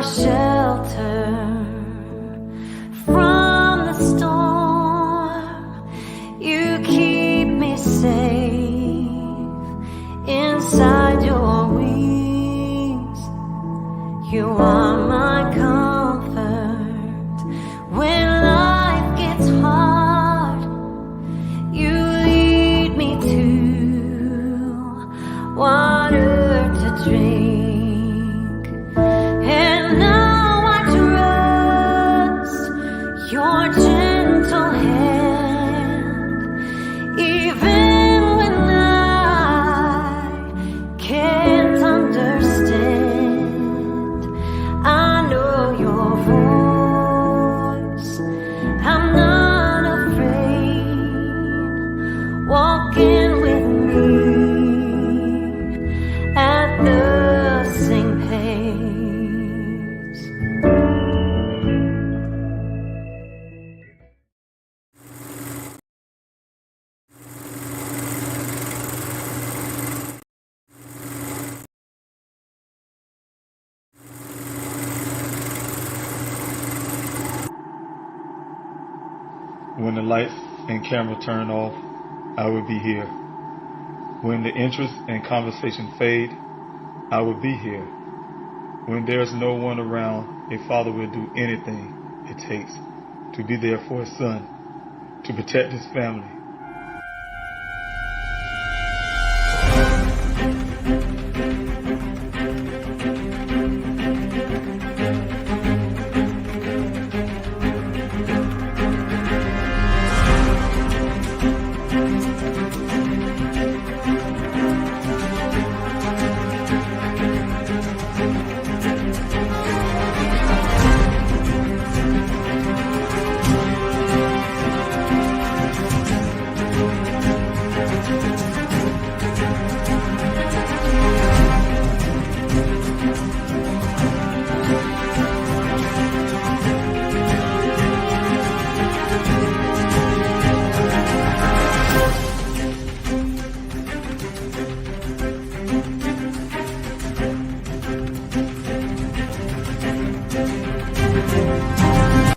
my shelter from the storm. You keep me safe inside your wings. You are my comfort when life gets hard. You lead me to water to drink, and now I trust your gentle hand, even when I can't understand. I know your voice, I'm not afraid, walking with me at the same pace. When the lights and camera turn off, I will be here. When the interest and conversation fade, I will be here. When there's no one around, a father will do anything it takes to be there for his son, to protect his family.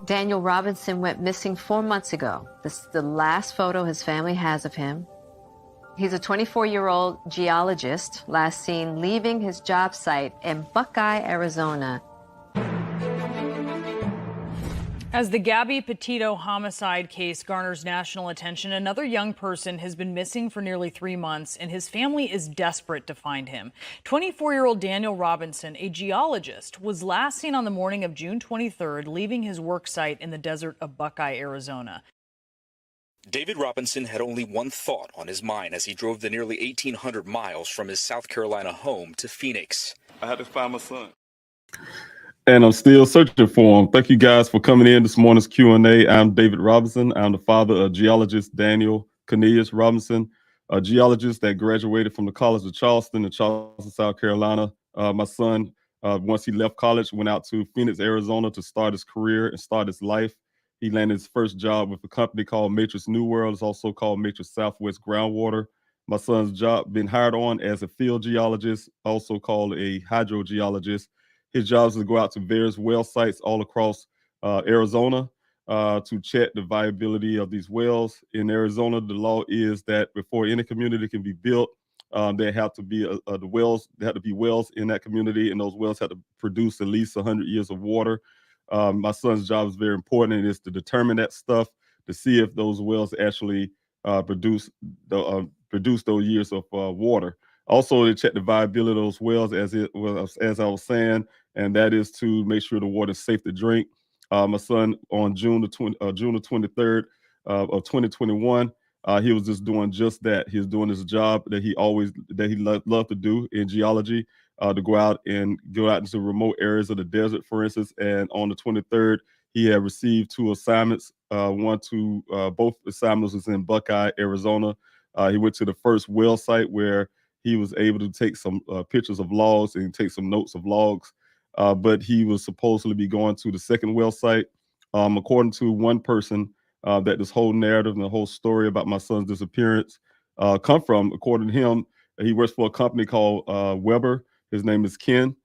Daniel Robinson went missing 4 months ago. This is the last photo his family has of him. He's a 24-year-old geologist, last seen leaving his job site in Buckeye, Arizona. As the Gabby Petito homicide case garners national attention, another young person has been missing for nearly 3 months, and his family is desperate to find him. 24-year-old Daniel Robinson, a geologist, was last seen on the morning of June 23rd, leaving his work site in the desert of Buckeye, Arizona. David Robinson had only one thought on his mind as he drove the nearly 1,800 miles from his South Carolina home to Phoenix. I had to find my son. And I'm still searching for him. Thank you guys for coming in this morning's Q&A. I'm David Robinson. I'm the father of geologist Daniel Cornelius Robinson, a geologist that graduated from the College of Charleston in Charleston, South Carolina. My son, once he left college, went out to Phoenix, Arizona to start his career and start his life. He landed his first job with a company called Matrix New World. It's also called Matrix Southwest Groundwater. My son's job been hired on as a field geologist, also called a hydrogeologist. His job is to go out to various well sites all across Arizona to check the viability of these wells. In Arizona, the law is that before any community can be built, there have to be there have to be wells in that community, and those wells have to produce at least 100 years of water. My son's job is very important, and is to determine that stuff to see if those wells actually produce those years of water. Also, to check the viability of those wells, as I was saying, and that is to make sure the water is safe to drink. My son, on June the 23rd of 2021, he was just doing just that. He was doing his job that he loved to do in geology, to go out into remote areas of the desert, for instance. And on the 23rd, he had received 2 assignments. Both assignments was in Buckeye, Arizona. He went to the first well site where he was able to take some pictures of logs and take some notes of logs. But he was supposedly be going to the second well site. According to one person, that this whole narrative and the whole story about my son's disappearance come from, according to him, he works for a company called Weber. His name is Ken.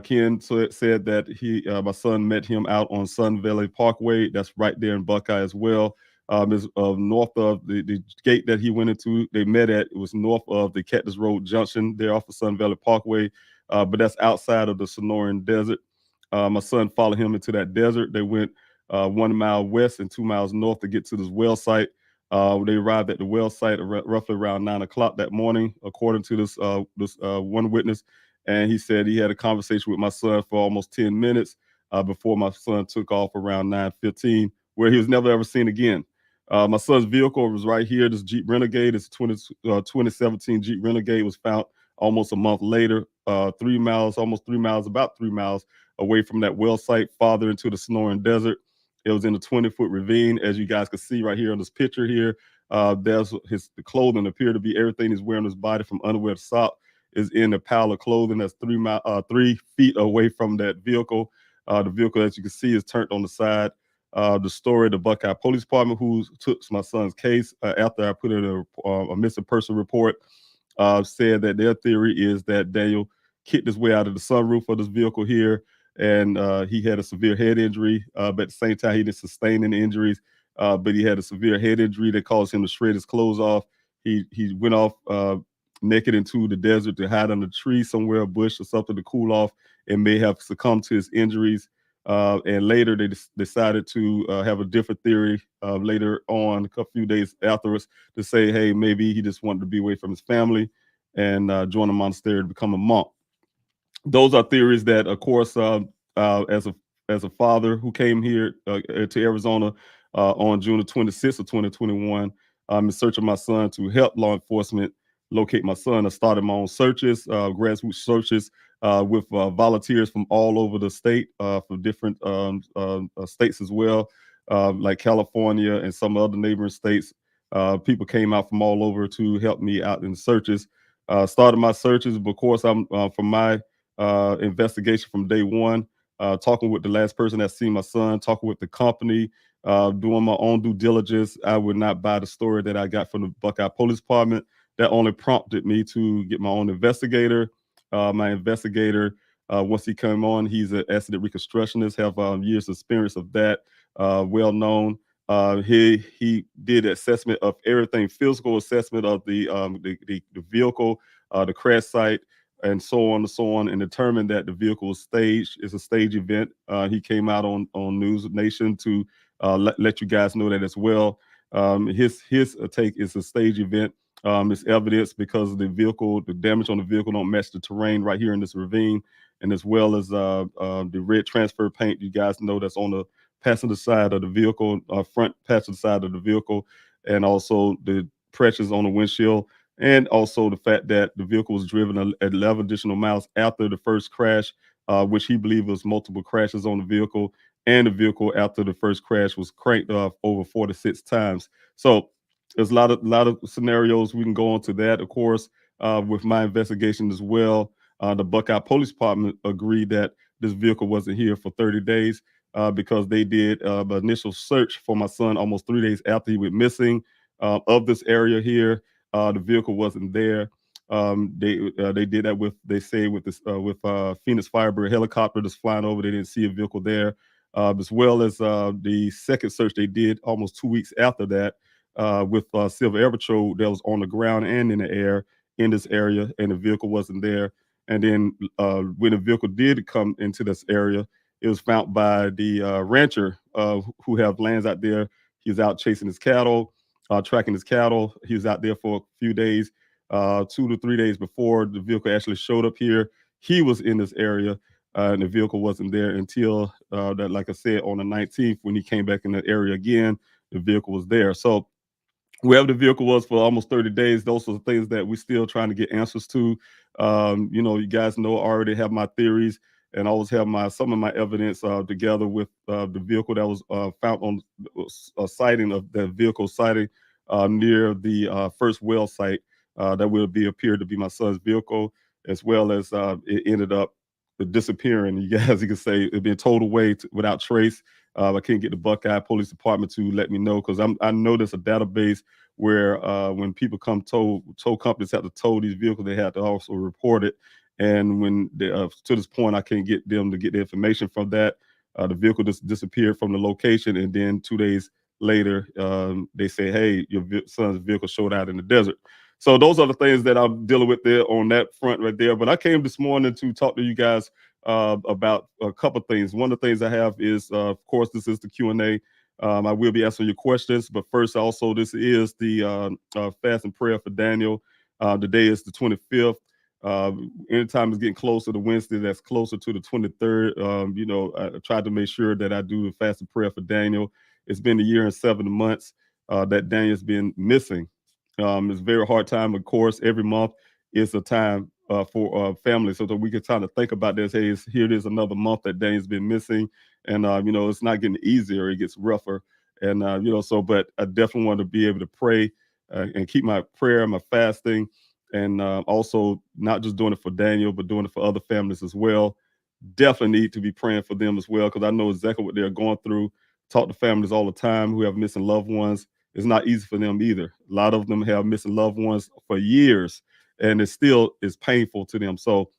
Ken said that my son met him out on Sun Valley Parkway. That's right there in Buckeye as well. Is north of the gate that he went into. They met at, it was north of the Cactus Road Junction there off of Sun Valley Parkway, but that's outside of the Sonoran Desert. My son followed him into that desert. They went 1 mile west and 2 miles north to get to this well site. They arrived at the well site roughly around 9 o'clock that morning, according to this one witness. And he said he had a conversation with my son for almost 10 minutes before my son took off around 9:15, where he was never ever seen again. My son's vehicle was right here. This Jeep Renegade, this 2017 Jeep Renegade, was found almost a month later, almost 3 miles, about 3 miles away from that well site, farther into the Sonoran Desert. It was in a 20-foot ravine, as you guys can see right here on this picture here. There's the clothing appear to be everything he's wearing on his body, from underwear to sock, is in a pile of clothing that's 3 feet away from that vehicle. The vehicle, as you can see, is turned on the side. The story, the Buckeye Police Department, who took my son's case after I put in a missing person report, said that their theory is that Daniel kicked his way out of the sunroof of this vehicle here, and he had a severe head injury. But at the same time, he didn't sustain any injuries, but he had a severe head injury that caused him to shred his clothes off. He went off naked into the desert to hide under a tree somewhere, a bush or something, to cool off, and may have succumbed to his injuries. And later they decided to have a different theory later on, a few days afterwards, to say, hey, maybe he just wanted to be away from his family and join a monastery to become a monk. Those are theories that, of course, as a father who came here to Arizona on June the 26th of 2021, in search of my son to help law enforcement locate my son, I started my own searches, grassroots searches with volunteers from all over the state, from different states as well, like California and some other neighboring states. People came out from all over to help me out in the searches. Started my searches, but of course, I'm from my investigation from day one, talking with the last person that seen my son, talking with the company, doing my own due diligence. I would not buy the story that I got from the Buckeye Police Department. That only prompted me to get my own investigator. My investigator, once he came on, he's an accident reconstructionist, have years of experience of that, well known. He did assessment of everything, physical assessment of the vehicle, the crash site, and so on and so on, and determined that the vehicle was staged. It's a stage event. He came out on News Nation to let you guys know that as well. His take is a stage event. It's evidence because the vehicle, the damage on the vehicle don't match the terrain right here in this ravine, and as well as the red transfer paint, you guys know, that's on the passenger side of the vehicle, front passenger side of the vehicle, and also the pressures on the windshield, and also the fact that the vehicle was driven 11 additional miles after the first crash, which he believed was multiple crashes on the vehicle, and the vehicle after the first crash was cranked off over 46 times. So there's a lot of scenarios we can go into that, of course, with my investigation as well. The Buckeye Police Department agreed that this vehicle wasn't here for 30 days because they did the initial search for my son almost 3 days after he went missing of this area here. The vehicle wasn't there. They did that with, they say, with this with Phoenix Firebird helicopter that's flying over. They didn't see a vehicle there, as well as the second search they did almost 2 weeks after that with Silver Air Patrol that was on the ground and in the air in this area, and the vehicle wasn't there. And then when the vehicle did come into this area, it was found by the rancher who have lands out there. He's out chasing his cattle, tracking his cattle. He was out there for a few days, 2 to 3 days before the vehicle actually showed up here. He was in this area, and the vehicle wasn't there until that, like I said, on the 19th, when he came back in the area again, the vehicle was there. So wherever the vehicle was for almost 30 days, those are the things that we're still trying to get answers to. You guys know I already have my theories, and I always have some of my evidence together with the vehicle that was found on a sighting of the vehicle sighting near the first well site that will appeared to be my son's vehicle, as well as it ended up disappearing. You guys, you can say it being towed away without trace. I can't get the Buckeye Police Department to let me know, because I know there's a database where when people come tow companies have to tow these vehicles, they have to also report it. And when to this point, I can't get them to get the information from that. The vehicle just disappeared from the location, and then 2 days later, they say, "Hey, your son's vehicle showed out in the desert." So those are the things that I'm dealing with there on that front right there. But I came this morning to talk to you guys about a couple things. One of the things I have is, of course, this is the Q&A. I will be answering your questions, but first, also, this is the fast and prayer for Daniel. Today is the 25th. Anytime it's getting closer to Wednesday, that's closer to the 23rd. I tried to make sure that I do the fast and prayer for Daniel. It's been a year and 7 months that Daniel's been missing. It's a very hard time, of course. Every month is a time for family, so that we can kind of think about this. Hey, here it is, another month that Daniel's been missing, and it's not getting easier; it gets rougher. And but I definitely want to be able to pray and keep my prayer, my fasting, and also not just doing it for Daniel, but doing it for other families as well. Definitely need to be praying for them as well, because I know exactly what they're going through. Talk to families all the time who have missing loved ones. It's not easy for them either. A lot of them have missing loved ones for years, and it still is painful to them. So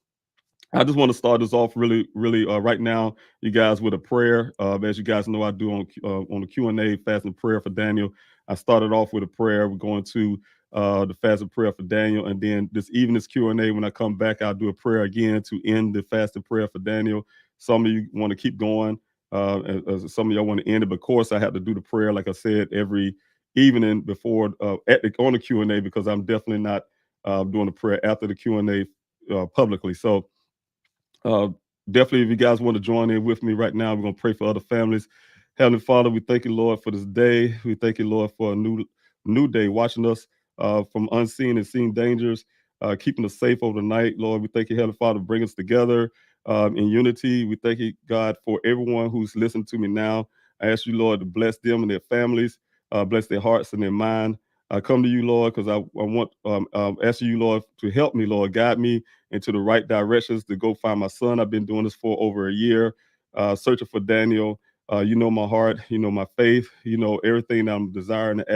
I just want to start this off really right now, you guys, with a prayer. As you guys know, I do on the Q&A fast and prayer for Daniel. I started off with a prayer. We're going to the fast and prayer for Daniel, and then this evening's Q&A. When I come back, I'll do a prayer again to end the fast and prayer for Daniel. Some of you want to keep going. Some of y'all want to end it, but of course, I have to do the prayer, like I said, every evening before on the Q&A, because I'm definitely not doing a prayer after the Q&A publicly. So uh, definitely, if you guys want to join in with me right now, we're going to pray for other families. Heavenly Father, we thank you, Lord, for this day. We thank you, Lord, for a new day, watching us from unseen and seen dangers, keeping us safe over the night. Lord, we thank you, Heavenly Father, bring us together in unity. We thank you, God, for everyone who's listening to me now. I ask you, Lord, to bless them and their families, bless their hearts and their mind. I come to you, Lord, because I want asking you, Lord, to help me, Lord, guide me into the right directions to go find my son. I've been doing this for over a year, searching for Daniel. You know my heart, you know my faith, you know everything that I'm desiring and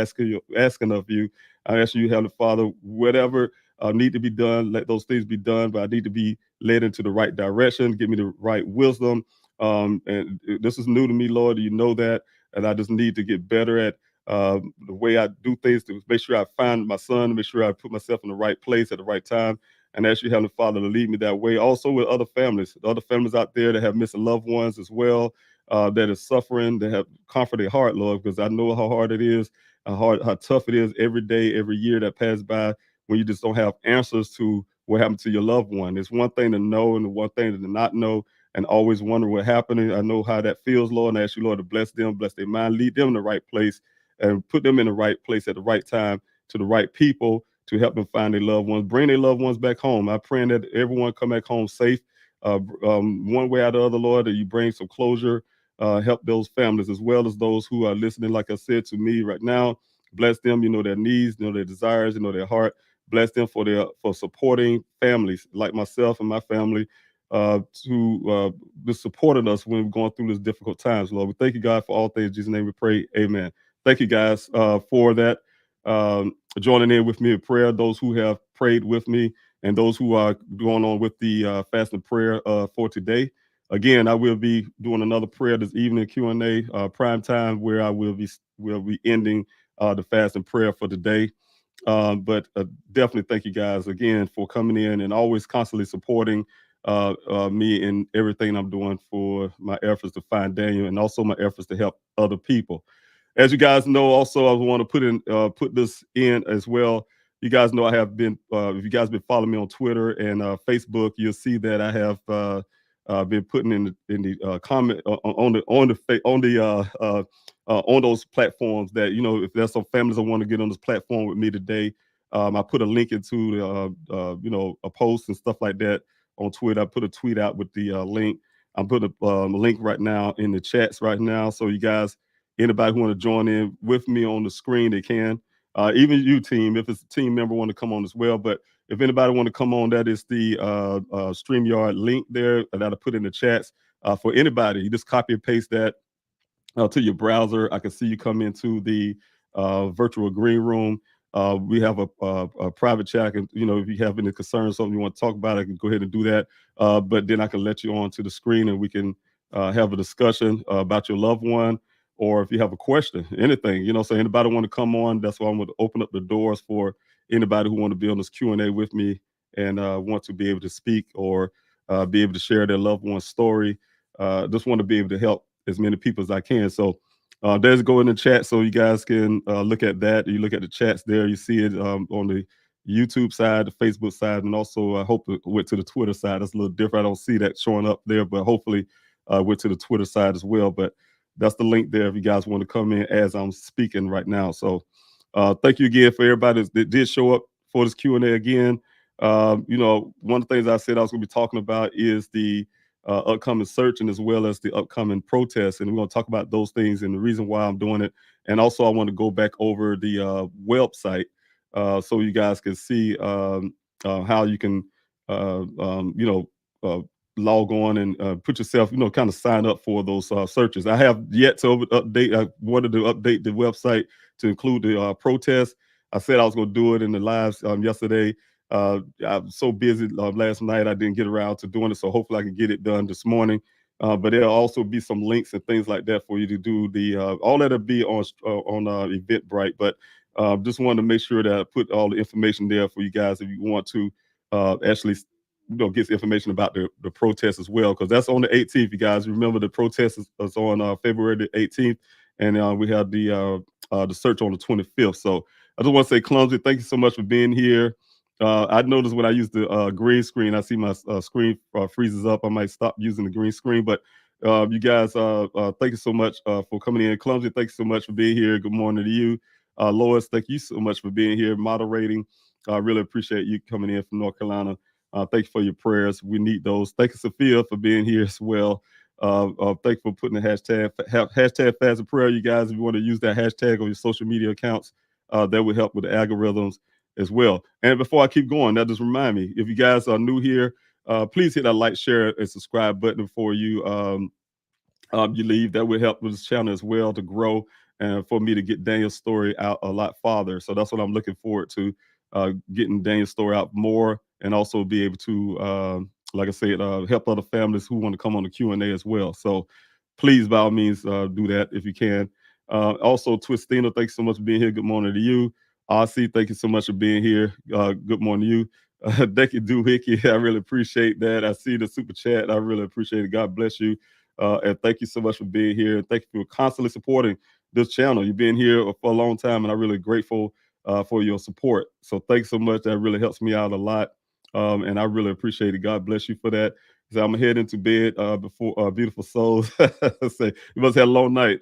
asking of you. I ask you, Heavenly Father, whatever need to be done, let those things be done. But I need to be led into the right direction. Give me the right wisdom. And this is new to me, Lord. You know that, and I just need to get better at the way I do things to make sure I find my son, make sure I put myself in the right place at the right time, and ask you, Heavenly Father, to lead me that way. Also with other families, the other families out there that have missing loved ones as well, that is suffering, that have comfort their heart, Lord, because I know how hard it is, how tough it is every day, every year that passes by when you just don't have answers to what happened to your loved one. It's one thing to know and one thing to not know, and always wonder what happened. I know how that feels, Lord, and I ask you, Lord, to bless them, bless their mind, lead them in the right place, and put them in the right place at the right time to the right people to help them find their loved ones, bring their loved ones back home. I pray that everyone come back home safe, one way or the other, Lord, that you bring some closure, help those families as well as those who are listening, like I said, to me right now. Bless them, you know their needs, you know their desires, you know their heart. Bless them for supporting families like myself and my family, to just supporting us when we're going through this difficult times, Lord. We thank you, God, for all things. In Jesus' name we pray. Amen. Thank you, guys, for that. Joining in with me in prayer, those who have prayed with me and those who are going on with the fast and prayer for today. Again, I will be doing another prayer this evening, Q&A, prime time, where I will be ending the fast and prayer for today. But definitely thank you guys again for coming in and always constantly supporting me in everything I'm doing for my efforts to find Daniel and also my efforts to help other people. As you guys know, also I want to put this in as well. You guys know I have been. If you guys been following me on Twitter and Facebook, you'll see that I have been putting in the comment on those platforms that, if there's some families that want to get on this platform with me today. I put a link into a post and stuff like that on Twitter. I put a tweet out with the link. I'm putting a link right now in the chats right now, so you guys. Anybody who want to join in with me on the screen, they can. Even you, team, if it's a team member want to come on as well. But if anybody want to come on, that is the StreamYard link there that I put in the chats for anybody. You just copy and paste that to your browser. I can see you come into the virtual green room. We have a private chat, and if you have any concerns, something you want to talk about, I can go ahead and do that. But then I can let you on to the screen, and we can have a discussion about your loved one, or if you have a question, anything. So anybody want to come on, that's why I'm going to open up the doors for anybody who want to be on this Q&A with me and want to be able to speak or be able to share their loved one's story. Just want to be able to help as many people as I can. So there's go in the chat so you guys can look at that. You look at the chats there, you see it on the YouTube side, the Facebook side, and also I hope it went to the Twitter side. That's a little different. I don't see that showing up there, but hopefully went to the Twitter side as well. But that's the link there if you guys want to come in as I'm speaking right now. So thank you again for everybody that did show up for this Q&A again. One of the things I said I was going to be talking about is the upcoming search and as well as the upcoming protests. And we're going to talk about those things and the reason why I'm doing it. And also I want to go back over the website so you guys can see how you can, log on and put yourself, kind of sign up for those searches. I have yet to update. I wanted to update the website to include the protests. I said I was going to do it in the lives yesterday. I was so busy last night, I didn't get around to doing it. So hopefully I can get it done this morning. But there'll also be some links and things like that for you to do the all that'll be on Eventbrite. But just wanted to make sure that I put all the information there for you guys if you want to actually get information about the protest as well, because that's on the 18th. You guys remember the protest is on February the 18th, and we have the search on the 25th. So I just want to say, Clumsy, thank you so much for being here. I noticed when I use the green screen, I see my screen freezes up. I might stop using the green screen, but you guys, thank you so much for coming in. Clumsy, thank you so much for being here. Good morning to you. Lois, thank you so much for being here, moderating. I really appreciate you coming in from North Carolina. Thank you for your prayers. We need those. Thank you, Sophia, for being here as well. Thank you for putting the hashtag fast and prayer, you guys. If you want to use that hashtag on your social media accounts, that would help with the algorithms as well. And before I keep going, that just remind me, if you guys are new here, please hit that like, share, and subscribe button before you you leave. That will help with this channel as well to grow and for me to get Daniel's story out a lot farther. So that's what I'm looking forward to, getting Daniel's story out more and also be able to, like I said, help other families who want to come on the Q&A as well. So please, by all means, do that if you can. Also, Twistina, thanks so much for being here. Good morning to you. RC, thank you so much for being here. Good morning to you. Thank you, Doohickey. I really appreciate that. I see the super chat. I really appreciate it. God bless you. And thank you so much for being here. Thank you for constantly supporting this channel. You've been here for a long time, and I'm really grateful for your support. So thanks so much. That really helps me out a lot. And I really appreciate it. God bless you for that. So I'm heading to bed before beautiful souls. Say you must have had a long night.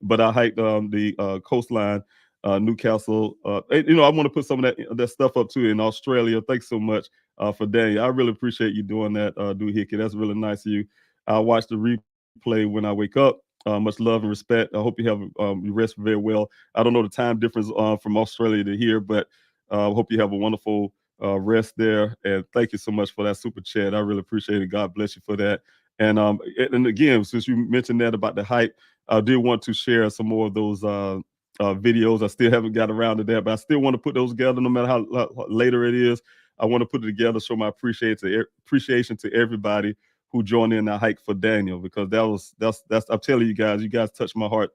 But I hiked the coastline, Newcastle. I want to put some of that stuff up too in Australia. Thanks so much for Daniel. I really appreciate you doing that, Doohickey. That's really nice of you. I'll watch the replay when I wake up. Much love and respect. I hope you have you rest very well. I don't know the time difference from Australia to here, but I hope you have a wonderful rest there. And thank you so much for that super chat. I really appreciate it. God bless you for that. And again, since you mentioned that about the hype, I did want to share some more of those videos. I still haven't got around to that, but I still want to put those together no matter how later it is. I want to put it together, show my appreciation to everybody who joined in the hike for Daniel, because that's I'm telling you guys touched my heart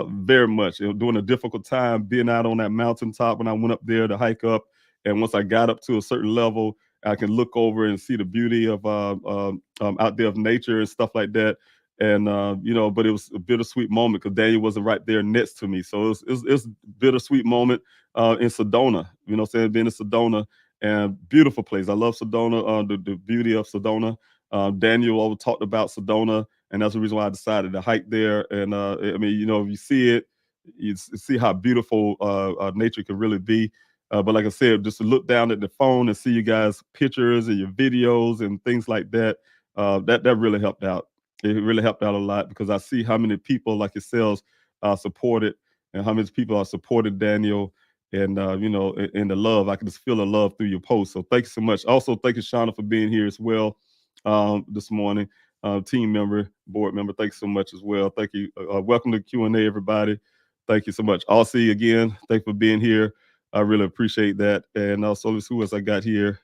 very much. During a difficult time, being out on that mountaintop when I went up there to hike up, and once I got up to a certain level, I can look over and see the beauty of out there of nature and stuff like that. And but it was a bittersweet moment because Daniel wasn't right there next to me, so it's a bittersweet moment in Sedona. You know what I'm saying? Being in Sedona, and beautiful place. I love Sedona, the beauty of Sedona. Daniel talked about Sedona, and that's the reason why I decided to hike there. And if you see it, you see how beautiful nature can really be. But like I said, just to look down at the phone and see you guys' pictures and your videos and things like that, that really helped out. It really helped out a lot because I see how many people like yourselves supported and how many people are supporting Daniel. And in the love, I can just feel the love through your post. So thank you so much. Also, thank you, Shauna, for being here as well this morning. Team member, board member, thanks so much as well. Thank you. Welcome to Q&A, everybody. Thank you so much. I'll see you again. Thanks for being here. I really appreciate that. And also, let's see who else I got here.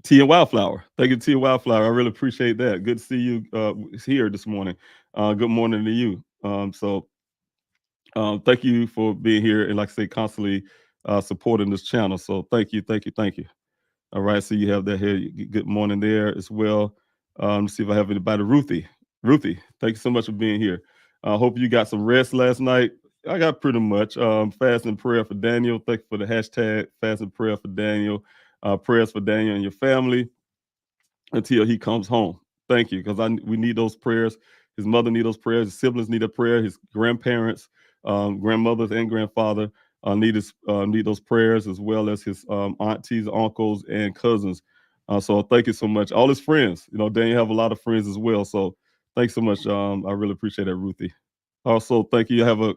Tea and Wildflower. Thank you, Tea and Wildflower. I really appreciate that. Good to see you here this morning. Good morning to you. Thank you for being here and, like I say, constantly supporting this channel. So thank you, thank you, thank you. All right, so you have that here. Good morning there as well. Let's see if I have anybody. Ruthie, thank you so much for being here. I hope you got some rest last night. I got pretty much. Fast and prayer for Daniel. Thank you for the hashtag fast and prayer for Daniel. Prayers for Daniel and your family until he comes home. Thank you, because we need those prayers. His mother need those prayers. His siblings need a prayer. His grandparents, grandmothers, and grandfather need those prayers, as well as his aunties, uncles, and cousins. So thank you so much. All his friends. Daniel have a lot of friends as well. So thanks so much. I really appreciate that, Ruthie. Also, thank you. I have a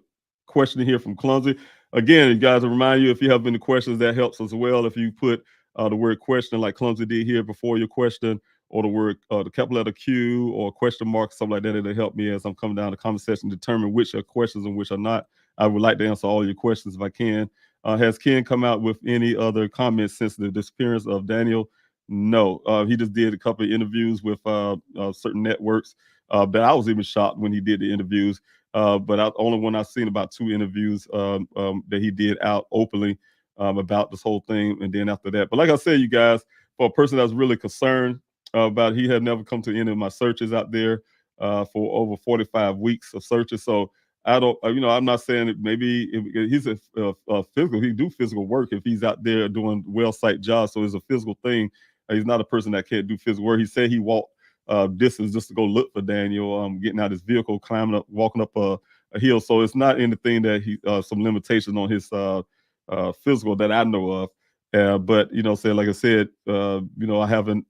question here from Clumsy. Again, you guys, I remind you, if you have any questions, that helps as well. If you put the word question like Clumsy did here before your question, or the word, the capital letter Q or question mark, something like that, it'll help me as I'm coming down the comment section, determine which are questions and which are not. I would like to answer all your questions if I can. Has Ken come out with any other comments since the disappearance of Daniel? No. He just did a couple of interviews with certain networks that I was even shocked when he did the interviews. But only one I've seen about 2 interviews that he did out openly about this whole thing. And then after that, but like I said, you guys, for a person that's really concerned about, he had never come to any of my searches out there for over 45 weeks of searches. So I don't, I'm not saying that maybe if he's a physical, he do physical work if he's out there doing well site jobs. So it's a physical thing. He's not a person that can't do physical work. He said he walked distance just to go look for Daniel, getting out his vehicle, climbing up, walking up a hill. So it's not anything that he, some limitations on his physical that I know of. But like I said, I haven't.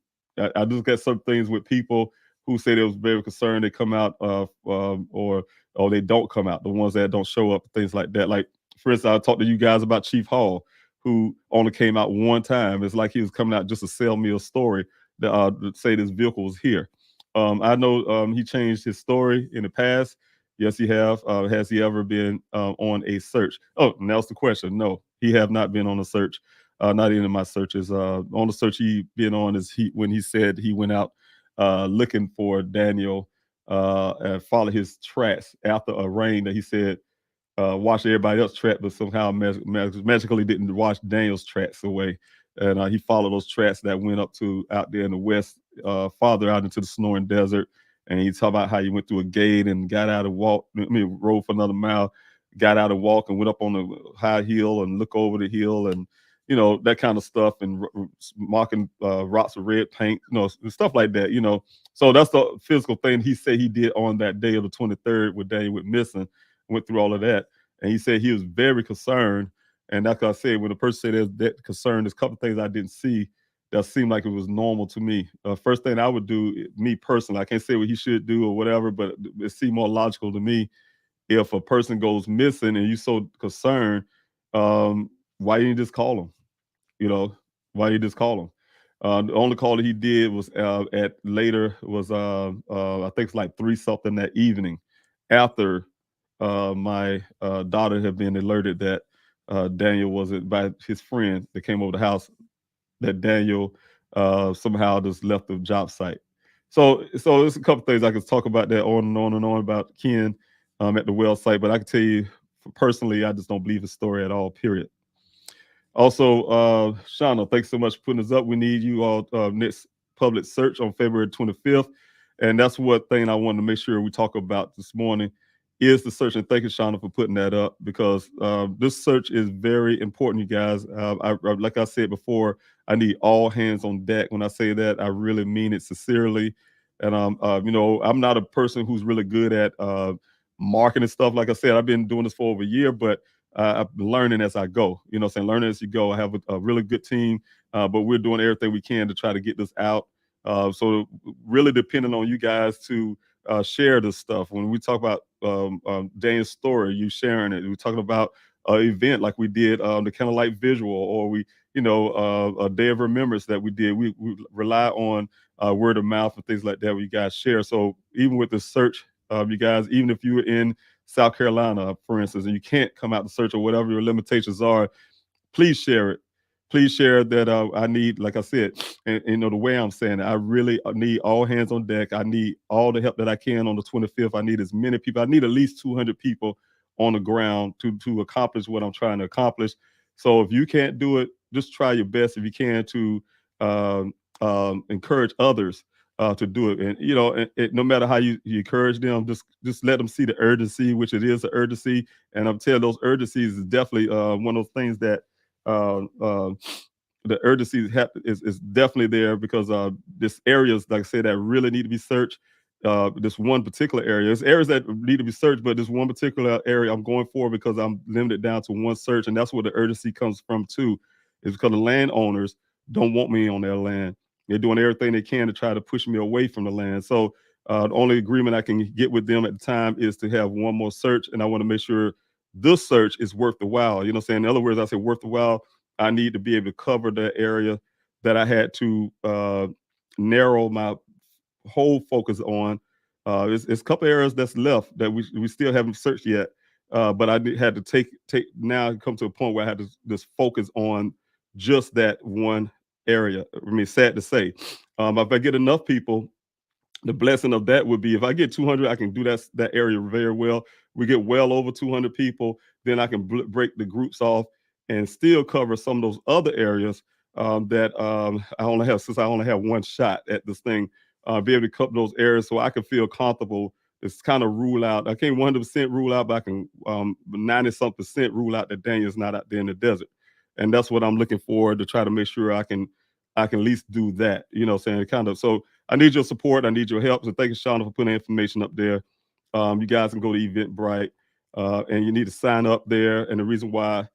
I just got some things with people who say they was very concerned. They come out, or they don't come out. The ones that don't show up, things like that. Like, for instance, I talked to you guys about Chief Hall, who only came out one time. It's like he was coming out just to sell me a story to say this vehicle was here. I know he changed his story in the past. Yes, he have. Has he ever been on a search? Oh, and that's the question. No, he have not been on a search. Not any of my searches. On the search he been on is when he said he went out looking for Daniel and followed his tracks after a rain that he said washed everybody else's track, but somehow magically didn't wash Daniel's tracks away. And he followed those tracks that went up to out there in the west, farther out into the snoring desert. And he talked about how he went through a gate and got out and walked, rode for another mile, got out and walked and went up on the high hill and look over the hill and, that kind of stuff, and marking rocks with red paint, stuff like that, So that's the physical thing he said he did on that day of the 23rd when Daniel went missing, went through all of that. And he said he was very concerned. And like I said, when a person said there's that concern, there's a couple of things I didn't see that seemed like it was normal to me. First thing I would do, me personally, I can't say what he should do or whatever, but it seemed more logical to me. If a person goes missing and you're so concerned, why didn't you just call them? Why didn't you just call them? The only call that he did was I think it's like 3 something that evening, after my daughter had been alerted that Daniel wasn't, by his friend that came over the house, that Daniel somehow just left the job site. So there's a couple things I could talk about that on and on and on about Ken at the well site, but I can tell you personally, I just don't believe his story at all, period. Also, Shauna, thanks so much for putting us up. We need you all next public search on February 25th. And that's what thing I wanted to make sure we talk about this morning is the search. And thank you, Shauna, for putting that up, because this search is very important, you guys. Like I said before, I need all hands on deck. When I say that, I really mean it sincerely. And I'm not a person who's really good at marketing stuff. Like I said, I've been doing this for over a year, but I'm learning as I go. Learning as you go. I have a really good team, but we're doing everything we can to try to get this out. So really depending on you guys to share this stuff. When we talk about Dane's story, you sharing it. We're talking about an event like we did, the kind of like visual, or we, a day of remembrance that we did. We rely on word of mouth and things like that. You guys share. So even with the search, you guys, even if you were in South Carolina, for instance, and you can't come out to search or whatever your limitations are, please share it. Please share that I need, like I said, and you know the way I'm saying it, I really need all hands on deck. I need all the help that I can on the 25th. I need as many people. I need at least 200 people on the ground to accomplish what I'm trying to accomplish. So if you can't do it, just try your best if you can to um, encourage others to do it. And you know, no matter how you encourage them, just let them see the urgency, which it is the urgency. And I'm telling those urgencies is definitely one of those things that uh, uh, the urgency is definitely there because this areas, like I said, that really need to be searched. This one particular area, there's areas that need to be searched, but this one particular area I'm going for because I'm limited down to one search, and that's where the urgency comes from too, is because the landowners don't want me on their land. They're doing everything they can to try to push me away from the land. So the only agreement I can get with them at the time is to have one more search, and I want to make sure this search is worth the while. You know what I'm saying? In other words, I say worth the while. I need to be able to cover the area that I had to narrow my whole focus on. It's a couple areas that's left that we still haven't searched yet. But I had to take now come to a point where I had to just focus on just that one area. I mean, sad to say, if I get enough people, the blessing of that would be if I get 200, I can do that area very well. We get well over 200 people, then I can break the groups off and still cover some of those other areas that I only have, since I only have one shot at this thing, be able to cover those areas so I can feel comfortable. It's kind of rule out. I can't 100% rule out, but I can 90-some% rule out that Daniel's not out there in the desert. And that's what I'm looking for, to try to make sure I can at least do that. You know what I'm saying? Kind of. So I need your support. I need your help. So thank you, Shauna, for putting information up there. You guys can go to Eventbrite, and you need to sign up there. And the reason why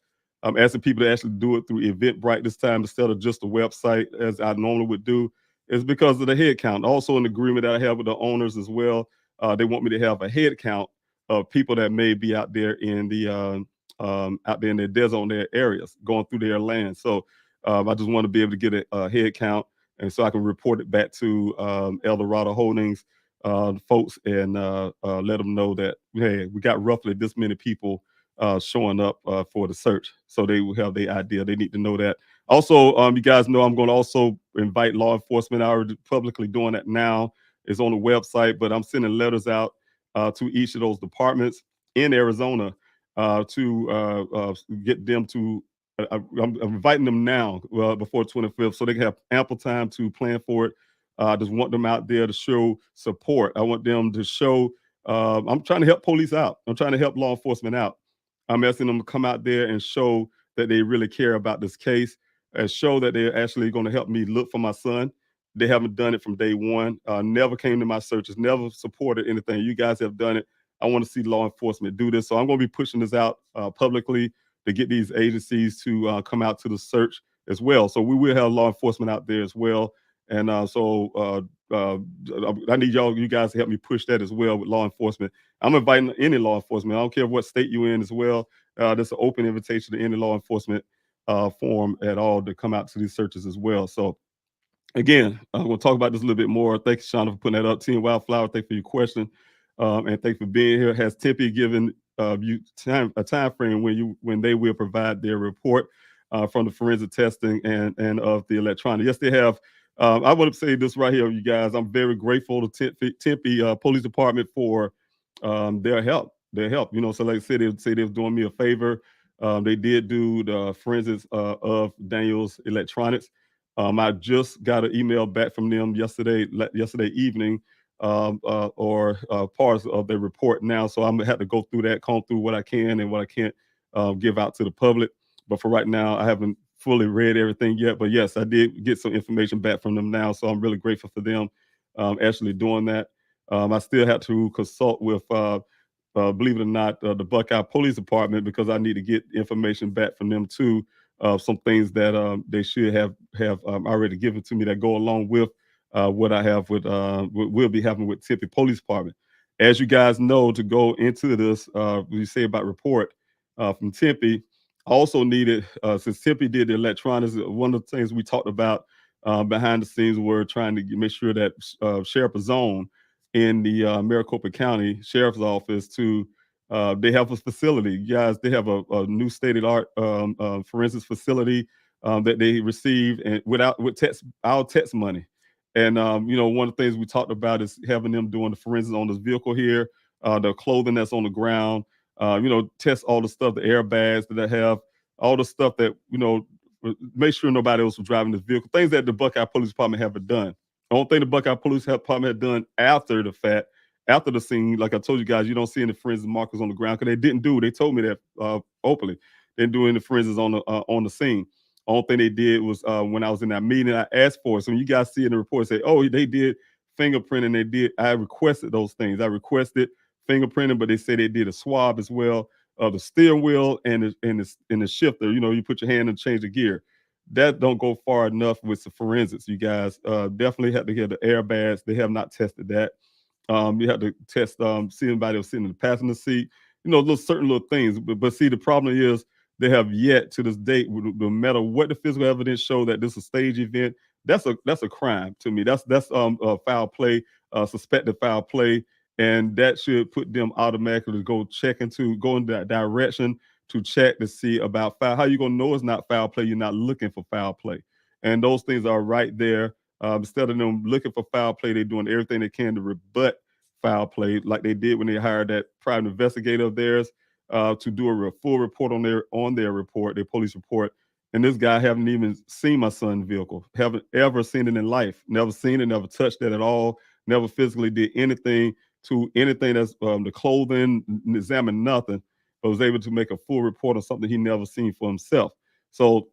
I'm asking people to actually do it through Eventbrite this time instead of just the website as I normally would do is because of the head count. Also, an agreement that I have with the owners as well. They want me to have a head count of people that may be out there in the out there in their dead zone, their areas, going through their land. So I just want to be able to get a head count, and so I can report it back to El Dorado Holdings folks and let them know that, hey, we got roughly this many people showing up for the search, so they will have their idea. They need to know that. Also, you guys know I'm going to also invite law enforcement. I already publicly doing that now. It's on the website, but I'm sending letters out to each of those departments in Arizona to get them to I'm inviting them now before 25th so they can have ample time to plan for it. I just want them out there to show support. I want them to show, I'm trying to help police out. I'm trying to help law enforcement out. I'm asking them to come out there and show that they really care about this case and show that they're actually going to help me look for my son. They haven't done it from day one, never came to my searches, never supported anything. You guys have done it. I want to see law enforcement do this. So I'm going to be pushing this out publicly to get these agencies to come out to the search as well. So we will have law enforcement out there as well. And I need you guys to help me push that as well with law enforcement. I'm inviting any law enforcement. I don't care what state you're in as well. There's an open invitation to any law enforcement forum at all to come out to these searches as well. So again, I'm going to talk about this a little bit more. Thank you, Shauna, for putting that up. Team Wildflower, thank you for your question. And thank you for being here. Has Tempe given you a time frame when they will provide their report from the forensic testing and of the electronic? Yes, they have. I want to say this right here, you guys. I'm very grateful to Tempe Police Department for their help. You know, so like I said, they say they were doing me a favor. They did do the forensics of Daniel's electronics. I just got an email back from them yesterday evening, or parts of their report now. So I'm gonna have to go through that, comb through what I can and what I can't give out to the public. But for right now, I haven't fully read everything yet. But yes, I did get some information back from them now. So I'm really grateful for them actually doing that. I still have to consult with, believe it or not, the Buckeye Police Department because I need to get information back from them too. Some things that they should have already given to me that go along with what I have with will be having with Tempe Police Department. As you guys know, to go into this, we say about report from Tempe, also needed since Tempe did the electronics. One of the things we talked about behind the scenes were trying to make sure that Sheriff Zone in the Maricopa County Sheriff's Office to They have a facility, guys. They have a new state-of-the-art forensics facility that they received and with our tax money. And one of the things we talked about is having them doing the forensics on this vehicle here, the clothing that's on the ground. Test all the stuff, the airbags that they have, all the stuff that make sure nobody else was driving this vehicle. Things that the Buckeye Police Department haven't done. The only thing the Buckeye Police Department had done after the fact, after the scene, like I told you guys, you don't see any forensic markers on the ground because they didn't do. They told me that openly. They didn't do any forensics on the scene. Only thing they did was when I was in that meeting, I asked for it. So when you guys see in the report, say, "Oh, they did fingerprinting," they did. I requested those things. I requested fingerprinting, but they said they did a swab as well of the steering wheel and the shifter. You put your hand and change the gear. That don't go far enough with the forensics. You guys definitely have to get the airbags. They have not tested that. You have to test, see anybody else sitting in the passenger seat, certain little things. But see, the problem is they have yet to this date, no matter what the physical evidence show that this is a stage event, that's a crime to me. That's foul play, suspected foul play, and that should put them automatically to go in that direction to check to see about foul. How you gonna know it's not foul play? You're not looking for foul play, and those things are right there. Instead of them looking for foul play, they're doing everything they can to rebut foul play, like they did when they hired that private investigator of theirs to do a full report on their report, their police report. And this guy haven't even seen my son's vehicle, haven't ever seen it in life, never seen it, never touched it at all, never physically did anything to anything that's the clothing, examined nothing, but was able to make a full report on something he never seen for himself. So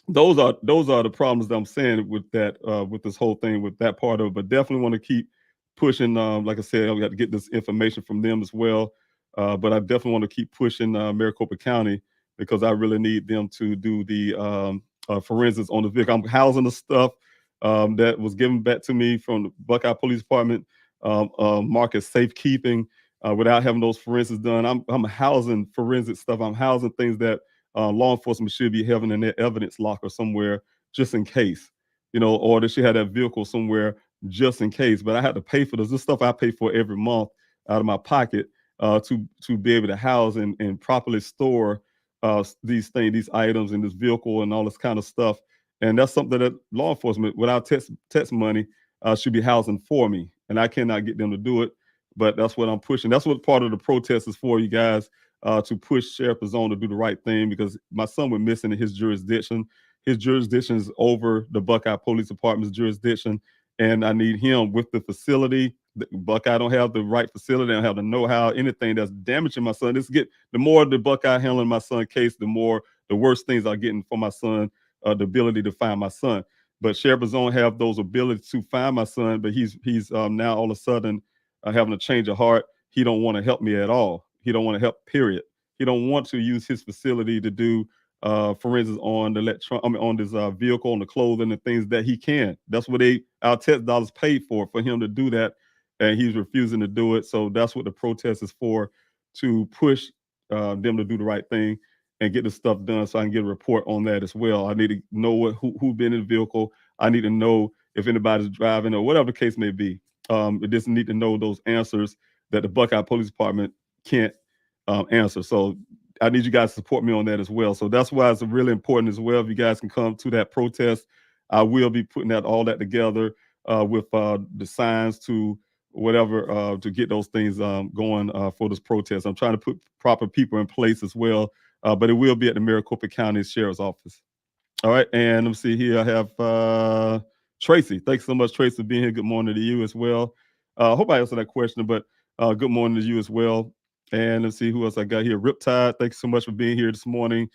those are the problems that I'm saying with that with this whole thing with that part of it. But definitely want to keep pushing. Like I said, I got to get this information from them as well. But I definitely want to keep pushing Maricopa County because I really need them to do the forensics on the vehicle. I'm housing the stuff that was given back to me from the Buckeye Police Department, marked as safekeeping without having those forensics done. I'm housing forensic stuff. I'm housing things that law enforcement should be having in their evidence locker somewhere just in case, or they should have that vehicle somewhere just in case. But I had to pay for this. This stuff I pay for every month out of my pocket to be able to house and properly store these things, these items in this vehicle and all this kind of stuff. And that's something that law enforcement, without tax money, should be housing for me. And I cannot get them to do it. But that's what I'm pushing. That's what part of the protest is for, you guys. To push Sheriff Pizzone to do the right thing because my son went missing in his jurisdiction. His jurisdiction is over the Buckeye Police Department's jurisdiction, and I need him with the facility. Buckeye don't have the right facility, they don't have the know-how, anything that's damaging my son. The more the Buckeye handling my son's case, the worse things are getting for my son, the ability to find my son. But Sheriff Pizzone have those abilities to find my son, but he's now all of a sudden having a change of heart. He don't want to help me at all. He don't want to help, period. He don't want to use his facility to do forensics on on this vehicle, on the clothing and things that he can. That's what our tax dollars paid for him to do that, and he's refusing to do it. So that's what the protest is for, to push them to do the right thing and get the stuff done so I can get a report on that as well. I need to know who been in the vehicle. I need to know if anybody's driving or whatever the case may be. It just need to know those answers that the Buckeye Police Department can't answer. So I need you guys to support me on that as well. So that's why it's really important as well. If you guys can come to that protest, I will be putting all that together with the signs to whatever to get those things going for this protest. I'm trying to put proper people in place as well, but it will be at the Maricopa County Sheriff's Office. All right, and let me see here. I have Tracy. Thanks so much, Tracy, for being here. Good morning to you as well. I hope I answered that question, but good morning to you as well. And let's see who else I got here. Riptide, thanks so much for being here this morning,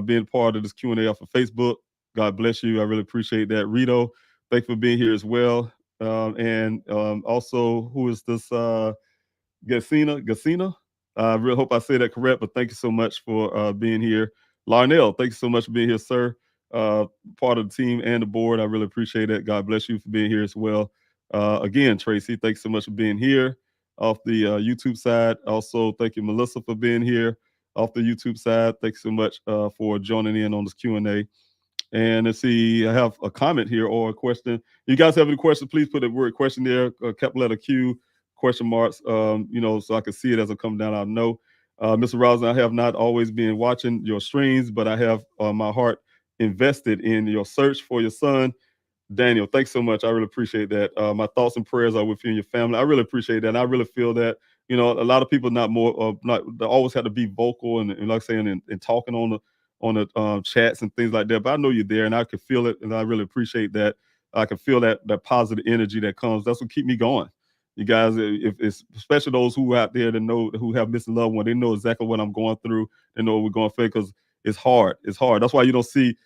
being part of this Q&A off of Facebook. God bless you. I really appreciate that. Rito, thanks for being here as well. And also, who is this? Gassina. I really hope I say that correct, but thank you so much for being here. Larnell, thank you so much for being here, sir. Part of the team and the board. I really appreciate it. God bless you for being here as well. Again, Tracy, thanks so much for being here off the YouTube side. Also, thank you, Melissa, for being here off the YouTube side. Thanks so much for joining in on this Q&A. And let's see, I have a comment here or a question. You guys have any questions, please put the word question there, capital letter Q, question marks, so I can see it as I come down. I know. Mr. Rosen, I have not always been watching your streams, but I have my heart invested in your search for your son. Daniel, thanks so much. I really appreciate that. My thoughts and prayers are with you and your family. I really appreciate that. And I really feel that, a lot of people not they always have to be vocal and like saying and talking on the chats and things like that. But I know you're there, and I can feel it, and I really appreciate that. I can feel that positive energy that comes. That's what keep me going. You guys, if it's especially those who out there that know who have missing loved one, they know exactly what I'm going through. They know what we're going through because it's hard. It's hard. That's why you don't see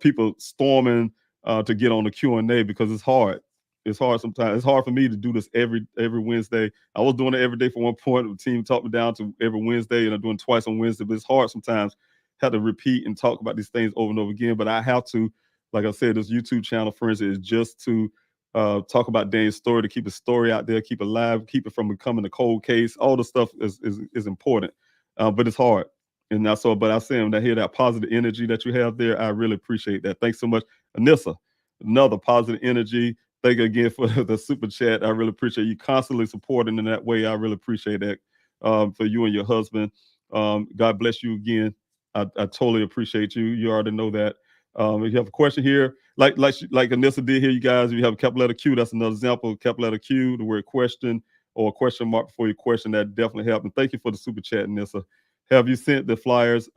people storming to get on the Q&A because it's hard. It's hard sometimes. It's hard for me to do this every Wednesday. I was doing it every day for one point. The team talked me down to every Wednesday, and I'm doing twice on Wednesday. But it's hard sometimes. Have to repeat and talk about these things over and over again. But I have to, like I said, this YouTube channel, for instance, is just to talk about Daniel's story, to keep the story out there, keep it alive, keep it from becoming a cold case. All the stuff is important, but it's hard. And that's all. But I say, when I hear that positive energy that you have there, I really appreciate that. Thanks so much, Anissa. Another positive energy. Thank you again for the super chat. I really appreciate you constantly supporting in that way. I really appreciate that for you and your husband. God bless you again. I totally appreciate you. You already know that. If you have a question here, like Anissa did here, you guys, if you have a capital letter Q, that's another example. Capital letter Q, the word question or a question mark before your question, that definitely helped. And thank you for the super chat, Anissa. Have you sent the flyers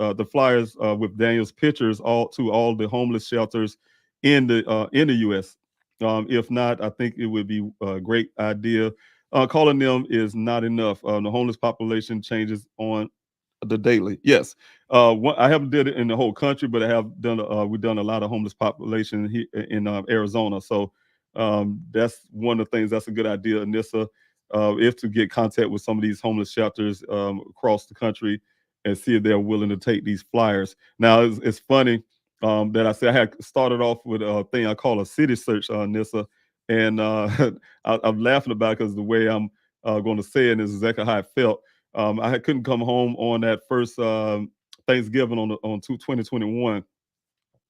with Daniel's pictures to all the homeless shelters in the U.S.? If not, I think it would be a great idea. Calling them is not enough. The homeless population changes on the daily. Yes, I haven't did it in the whole country, but I have done. We've done a lot of homeless population here in Arizona. So that's one of the things. That's a good idea, Anissa. If to get contact with some of these homeless shelters across the country and see if they're willing to take these flyers. Now it's funny that I said I had started off with a thing I call a city search, Nissa, and I'm laughing about it because the way I'm going to say it is exactly how I felt. I couldn't come home on that first Thanksgiving on 2021.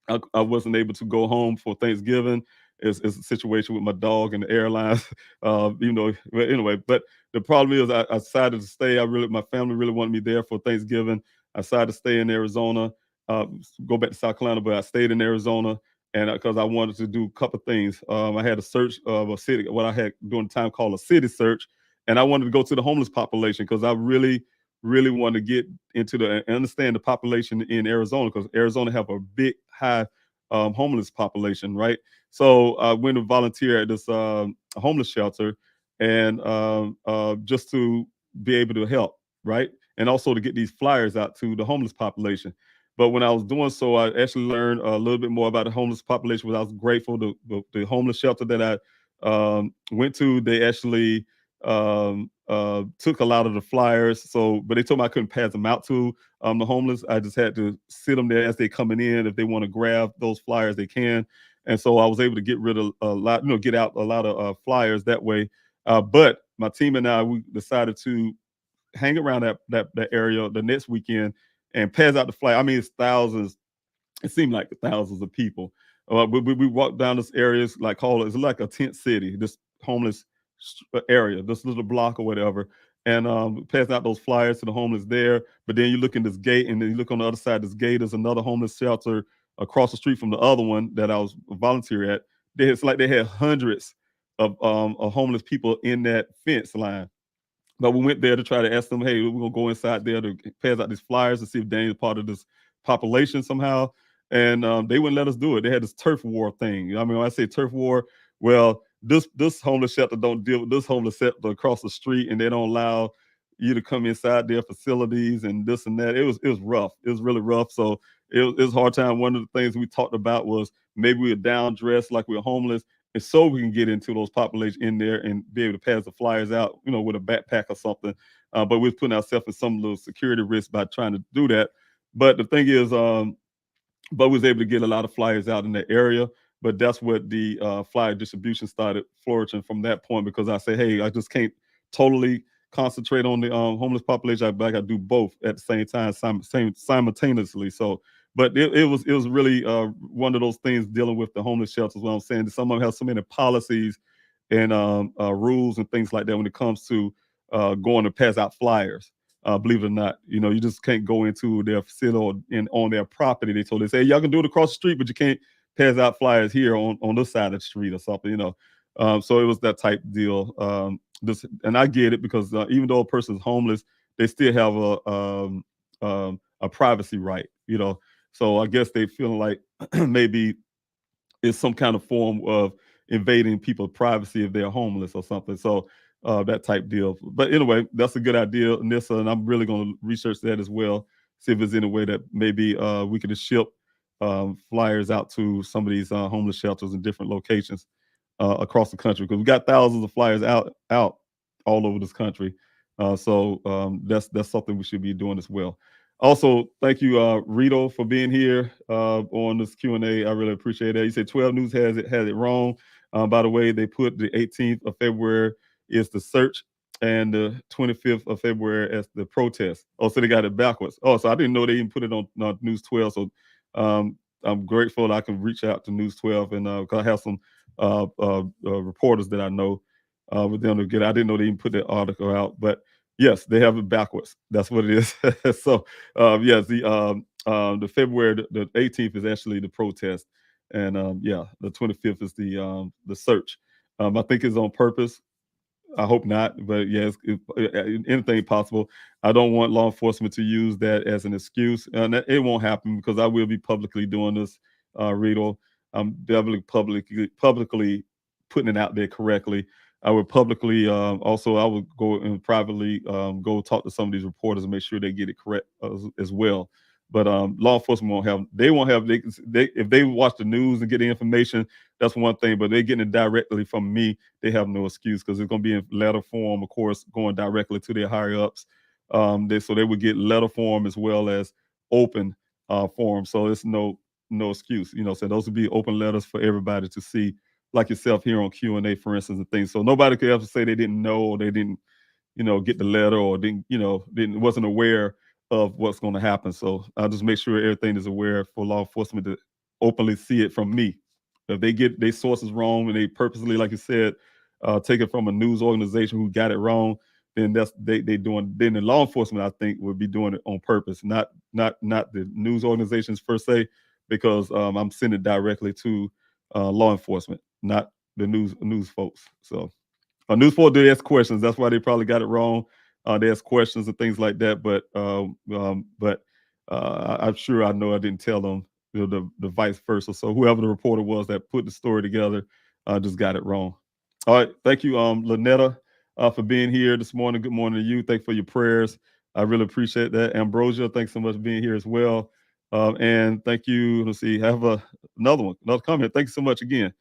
I wasn't able to go home for Thanksgiving. It's a situation with my dog and the airlines, But anyway, but the problem is I decided to stay. My family really wanted me there for Thanksgiving. I decided to stay in Arizona, uh, go back to South Carolina, but I stayed in Arizona, and because I wanted to do a couple of things. I had a search of a city, what I had during the time called a city search, and I wanted to go to the homeless population because I really want to get into and understand the population in Arizona, because Arizona have a big high homeless population, right? So I went to volunteer at this homeless shelter, and just to be able to help, right? And also to get these flyers out to the homeless population. But when I was doing so, I actually learned a little bit more about the homeless population, which I was grateful. The homeless shelter that I went to, they actually took a lot of the flyers. So, but they told me I couldn't pass them out to the homeless. I just had to sit them there as they coming in. If they want to grab those flyers, they can. And so I was able to get rid of a lot, get out a lot of flyers that way. But my team and I, we decided to hang around that area the next weekend and pass out the flyer. I mean, it's thousands. It seemed like thousands of people. We walked down this area, it's like a tent city, this homeless area, this little block or whatever, and passing out those flyers to the homeless there. But then you look in this gate, and then you look on the other side of this gate, there's another homeless shelter across the street from the other one that I was volunteering at. It's like they had hundreds of homeless people in that fence line. But we went there to try to ask them, hey, we're gonna go inside there to pass out these flyers to see if Daniel's part of this population somehow. And they wouldn't let us do it. They had this turf war thing. I mean, when I say turf war, well, this homeless shelter don't deal with this homeless shelter across the street, and they don't allow you to come inside their facilities and this and that. It was rough. It was really rough. So it was a hard time. One of the things we talked about was maybe we were down dressed like we were homeless, and so we can get into those populations in there and be able to pass the flyers out, with a backpack or something. But we're putting ourselves in some little security risk by trying to do that. But the thing is, but was able to get a lot of flyers out in that area. But that's what the flyer distribution started flourishing from that point, because I say, hey, I just can't totally concentrate on the homeless population. I got to do both at the same time, simultaneously. So, but it was really one of those things dealing with the homeless shelters. What I'm saying, some of them have so many policies and rules and things like that when it comes to going to pass out flyers. Believe it or not, you just can't go into their facility or on their property. They told us, hey, y'all can do it across the street, but you can't pass out flyers here on this side of the street or something. So it was that type deal. And I get it because even though a person's homeless, they still have a privacy right. So I guess they feel like maybe it's some kind of form of invading people's privacy if they're homeless or something. So that type deal. But anyway, that's a good idea, Nissa, and I'm really going to research that as well. See if there's any way that maybe we could ship flyers out to some of these homeless shelters in different locations across the country, because we got thousands of flyers out all over this country. So that's something we should be doing as well. Also, thank you, Rito, for being here on this Q&A. I really appreciate that. You said 12 News has it wrong. By the way, they put the 18th of February is the search and the 25th of February as the protest. Oh, so they got it backwards. Oh, so I didn't know they even put it on News 12. So I'm grateful that I can reach out to News 12 and because I have some reporters that I know with them to get. I didn't know they even put that article out, but yes, they have it backwards. That's what it is. So yes, the February the 18th is actually the protest, and the 25th is the search. I think it's on purpose. I hope not, but yes, anything possible. I don't want law enforcement to use that as an excuse, and it won't happen because I will be publicly doing this, Rito. I'm definitely publicly putting it out there correctly. I would publicly also I would go and privately go talk to some of these reporters and make sure they get it correct as well. But law enforcement won't have they if they watch the news and get the information, that's one thing. But they're getting it directly from me, they have no excuse because it's going to be in letter form, of course, going directly to their higher ups. So they would get letter form as well as open form. So it's no excuse. So those would be open letters for everybody to see, like yourself here on Q&A, for instance, and things. So nobody could ever say they didn't know or they didn't get the letter or wasn't aware of what's going to happen. So I'll just make sure everything is aware for law enforcement to openly see it from me. If they get their sources wrong and they purposely, like you said, take it from a news organization who got it wrong, then that's they doing. Then the law enforcement, I think, would be doing it on purpose, not the news organizations per se, because I'm sending it directly to law enforcement, not the news folks. So. News 4 did ask questions. That's why they probably got it wrong. They asked questions and things like that. But I'm sure I know I didn't tell them the vice versa. So whoever the reporter was that put the story together just got it wrong. All right. Thank you, Lynetta, for being here this morning. Good morning to you. Thank you for your prayers. I really appreciate that. Ambrosia, thanks so much for being here as well. And thank you. Let's see. Another comment. Thank you so much again.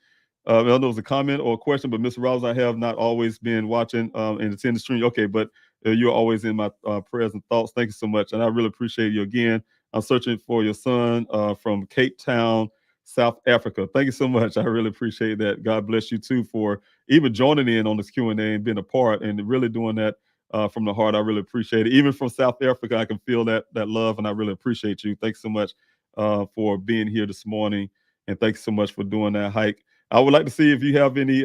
I don't know if it was a comment or a question, but Mr. Rouse, I have not always been watching and attending the stream. Okay, but you're always in my prayers and thoughts. Thank you so much. And I really appreciate you again. I'm searching for your son from Cape Town, South Africa. Thank you so much. I really appreciate that. God bless you too for even joining in on this Q&A and being a part and really doing that from the heart. I really appreciate it. Even from South Africa, I can feel that love, and I really appreciate you. Thanks so much for being here this morning. And thanks so much for doing that hike. I would like to see if you have any.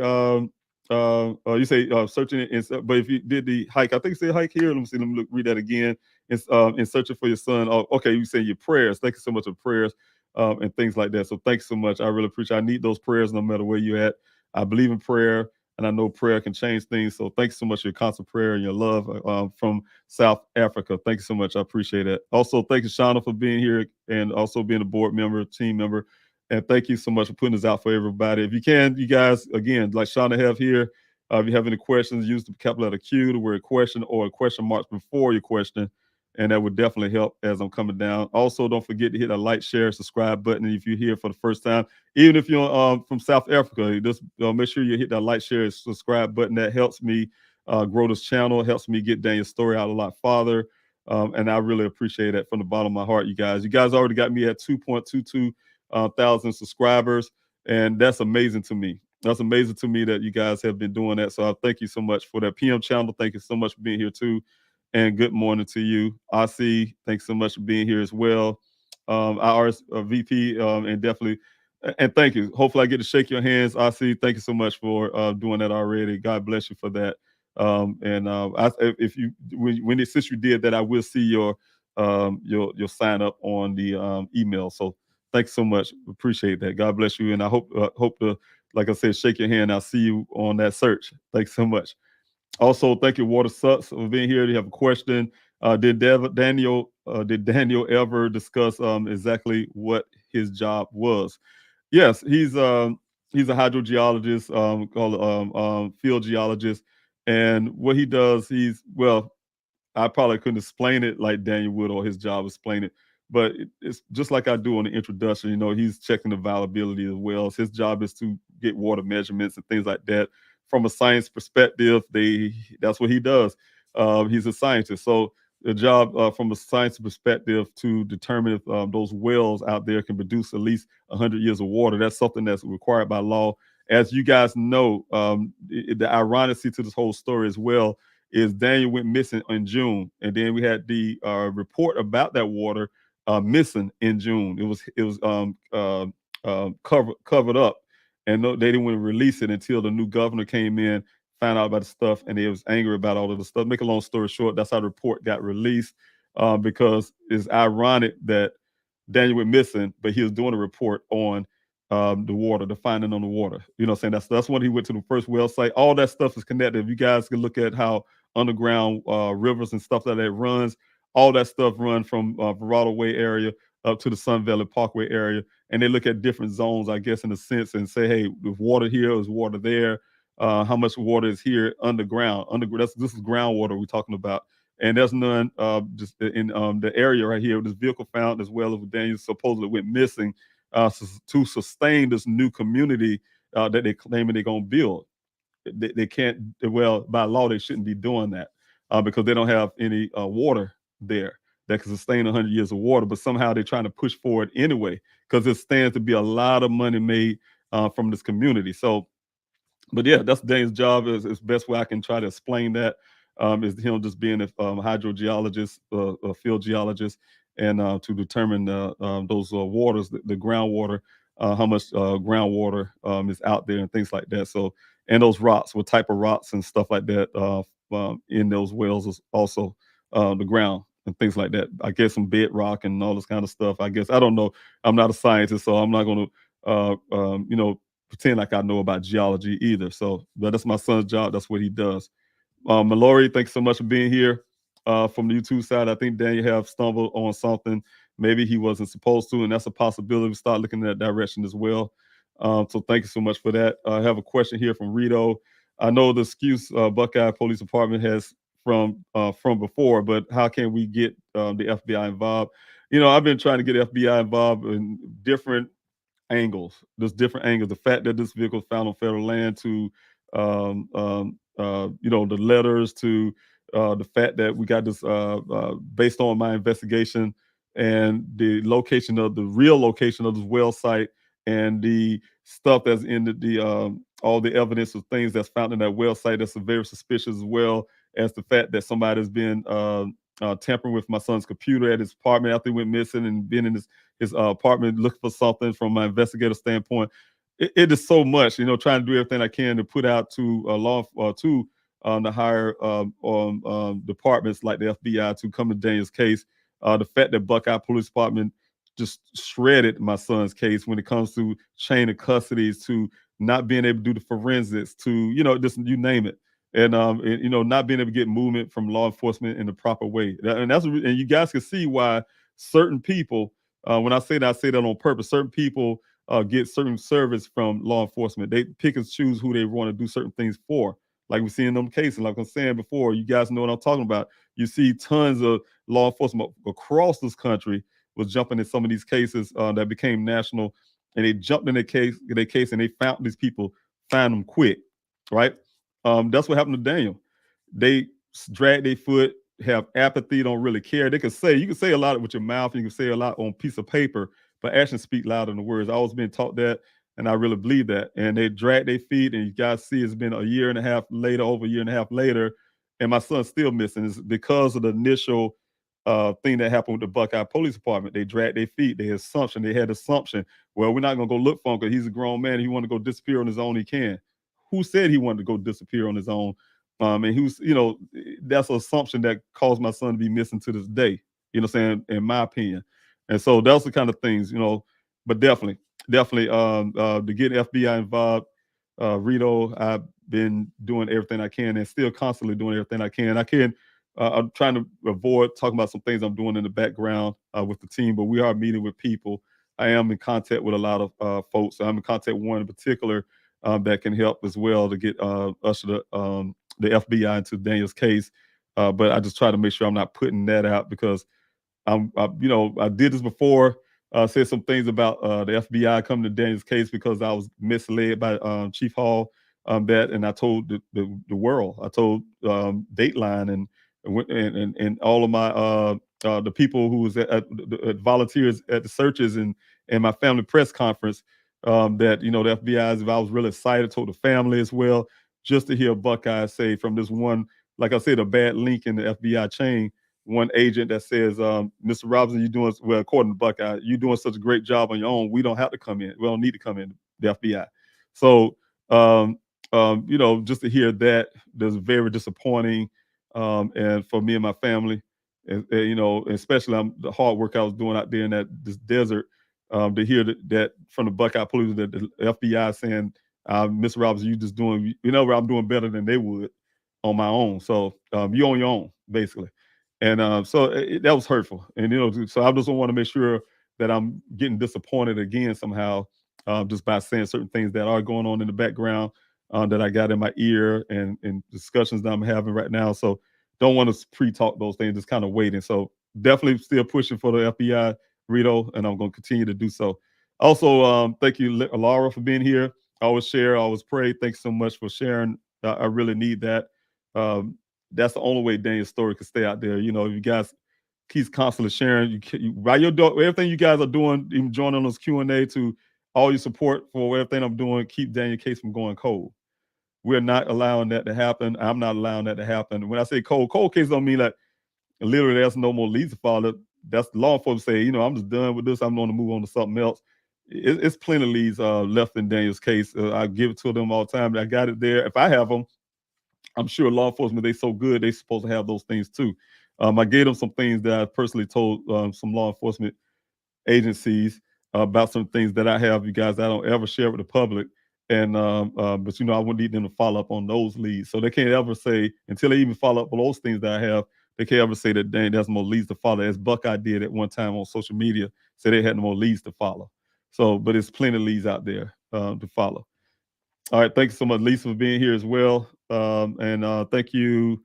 You say searching it, but if you did the hike, I think it's a hike here. Let me see. Let me read that again. It's in searching for your son. Oh, okay. You say your prayers. Thank you so much for prayers and things like that. So thanks so much. I really appreciate. I need those prayers no matter where you're at. I believe in prayer, and I know prayer can change things. So thanks so much for your constant prayer and your love from South Africa. Thank you so much. I appreciate it. Also, thank you, Shauna, for being here and also being a board member, team member. And thank you so much for putting this out for everybody. If you can, you guys, again, like Shauna have here, if you have any questions, use the capital letter Q, the word question, or a question mark before your question. And that would definitely help as I'm coming down. Also, don't forget to hit that like, share, subscribe button if you're here for the first time. Even if you're from South Africa, just make sure you hit that like, share, subscribe button. That helps me grow this channel, helps me get Daniel's story out a lot farther. And I really appreciate that from the bottom of my heart, you guys. You guys already got me at 2.22 thousand subscribers, and that's amazing to me. That's amazing to me that you guys have been doing that. So I thank you so much for that. PM channel, thank you so much for being here too. And good morning to you. RC, thanks so much for being here as well. Our VP, and definitely, and thank you. Hopefully I get to shake your hands. RC, thank you so much for doing that already. God bless you for that. If you since you did that, I will see your sign up on the email. So thanks so much. Appreciate that. God bless you, and I hope to, like I said, shake your hand. I'll see you on that search. Thanks so much. Also, thank you, Water Sucks, for being here. Do you have a question? Daniel ever discuss exactly what his job was? Yes, he's a hydrogeologist, called field geologist, and what he does, I probably couldn't explain it like Daniel would or his job explain it, but it's just like I do on the introduction. He's checking the availability of wells. His job is to get water measurements and things like that. From a science perspective, that's what he does. He's a scientist, so the job from a science perspective to determine if those wells out there can produce at least 100 years of water. That's something that's required by law. As you guys know, the ironicity to this whole story as well is Daniel went missing in June, and then we had the report about that water missing in June. It was covered up, and they didn't want to release it until the new governor came in, found out about the stuff, and they was angry about all of the stuff. Make a long story short, that's how the report got released, because it's ironic that Daniel went missing, but he was doing a report on the water, the finding on the water. You know what I'm saying? That's when he went to the first well site. All that stuff is connected. If you guys can look at how underground rivers and stuff like that runs, all that stuff run from Verrado Way area up to the Sun Valley Parkway area. And they look at different zones, I guess, in a sense, and say, hey, there's water here, there's water there. How much water is here underground? This is groundwater we're talking about. And there's none just in the area right here. This vehicle found, as well as Daniel supposedly went missing, to sustain this new community that they claiming they're going to build. They can't, well, by law, they shouldn't be doing that because they don't have any water there that can sustain 100 years of water. But somehow they're trying to push forward anyway because it stands to be a lot of money made from this community. So, but yeah, that's Dane's job. Is best way I can try to explain that is him just being a hydrogeologist, a field geologist, and to determine those waters, the groundwater, how much groundwater is out there and things like that. So, and those rocks, what type of rocks and stuff like that in those wells is also the ground and things like that. I guess some bedrock and all this kind of stuff. I guess I don't know. I'm not a scientist, so I'm not going to pretend like I know about geology either. So, but that's my son's job. That's what he does. Mallory, thanks so much for being here. From the YouTube side, I think Daniel have stumbled on something maybe he wasn't supposed to, and that's a possibility. We start looking in that direction as well. So thank you so much for that. I have a question here from Rito. I know the excuse Buckeye Police Department has from before, but how can we get the FBI involved? I've been trying to get FBI involved in different angles. There's different angles. The fact that this vehicle was found on federal land, to the letters, to the fact that we got this based on my investigation and the real location of this well site, and the stuff that's in all the evidence of things that's found in that well site that's very suspicious, as well as the fact that somebody's been tampering with my son's computer at his apartment after he went missing, and been in his apartment looking for something. From my investigator standpoint, it is so much, trying to do everything I can to put out to the higher departments like the FBI to come to Daniel's case. The fact that Buckeye Police Department just shredded my son's case when it comes to chain of custodies, to not being able to do the forensics, to just you name it. And not being able to get movement from law enforcement in the proper way. And you guys can see why certain people, when I say that on purpose, certain people get certain service from law enforcement. They pick and choose who they want to do certain things for. Like we see in them cases, like I'm saying before, you guys know what I'm talking about. You see tons of law enforcement across this country was jumping in some of these cases that became national, and they jumped in their case, and they found these people, find them quick, right? That's what happened to Daniel. They drag their foot, have apathy, don't really care. You can say a lot with your mouth, and you can say a lot on a piece of paper, but actions speak louder than the words. I always been taught that, and I really believe that. And they drag their feet, and you guys see it's been over a year and a half later, and my son's still missing. It's because of the initial thing that happened with the Buckeye Police Department. They dragged their feet. They had assumption. Well, we're not going to go look for him because he's a grown man. He want to go disappear on his own. He can. Who said he wanted to go disappear on his own? And he was, that's an assumption that caused my son to be missing to this day. You know what I'm saying? In my opinion. And so that's the kind of things, but definitely, to get FBI involved, Rito, I've been doing everything I can and still constantly doing everything I can. I'm trying to avoid talking about some things I'm doing in the background with the team, but we are meeting with people. I am in contact with a lot of folks. I'm in contact with one in particular that can help as well to get usher the FBI into Daniel's case. But I just try to make sure I'm not putting that out because I did this before. Said some things about the FBI coming to Daniel's case because I was misled by Chief Hall and I told the world. I told Dateline and all of my the people who was at volunteers at the searches and my family press conference that the FBI. I was really excited. Told the family as well, just to hear Buckeye say from this one, like I said, a bad link in the FBI chain. One agent that says, Mr. Robinson, you're doing well, according to Buckeye, you're doing such a great job on your own. We don't have to come in. We don't need to come in, the FBI. So, just to hear that, that's very disappointing. And for me and my family, and especially the hard work I was doing out there in this desert, to hear that from the Buckeye police, that the FBI saying, Mr. Robinson, you just doing, I'm doing better than they would on my own. So you on your own, basically. And that was hurtful. And, so I just want to make sure that I'm getting disappointed again somehow just by saying certain things that are going on in the background that I got in my ear and discussions that I'm having right now. So don't want to pre-talk those things, just kind of waiting. So definitely still pushing for the FBI, Rito, and I'm going to continue to do so. Also, thank you, Laura, for being here. I always share, I always pray. Thanks so much for sharing. I really need that. That's the only way Daniel's story can stay out there. You guys keep constantly sharing. While you're doing everything you guys are doing, even joining those Q&A, to all your support for everything I'm doing, keep Daniel case from going cold. We're not allowing that to happen. I'm not allowing that to happen. When I say cold case don't mean that literally there's no more leads to follow. That's the law enforcement say, I'm just done with this. I'm going to move on to something else. It's plenty of leads left in Daniel's case. I give it to them all the time. I got it there. If I have them, I'm sure law enforcement, they so good, they supposed to have those things too. I gave them some things that I personally told some law enforcement agencies about some things that I have, you guys, I don't ever share with the public. And but I wouldn't need them to follow up on those leads. So they can't ever say, until they even follow up on those things that I have, they can't ever say that, dang, there's more leads to follow. As Buckeye did at one time on social media, said they had no more leads to follow. So, but there's plenty of leads out there to follow. All right, thanks so much, Lisa, for being here as well. And thank you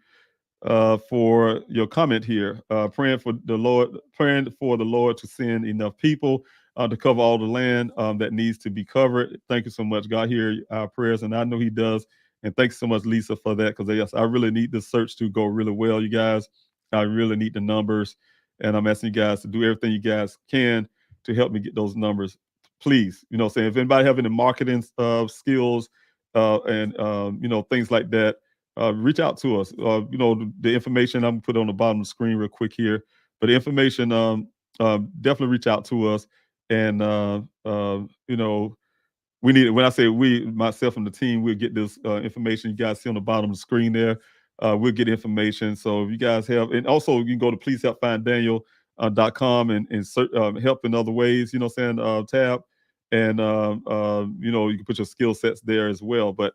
for your comment here. Praying for the Lord to send enough people to cover all the land that needs to be covered. Thank you so much. God hear our prayers, and I know He does. And thanks so much, Lisa, for that, because yes, I really need this search to go really well, you guys. I really need the numbers, and I'm asking you guys to do everything you guys can to help me get those numbers. Please, saying if anybody have any marketing skills and things like that, reach out to us. The information I'm put on the bottom of the screen real quick here, but the information definitely reach out to us. And we need it. When I say we, myself and the team, we'll get this information you guys see on the bottom of the screen there. We'll get information. So if you guys have, and also you can go to pleasehelpfinddaniel.com and search, help in other ways, tab. And, you can put your skill sets there as well. But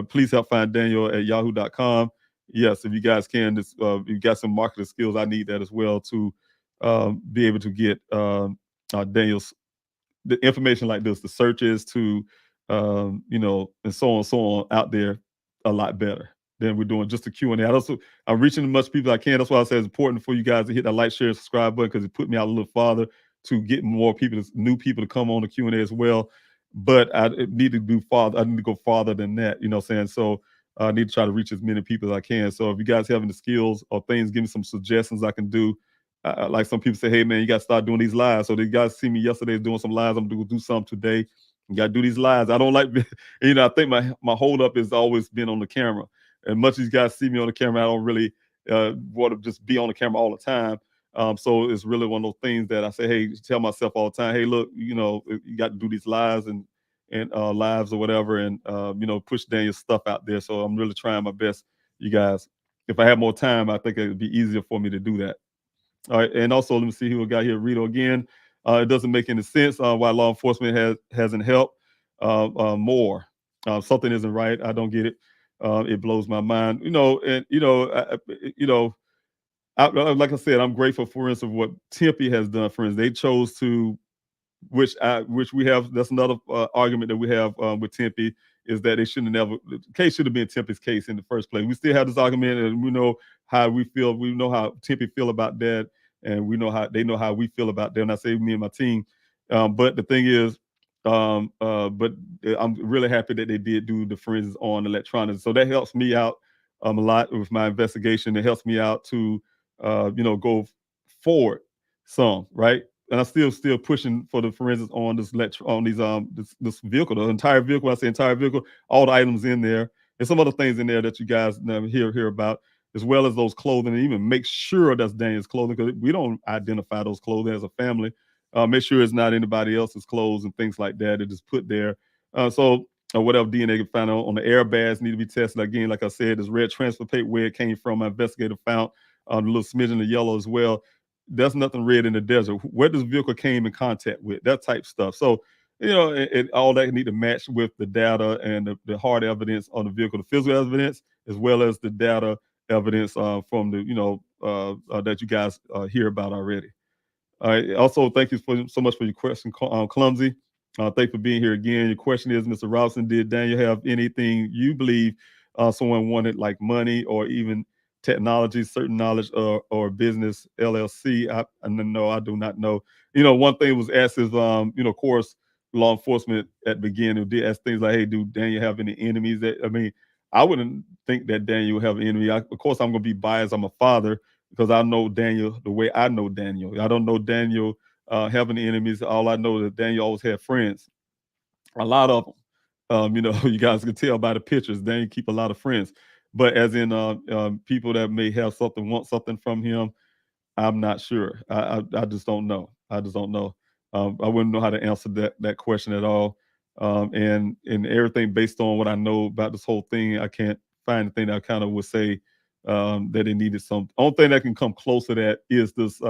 please help find Daniel at yahoo.com. Yes, if you guys can, you got some marketing skills, I need that as well to be able to get Daniel's the information like this, the searches to, and so on out there a lot better than we're doing just a Q&A. I'm reaching as much people as I can. That's why I say it's important for you guys to hit that like, share, subscribe button, because it put me out a little farther to get more people, new people to come on the Q&A as well. But I need to do farther. I need to go farther than that, So I need to try to reach as many people as I can. So if you guys have any skills or things, give me some suggestions I can do. Like some people say, hey, man, you got to start doing these lives. So they guys see me yesterday doing some lives. I'm going to do some today. You got to do these lives. I don't like, I think my hold up has always been on the camera. As much as you guys see me on the camera, I don't really want to just be on the camera all the time. So it's really one of those things that I say, hey, tell myself all the time, hey, look, you got to do these lives and lives or whatever, and push Daniel's stuff out there. So I'm really trying my best you guys. If I had more time, I think it would be easier for me to do that. All right, and also let me see who we got here. Rito again. It doesn't make any sense why law enforcement hasn't helped more. Something isn't right. I don't get it. It blows my mind. And like I said, I'm grateful, for instance, what Tempe has done. For instance, they chose to, which we have. That's another argument that we have with Tempe, is that they shouldn't have never. The case should have been Tempe's case in the first place. We still have this argument, and we know how we feel. We know how Tempe feel about that, and we know how they know how we feel about that. And I say me and my team. But the thing is, but I'm really happy that they did do the forensics on electronics. So that helps me out a lot with my investigation. It helps me out to go forward some, right? And I'm still pushing for the forensics on this vehicle, the entire vehicle. When I say entire vehicle, all the items in there, and some other things in there that you guys never hear about, as well as those clothing, and even make sure that's Daniel's clothing, because we don't identify those clothing as a family. Make sure it's not anybody else's clothes and things like that. It is put there. Whatever DNA can find on the airbags need to be tested again. Like I said, this red transfer paper, where it came from, my investigator found a little smidgen of yellow as well. There's nothing red in the desert. Where this vehicle came in contact with, that type stuff. So, all that need to match with the data and the hard evidence on the vehicle, the physical evidence, as well as the data evidence from the, that you guys hear about already. All right. Also, thank you so much for your question, Clumsy. Thank you for being here again. Your question is, Mr. Robinson, did Daniel have anything you believe someone wanted, like money or even technology, certain knowledge, or business LLC? No, I do not know. One thing was asked is, of course, law enforcement at the beginning did ask things like, hey, do Daniel have any enemies? I wouldn't think that Daniel would have an enemy. Of course, I'm going to be biased. I'm a father, because I know Daniel the way I know Daniel. I don't know Daniel having enemies. All I know is that Daniel always had friends, a lot of them. You guys can tell by the pictures. Daniel keep a lot of friends, but as in people that may have something, want something from him, I'm not sure. I just don't know. I just don't know. I wouldn't know how to answer that question at all. And everything based on what I know about this whole thing, I can't find anything that I kind of would say that it needed some. Only thing that can come close to that is this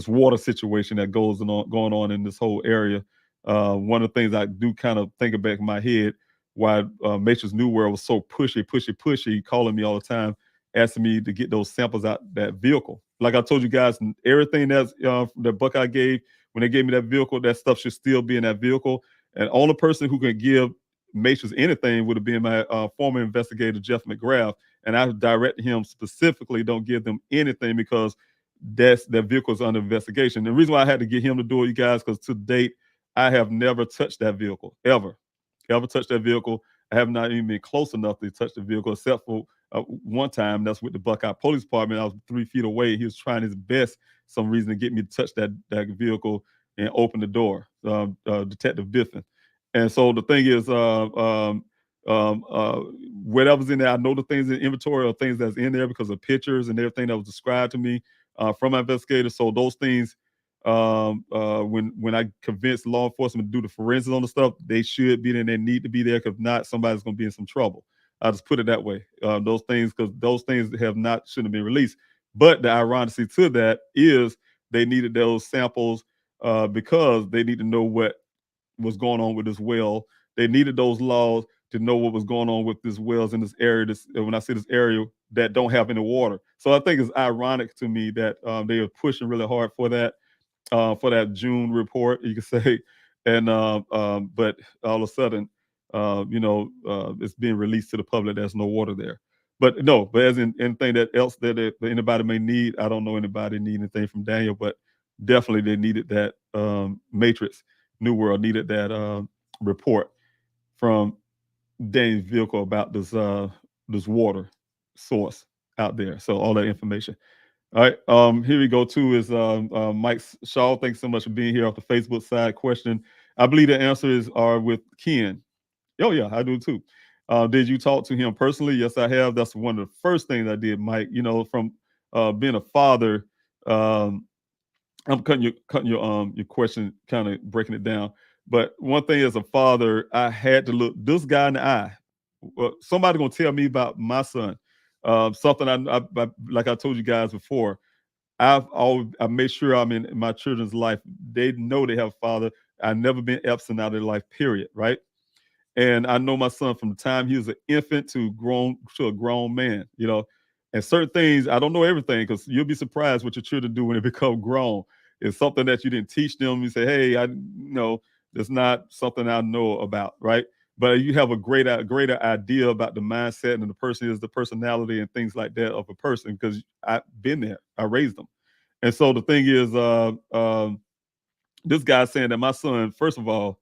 water situation that going on in this whole area. One of the things I do kind of think back in my head, why Matrix New World was so pushy, calling me all the time, asking me to get those samples out that vehicle. Like I told you guys, everything that's that Buckeye gave, when they gave me that vehicle, that stuff should still be in that vehicle. And only person who could give Matrix anything would have been my former investigator, Jeff McGrath. And I directed him specifically, don't give them anything, because that vehicle is under investigation. The reason why I had to get him to do it, you guys, because to date, I have never touched that vehicle, ever touched that vehicle. I have not even been close enough to touch the vehicle, except for one time. That's with the Buckeye Police Department. I was 3 feet away. He was trying his best, some reason, to get me to touch that vehicle and open the door, Detective Biffin. And so the thing is, whatever's in there, I know the things in inventory are things that's in there because of pictures and everything that was described to me from my investigators. So those things, when I convince law enforcement to do the forensics on the stuff, they should be there and they need to be there, because if not, somebody's going to be in some trouble. I'll just put it that way. Those things shouldn't have been released. But the ironicity to that is they needed those samples because they need to know what was going on with this well. They needed those laws to know what was going on with these wells in this area. When I say this area, that don't have any water. So I think it's ironic to me that they are pushing really hard for that June report, you could say, and but all of a sudden, it's being released to the public. There's no water there. But no, but as in anything else that anybody may need, I don't know anybody need anything from Daniel, but definitely they needed that Matrix New World needed that report from Daniel's vehicle about this water source out there. So all that information. All right. Here we go. Too is Mike Shaw. Thanks so much for being here off the Facebook side. Question. I believe the answers are with Ken. Oh yeah, I do too. Did you talk to him personally? Yes, I have. That's one of the first things I did, Mike. From being a father. I'm cutting your question, kind of breaking it down. But one thing as a father, I had to look this guy in the eye. Somebody gonna tell me about my son. Something I like I told you guys before. I make sure I'm in my children's life. They know they have a father. I've never been absent out of their life. Period. Right. And I know my son from the time he was an infant to a grown man, and certain things, I don't know everything because you'll be surprised what your children do when they become grown. It's something that you didn't teach them. You say, hey, that's not something I know about, right? But you have a greater idea about the mindset and the person is the personality and things like that of a person because I've been there. I raised them. And so the thing is, this guy's saying that my son, first of all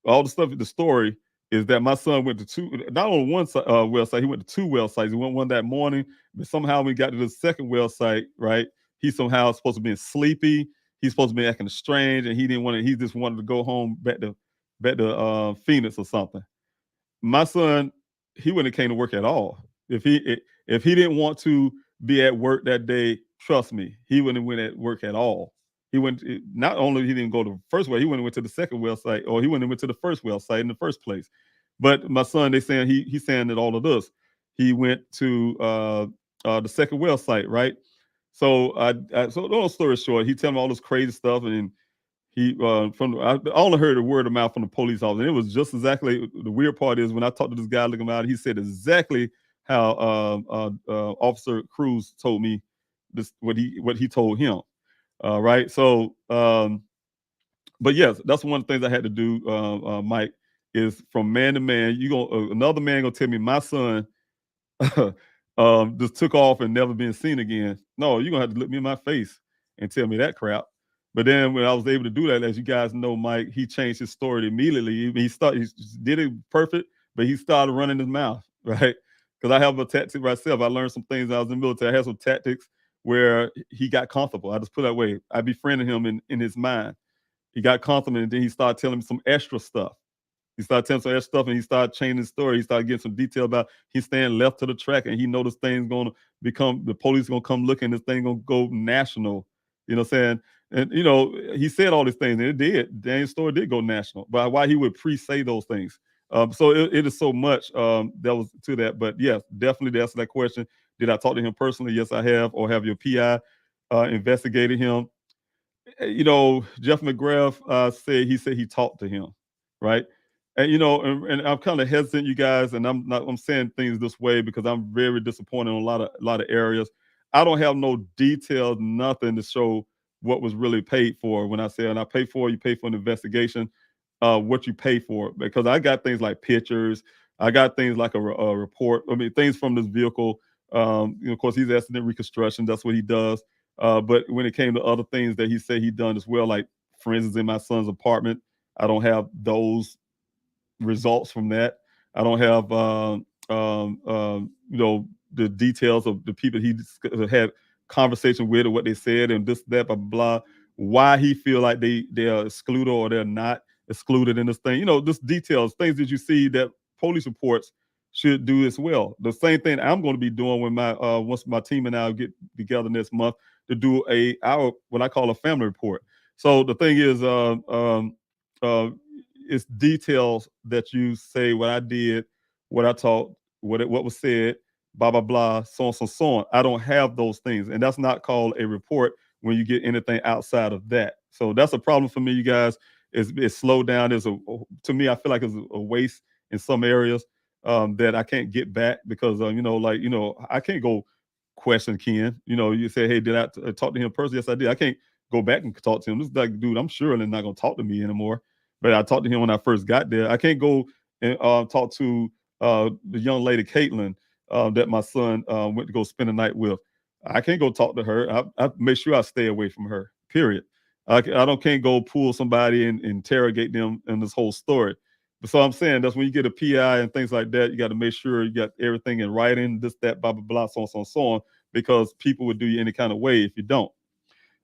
the stuff in the story is that my son went to not on one well site, he went to two well sites. He went one that morning, but somehow when he got to the second well site, right, he somehow supposed to be sleepy. He's supposed to be acting strange, and he just wanted to go home back to Phoenix or something. My son, he wouldn't have came to work at all. If he didn't want to be at work that day, trust me, he wouldn't have went at work at all. He went not only he didn't go to the first well, he went to the second well site, or he went to the first well site in the first place. But my son, they saying he's saying that all of this. He went to the second well site, right? So long story short, he tell me all this crazy stuff, and I only heard a word of mouth from the police officer. And it was just exactly the weird part is when I talked to this guy looking out, he said exactly how Officer Cruz told me this what he told him. Right. So but yes, that's one of the things I had to do, Mike, is from man to man. Another man gonna tell me my son just took off and never been seen again. No, you're gonna have to look me in my face and tell me that crap. But then when I was able to do that, as you guys know, Mike, he changed his story immediately. He did it perfect, but he started running his mouth, right? Because I have a tactic myself. I learned some things when I was in the military. I had some tactics where he got comfortable. I just put it that way. I befriended him in his mind. He got comfortable, and then he started telling me some extra stuff. He started telling some extra stuff, and he started changing the story. He started getting some detail about he's staying left to the track, and he know this thing's going to the police going to come looking, this thing going to go national. You know what I'm saying? And, he said all these things, and it did. Daniel's story did go national. But why he would pre-say those things. So it is so much that was to that. But yes, definitely to answer that question, did I talk to him personally? Yes, I have. Or have your PI investigated him? Jeff McGrath said he talked to him, right? And and I'm kind of hesitant, you guys, and I'm saying things this way because I'm very disappointed in a lot of areas. I don't have no details, nothing to show what was really paid for. When I say and I pay for, you pay for an investigation, what you pay for, because I got things like pictures, I got things like a report. I mean, things from this vehicle. Of course, he's accident reconstruction. That's what he does. But when it came to other things that he said he done as well, like for instance, in my son's apartment, I don't have those results from that. I don't have the details of the people he had conversation with or what they said and this, that, blah, blah, blah. Why he feel like they are excluded or they're not excluded in this thing. This details, things that you see that police reports should do as well. The same thing I'm going to be doing when once my team and I get together next month to do our what I call a family report. So the thing is, it's details that you say what I did, what I taught, what was said, blah blah blah, so on so on. I don't have those things, and that's not called a report when you get anything outside of that. So that's a problem for me, you guys. It's slowed down. To me, I feel like it's a waste in some areas that I can't get back because I can't go question Ken. You say, hey, did I talk to him personally? Yes, I did. I can't go back and talk to him. This is like, dude, I'm sure they're not gonna talk to me anymore. But I talked to him when I first got there. I can't go and talk to the young lady Caitlin that my son went to go spend the night with. I can't go talk to her. I make sure I stay away from her. Period. Can't go pull somebody and interrogate them in this whole story. But so I'm saying that's when you get a PI and things like that, you got to make sure you got everything in writing, this, that, blah, blah, blah, so on, so on, so on, because people would do you any kind of way if you don't.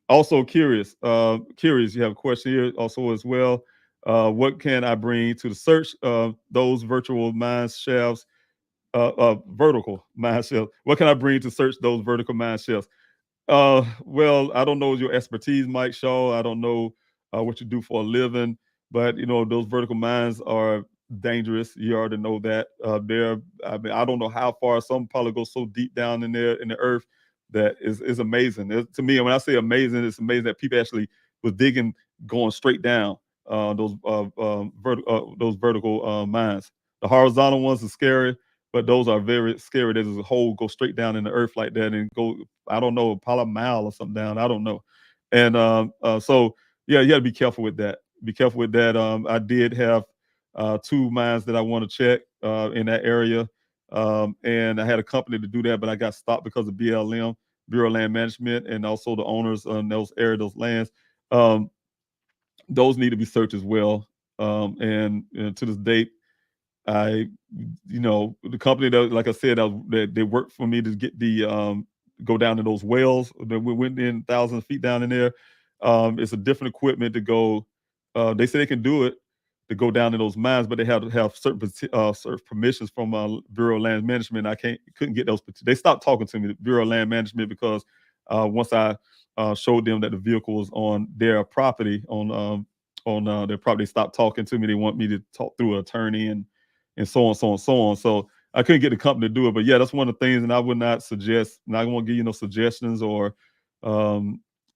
Also curious, you have a question here also as well. What can I bring to the search of those virtual mine shafts, vertical mine shafts? What can I bring to search those vertical mine shafts? Well, I don't know your expertise, Mike Shaw. I don't know what you do for a living, but those vertical mines are dangerous. You already know that. I mean, I don't know how far. Some probably go so deep down in there in the earth that is amazing. To me, when I say amazing, it's amazing that people actually was digging, going straight down those vertical mines. The horizontal ones are scary, but those are very scary. There's a hole go straight down in the earth like that and go, I don't know, probably a mile or something down. I don't know. And so yeah, you got to be careful with that. Be careful with that. I did have 2 mines that I want to check in that area. And I had a company to do that, but I got stopped because of BLM, Bureau of Land Management, and also the owners on those areas, those lands. Um, those need to be searched as well. And to this date, I, the company that, like I said, that they worked for me to get the go down to those wells. That we went in thousands of feet down in there. It's a different equipment to go. They say they can do it to go down in those mines, but they have to have certain permissions from Bureau of Land Management. Couldn't get those. They stopped talking to me, the Bureau of Land Management, because once I showed them that the vehicle was on their property, on their property, they stopped talking to me. They want me to talk through an attorney and so on, so on, so on. So I couldn't get the company to do it. But yeah, that's one of the things, and I would not suggest, and I won't give you no suggestions or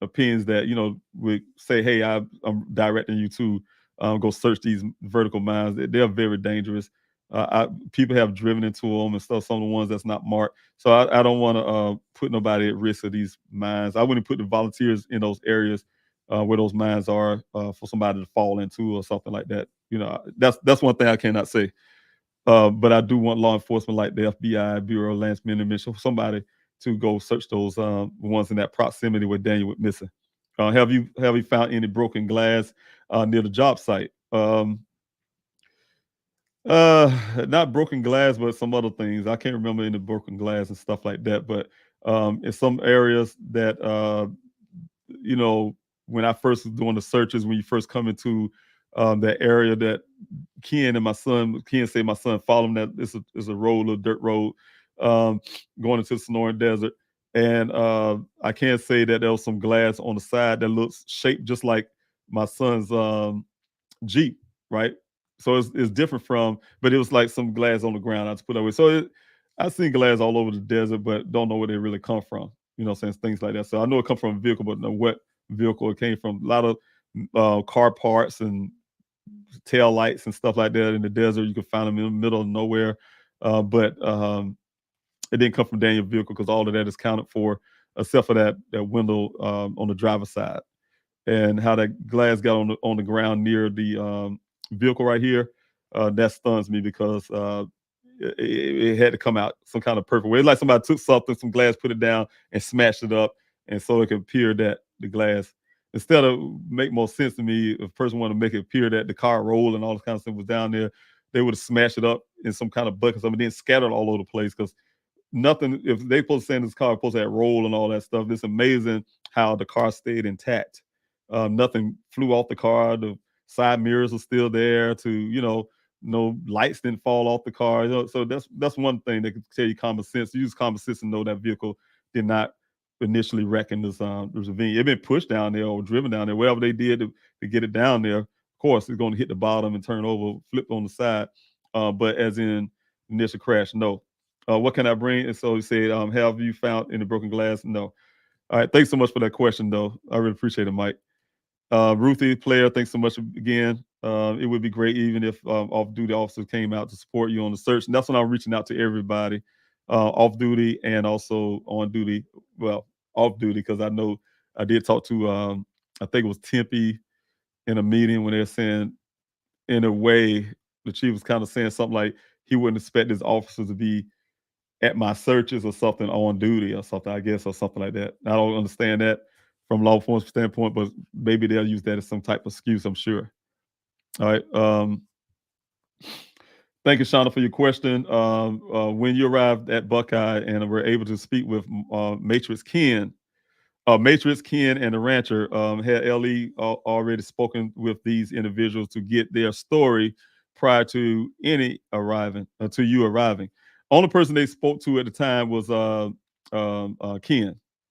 opinions that, would say, hey, I'm directing you to go search these vertical mines. They're very dangerous. People have driven into them and stuff, some of the ones that's not marked. So I don't want to put nobody at risk of these mines. I wouldn't put the volunteers in those areas where those mines are for somebody to fall into or something like that. That's one thing I cannot say. But I do want law enforcement like the FBI, Bureau of Land Management, somebody to go search those ones in that proximity where Daniel went missing. Have you found any broken glass near the job site? Not broken glass, but some other things. I can't remember any broken glass and stuff like that. But in some areas that when I first was doing the searches, when you first come into that area, that Ken say my son followed him, that it's a road, a dirt road, going into the Sonoran Desert. And I can't say that there was some glass on the side that looks shaped just like my son's Jeep, right? So it's different from, but it was like some glass on the ground. I just put that way. So I've seen glass all over the desert, but don't know where they really come from. Since things like that. So I know it come from a vehicle, but know what vehicle it came from. A lot of car parts and tail lights and stuff like that in the desert. You can find them in the middle of nowhere. But it didn't come from Daniel's vehicle because all of that is counted for, except for that window on the driver's side. And how that glass got on the ground near the vehicle right here, that stuns me because it had to come out some kind of perfect way. It's like somebody took some glass, put it down, and smashed it up, and so it could appear that the glass, instead of make more sense to me, if a person wanted to make it appear that the car rolled and all this kind of stuff was down there, they would have smashed it up in some kind of bucket, something, then scattered all over the place because nothing. If they supposed to say this car supposed to have roll and all that stuff, it's amazing how the car stayed intact. Nothing flew off the car. The side mirrors are still there. No lights didn't fall off the car. So that's one thing that could tell you common sense. Use common sense and know that vehicle did not initially wreck in this ravine. It been pushed down there or driven down there. Whatever they did to get it down there, of course, it's going to hit the bottom and turn over, flip on the side. But as in initial crash, no. What can I bring? And so he said, have you found any broken glass? No. All right. Thanks so much for that question, though. I really appreciate it, Mike. Ruthie, player, thanks so much again. It would be great even if off-duty officers came out to support you on the search. And that's when I'm reaching out to everybody, off-duty and also on duty. Well, off-duty, because I know I did talk to, I think it was Tempe in a meeting when they're saying, in a way, the chief was kind of saying something like he wouldn't expect his officers to be at my searches or something on duty or something, I guess, or something like that. I don't understand that from law enforcement standpoint, but maybe they'll use that as some type of excuse, I'm sure. All right. Thank you, Shauna, for your question. When you arrived at Buckeye and were able to speak with Matrix Ken and the rancher, had LE already spoken with these individuals to get their story prior to you arriving. Only person they spoke to at the time was Ken, of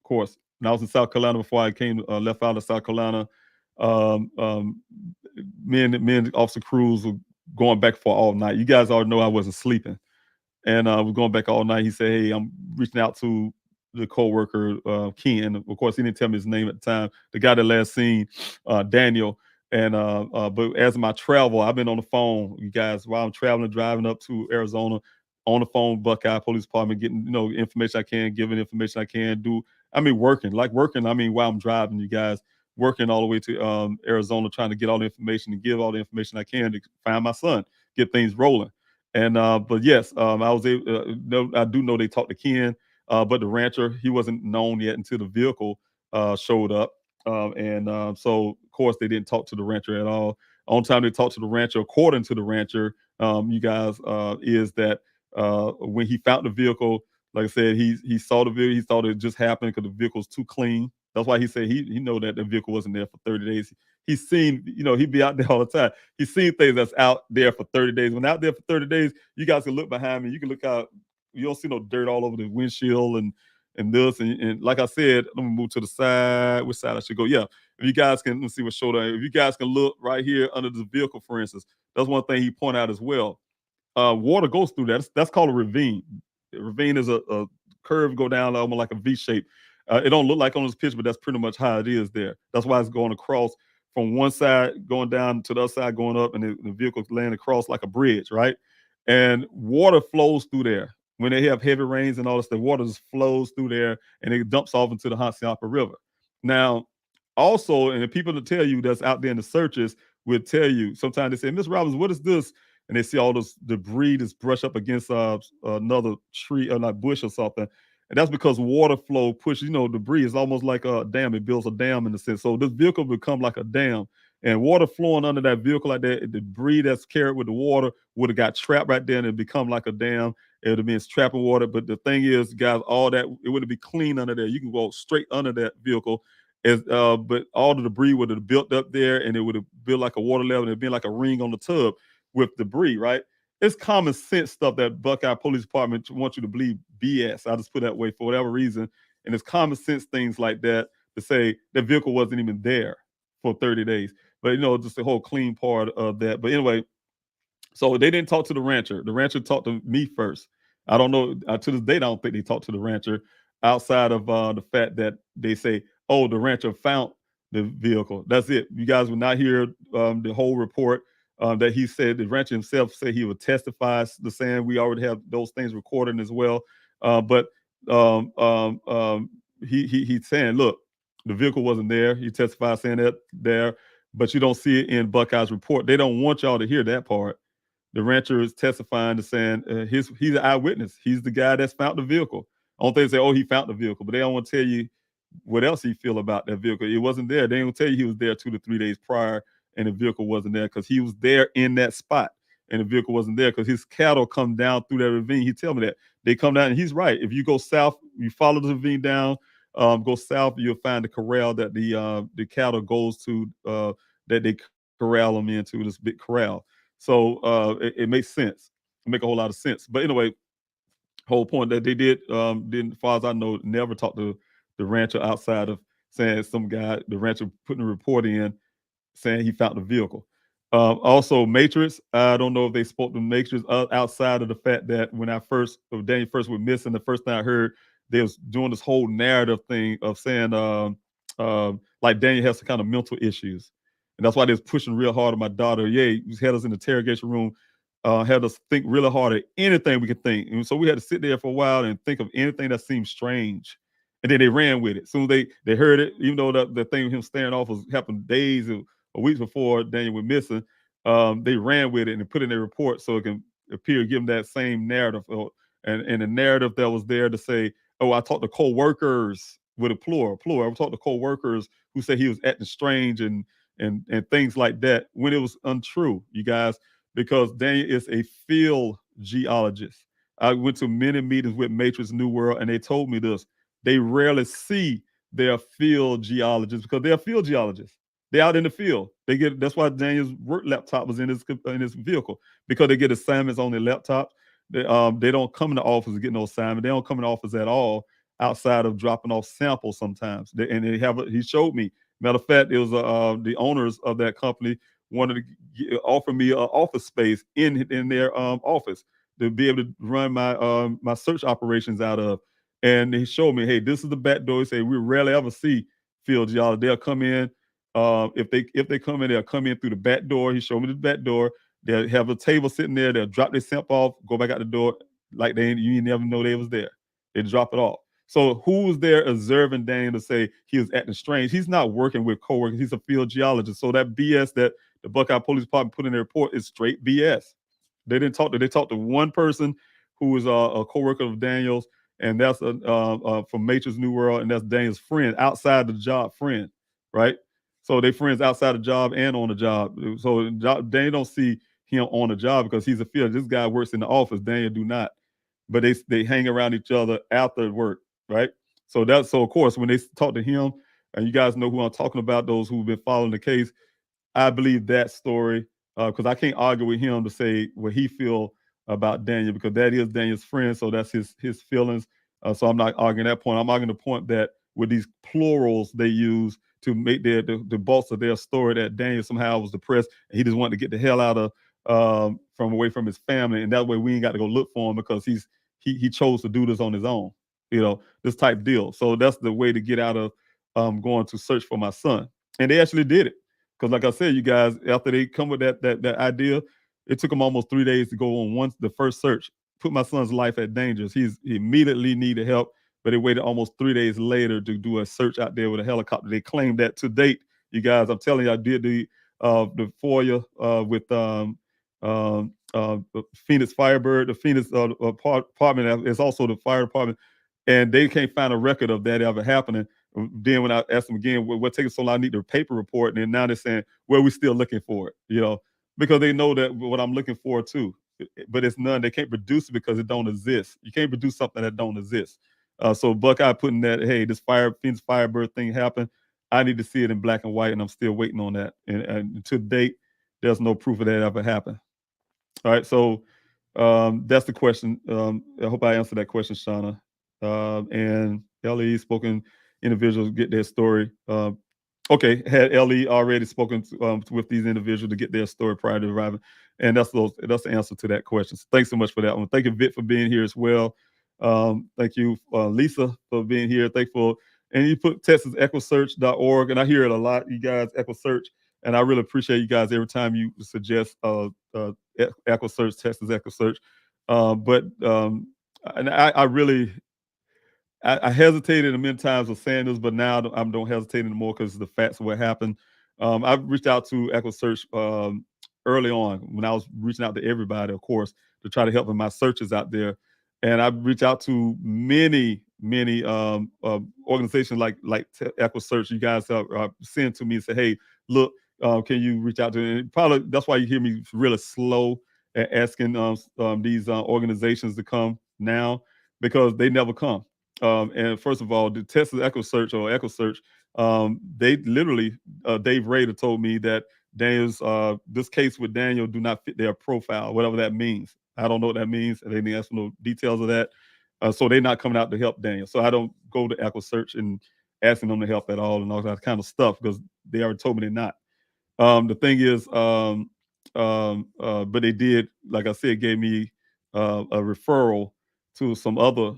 course. And I was in South Carolina before I left out of South Carolina. Me and Officer Cruz were going back for all night. You guys already know I wasn't sleeping. And we're going back all night. He said, "Hey, I'm reaching out to the coworker Ken." Of course, he didn't tell me his name at the time. The guy that last seen, Daniel. And but as my travel, I've been on the phone, you guys, while I'm traveling, driving up to Arizona, on the phone, Buckeye Police Department, getting information I can, giving information I can do. I mean, working. I mean, while I'm driving, you guys, working all the way to Arizona, trying to get all the information and give all the information I can to find my son, get things rolling. And but yes, I was able. I do know they talked to Ken, but the rancher, he wasn't known yet until the vehicle showed up. And so, of course, they didn't talk to the rancher at all. On time they talked to the rancher, according to the rancher, you guys, is that when he found the vehicle, like I said, he saw the vehicle. He thought it just happened because the vehicle was too clean. That's why he said he know that the vehicle wasn't there for 30 days. He's seen, he'd be out there all the time. He's seen things that's out there for 30 days. When out there for 30 days, you guys can look behind me. You can look out. You don't see no dirt all over the windshield and this. And like I said, let me move to the side. Which side I should go? Yeah. If you guys can, let's see what shoulder. If you guys can look right here under the vehicle, for instance, that's one thing he pointed out as well. Water goes through that. That's called a ravine. A ravine is a curve go down almost like a V shape. It don't look like on this picture, but that's pretty much how it is there. That's why it's going across from one side, going down to the other side, going up, and the vehicle's laying across like a bridge, right? And water flows through there. When they have heavy rains and all this, the water just flows through there and it dumps off into the Hansappa River. Now, also, and the people that tell you that's out there in the searches will tell you, sometimes they say, Miss Robbins, what is this? And they see all this debris that's brushed up against another tree or like bush or something. And that's because water flow pushes, debris is almost like a dam. It builds a dam in a sense. So this vehicle become like a dam. And water flowing under that vehicle like that, the debris that's carried with the water would have got trapped right there and it become like a dam. It would have been trapping water. But the thing is, guys, all that, it would have been clean under there. You can go straight under that vehicle. But all the debris would have built up there and it would have built like a water level and it'd been like a ring on the tub with debris, right? It's common sense stuff that Buckeye Police Department wants you to believe BS. I just put it that way for whatever reason. And it's common sense things like that to say the vehicle wasn't even there for 30 days. But, just the whole clean part of that. But anyway, so they didn't talk to the rancher. The rancher talked to me first. I don't know. To this day, I don't think they talked to the rancher outside of the fact that they say, oh, the rancher found the vehicle. That's it. You guys will not hear the whole report that he said. The rancher himself said he would testify the saying. We already have those things recorded as well. But he's saying, look, the vehicle wasn't there. He testified saying that there, but you don't see it in Buckeye's report. They don't want y'all to hear that part. The rancher is testifying to saying he's an eyewitness. He's the guy that's found the vehicle. Only thing they say, oh, he found the vehicle, but they don't want to tell you what else he feel about that vehicle. It wasn't there. They don't tell you he was there 2 to 3 days prior and the vehicle wasn't there because he was there in that spot and the vehicle wasn't there because his cattle come down through that ravine. He tell me that. They come down and he's right. If you go south, you follow the ravine down, go south, you'll find the corral that the cattle goes to that they corral them into, this big corral. So it makes sense. It make a whole lot of sense. But anyway, whole point that they didn't, as far as I know, never talk to the rancher outside of saying some guy, the rancher putting a report in saying he found the vehicle. Also, Matrix, I don't know if they spoke to Matrix outside of the fact that when Daniel first went missing, the first thing I heard, they was doing this whole narrative thing of saying like Daniel has some kind of mental issues. And that's why they was pushing real hard on my daughter. Yeah, he had us in the interrogation room, had us think really hard at anything we could think. And so we had to sit there for a while and think of anything that seemed strange. And then they ran with it. Soon they heard it, even though the thing with him staring off was happened days or weeks before Daniel went missing. They ran with it and put it in their report so it can appear, give them that same narrative. And the narrative that was there to say, oh, I talked to co-workers with a plural. I talked to co-workers who said he was acting strange and things like that when it was untrue, you guys, because Daniel is a field geologist. I went to many meetings with Matrix New World and they told me this. They rarely see their field geologists because they're field geologists. They're out in the field. That's why Daniel's work laptop was in his vehicle, because they get assignments on their laptop. They don't come in the office to get no assignment. They don't come in the office at all outside of dropping off samples sometimes. He showed me. Matter of fact, it was the owners of that company wanted to offer me an office space in their office to be able to run my search operations out of. And he showed me, hey, this is the back door. He said, we rarely ever see field geologists. They'll come in. If they come in, they'll come in through the back door. He showed me the back door. They'll have a table sitting there. They'll drop their sample off, go back out the door, like you never know they was there. They drop it off. So who was there observing Daniel to say he was acting strange? He's not working with coworkers. He's a field geologist. So that BS that the Buckeye Police Department put in their report is straight BS. They talked to one person who was a coworker of Daniel's, and that's from Matrix New World, and that's Daniel's friend, outside the job friend, right? So they friends outside the job and on the job. So Daniel don't see him on the job because he's a field. This guy works in the office. Daniel do not. But they hang around each other after work, right? So of course when they talk to him, and you guys know who I'm talking about, those who've been following the case, I believe that story because I can't argue with him to say what he feel about Daniel because that is Daniel's friend, so that's his feelings. So I'm not arguing that point. I'm arguing the point that with these plurals they use to make the bolts of their story that Daniel somehow was depressed and he just wanted to get the hell out of from away from his family, and that way we ain't got to go look for him because he chose to do this on his own, this type deal. So that's the way to get out of going to search for my son, and they actually did it. Because, like I said, you guys, after they come with that idea, it took them almost 3 days to go on the first search. Put my son's life at danger. He immediately needed help, but they waited almost 3 days later to do a search out there with a helicopter. They claimed that to date, you guys. I'm telling you, I did the FOIA with Phoenix Firebird, the Phoenix department. It's also the fire department, and they can't find a record of that ever happening. Then when I asked them again, what taking so long? I need the paper report. And then now they're saying, well, we're still looking for it, because they know that what I'm looking for too. But it's none. They can't produce it because it don't exist. You can't produce something that don't exist. So Buckeye putting that, hey, this Phoenix Firebird thing happened. I need to see it in black and white, and I'm still waiting on that. And to date, there's no proof of that ever happened. All right, so that's the question. I hope I answered that question, Shauna. And LE spoken individuals get their story. Okay, had LE already spoken with these individuals to get their story prior to arriving, and that's the answer to that question. So thanks so much for that one. Thank you, Vic, for being here as well. Thank you, Lisa, for being here. And you put TexasEchoSearch.org, and I hear it a lot, you guys, EchoSearch, and I really appreciate you guys every time you suggest EchoSearch, Texas EchoSearch. And I really. I hesitated many times with saying this, but now I don't hesitate anymore because the facts of what happened. I've reached out to EchoSearch early on when I was reaching out to everybody, of course, to try to help in my searches out there. And I've reached out to many organizations like EchoSearch. You guys have sent to me and say, hey, look, can you reach out to me? And probably that's why you hear me really slow at asking these organizations to come now, because they never come. And first of all, the Texas EchoSearch, they literally, Dave Rader told me that Daniel's, this case with Daniel do not fit their profile, whatever that means. I don't know what that means. They didn't ask for no details of that. So they're not coming out to help Daniel. So I don't go to EchoSearch and asking them to help at all and all that kind of stuff because they already told me they're not. The thing is, but they did, like I said, gave me a referral to some other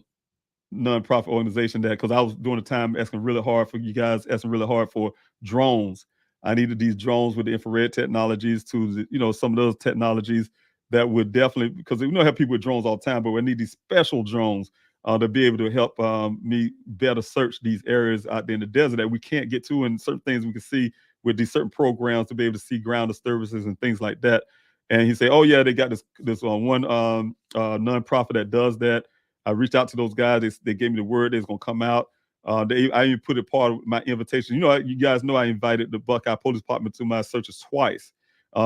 nonprofit organization that, because I was during the time asking really hard for drones. I needed these drones with the infrared technologies to, some of those technologies that would definitely, because we don't have people with drones all the time, but we need these special drones to be able to help me better search these areas out there in the desert that we can't get to, and certain things we can see with these certain programs to be able to see ground disturbances and things like that. And he said, oh yeah, they got this one nonprofit that does that. I reached out to those guys. They gave me the word they was gonna come out. I even put it part of my invitation. You guys know I invited the Buckeye Police Department to my searches twice.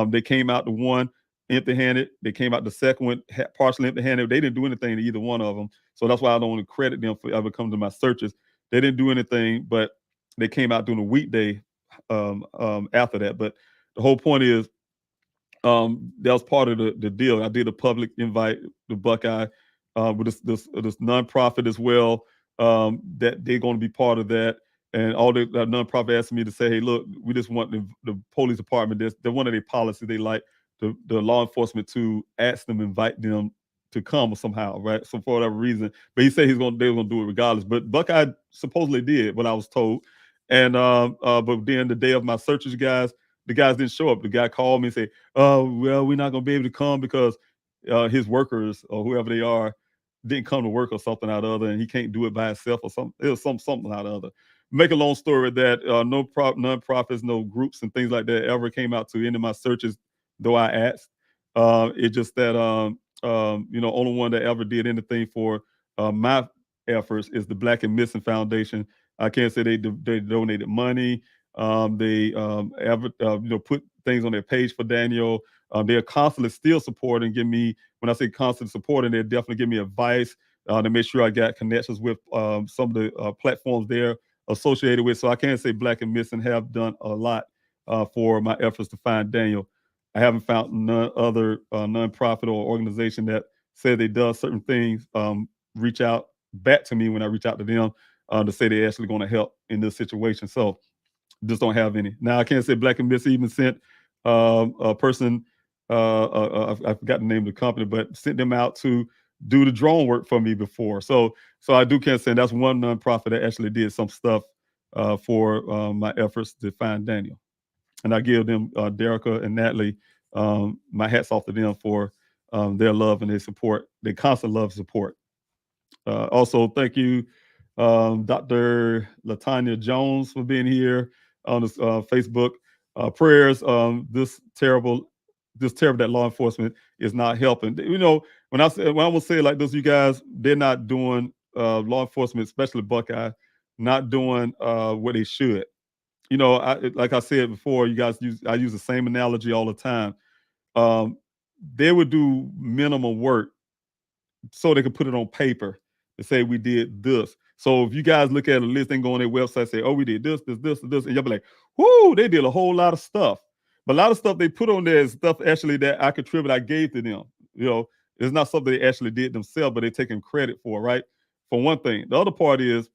They came out the one empty-handed. They came out the second one partially empty-handed. They didn't do anything to either one of them. So that's why I don't want to credit them for ever coming to my searches. They didn't do anything, but they came out during a weekday after that. But the whole point is, that was part of the deal. I did a public invite to Buckeye with this nonprofit as well, that they're going to be part of that. And all the nonprofit asked me to say, hey, look, we just want the police department, they're one of their policies, they like the law enforcement to ask them, invite them to come somehow, right? So for whatever reason, but he said they were gonna do it regardless. But Buckeye supposedly did, what I was told. And but then the day of my searches, guys, the guys didn't show up. The guy called me and said, "Oh, well, we're not gonna be able to come because his workers or whoever they are didn't come to work or something or other, and he can't do it by himself or something. It was something or other." Make a long story that no nonprofits, no groups and things like that ever came out to any of my searches, though I asked. It's just that only one that ever did anything for my efforts is the Black and Missing Foundation. I can't say they donated money. They put things on their page for Daniel. They're constantly still supporting, give me, when I say constant supporting, they definitely give me advice to make sure I got connections with some of the platforms there associated with. So I can't say Black and Missing have done a lot for my efforts to find Daniel. I haven't found none other nonprofit or organization that said they does certain things reach out back to me when I reach out to them to say they're actually going to help in this situation. So just don't have any. Now I can't say Black and Missing even sent a person. I forgot the name of the company, but sent them out to do the drone work for me before. So I do can't say that's one nonprofit that actually did some stuff for my efforts to find Daniel. And I give them Derica and Natalie my hats off to them for their love and their support, their constant love and support. Also, thank you, Dr. Latanya Jones, for being here on this Facebook. Prayers. This terrible that law enforcement is not helping. You know, when I will say it like this, you guys, they're not doing law enforcement, especially Buckeye, not doing what they should. You know, like I said before, I use the same analogy all the time. They would do minimum work so they could put it on paper to say we did this. So if you guys look at a list and go on their website, say, oh, we did this, and you'll be like, whoo, they did a whole lot of stuff. But a lot of stuff they put on there is stuff actually that I gave to them. You know, it's not something they actually did themselves, but they're taking credit for, right? For one thing. The other part is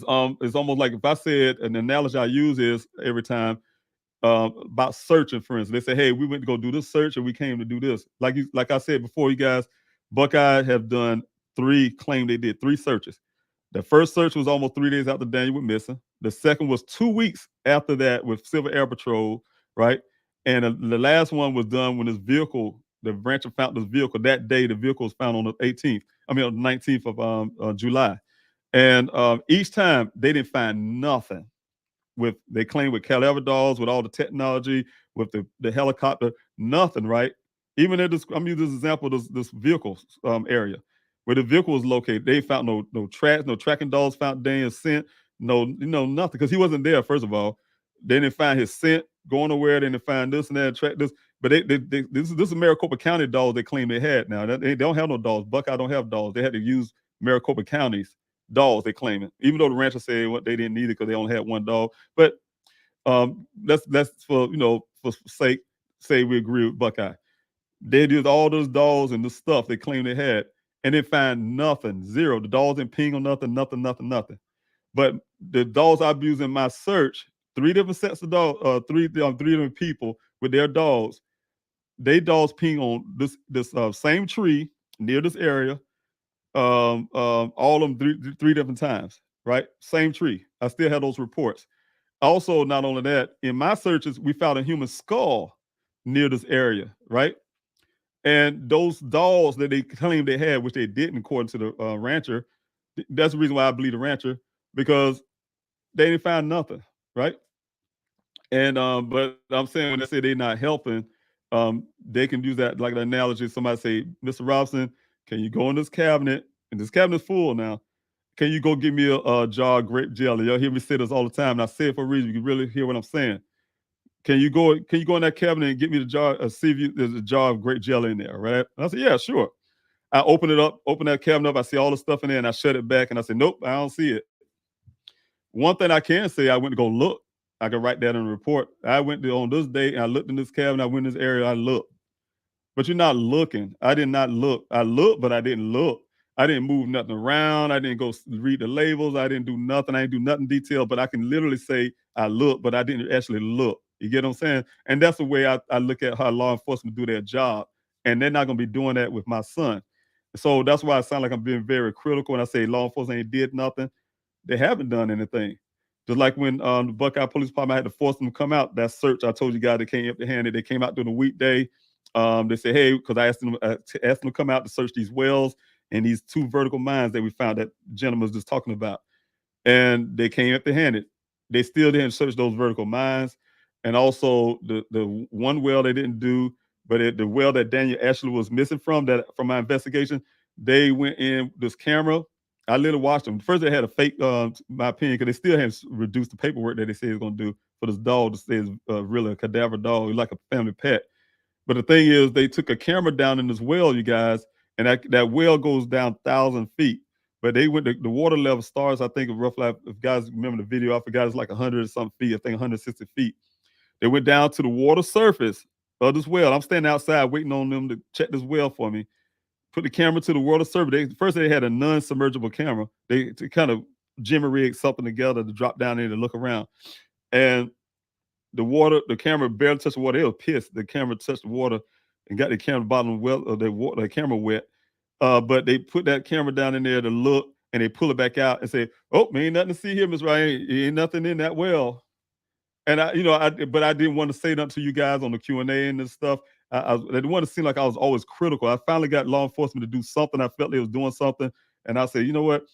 almost like if I said an analogy I use is every time about searching, for instance. They say, hey, we went to go do this search and we came to do this. Like I said before, you guys, Buckeye have claimed they did 3 searches. The first search was almost 3 days after Daniel went missing. The second was 2 weeks after that with Civil Air Patrol, right? And the last one was done when the rancher found this vehicle. That day, the vehicle was found on the 19th of July. And each time they didn't find nothing. They claim with caliber dolls, with all the technology, with the helicopter, nothing, right? Even at I'm using this example, this vehicle area where the vehicle was located, they found no tracking dolls found Daniel's scent, nothing, because he wasn't there. First of all, they didn't find his scent going nowhere. They didn't find this and that, track this. But this is Maricopa County dolls they claim they had. Now they don't have no dolls. Buckeye don't have dolls. They had to use Maricopa County's dolls they claim it, even though the rancher said they didn't need it because they only had one dog. But let's for sake say we agree with Buckeye. They did all those dolls and the stuff they claimed they had, and they find nothing, zero. The dolls didn't ping on nothing. But the dolls I've used in my search, 3 different sets of dolls, 3 different people with their dolls. They dolls ping on this same tree near this area. All of them 3 different times, right? Same tree. I still have those reports. Also, not only that, in my searches, we found a human skull near this area, right? And those dolls that they claimed they had, which they didn't, according to the rancher, that's the reason why I believe the rancher, because they didn't find nothing, right? And but I'm saying when they say they're not helping, they can use that like an analogy. Somebody say, Mr. Robinson, can you go in this cabinet? And this cabinet's full now. Can you go get me a jar of grape jelly? Y'all hear me say this all the time, and I say it for a reason. You can really hear what I'm saying. Can you go in that cabinet and get me the jar, see if there's a jar of grape jelly in there, right? And I said, yeah, sure. I open that cabinet up, I see all the stuff in there, and I shut it back, and I said, nope, I don't see it. One thing I can say, I went to go look. I can write that in the report. I went on this day, and I looked in this cabinet, I went in this area, I looked. But you're not looking. I did not look. I looked, but I didn't look. I didn't move nothing around. I didn't go read the labels. I didn't do nothing. I didn't do nothing detailed, but I can literally say I looked, but I didn't actually look. You get what I'm saying? And that's the way I look at how law enforcement do their job. And they're not going to be doing that with my son. So that's why I sound like I'm being very critical when I say law enforcement ain't did nothing. They haven't done anything. Just like when the Buckeye Police Department, I had to force them to come out. That search, I told you guys, they came empty-handed. They came out during the weekday. They said, hey, because I asked them to come out to search these wells and these 2 vertical mines that we found that gentleman was just talking about. And they came empty-handed. They still didn't search those vertical mines. And also the one well they didn't do, but the well that Daniel actually was missing from my investigation, they went in this camera. I literally watched them. First, they had a fake, my opinion, because they still haven't reduced the paperwork that they say it's going to do for this dog to say it's really a cadaver dog, like a family pet. But the thing is, they took a camera down in this well, you guys, and that well goes down 1,000 feet. But they went, the water level starts, I think, roughly, if guys remember the video, I forgot, it's like 100 or something feet, I think 160 feet. They went down to the water surface of this well. I'm standing outside waiting on them to check this well for me. Put the camera to the water surface. First, they had a non-submergible camera. They to kind of jimmy rig something together to drop down there to look around. And the camera barely touched the water. They were pissed. The camera touched the water and got the camera bottom well, the camera wet. But they put that camera down in there to look, and they pull it back out and say, "Oh, man, ain't nothing to see here, Miss Ryan. Ain't nothing in that well." And but I didn't want to say that to you guys on the Q&A and this stuff. I didn't want to seem like I was always critical. I finally got law enforcement to do something. I felt they was doing something, and I said, you know what?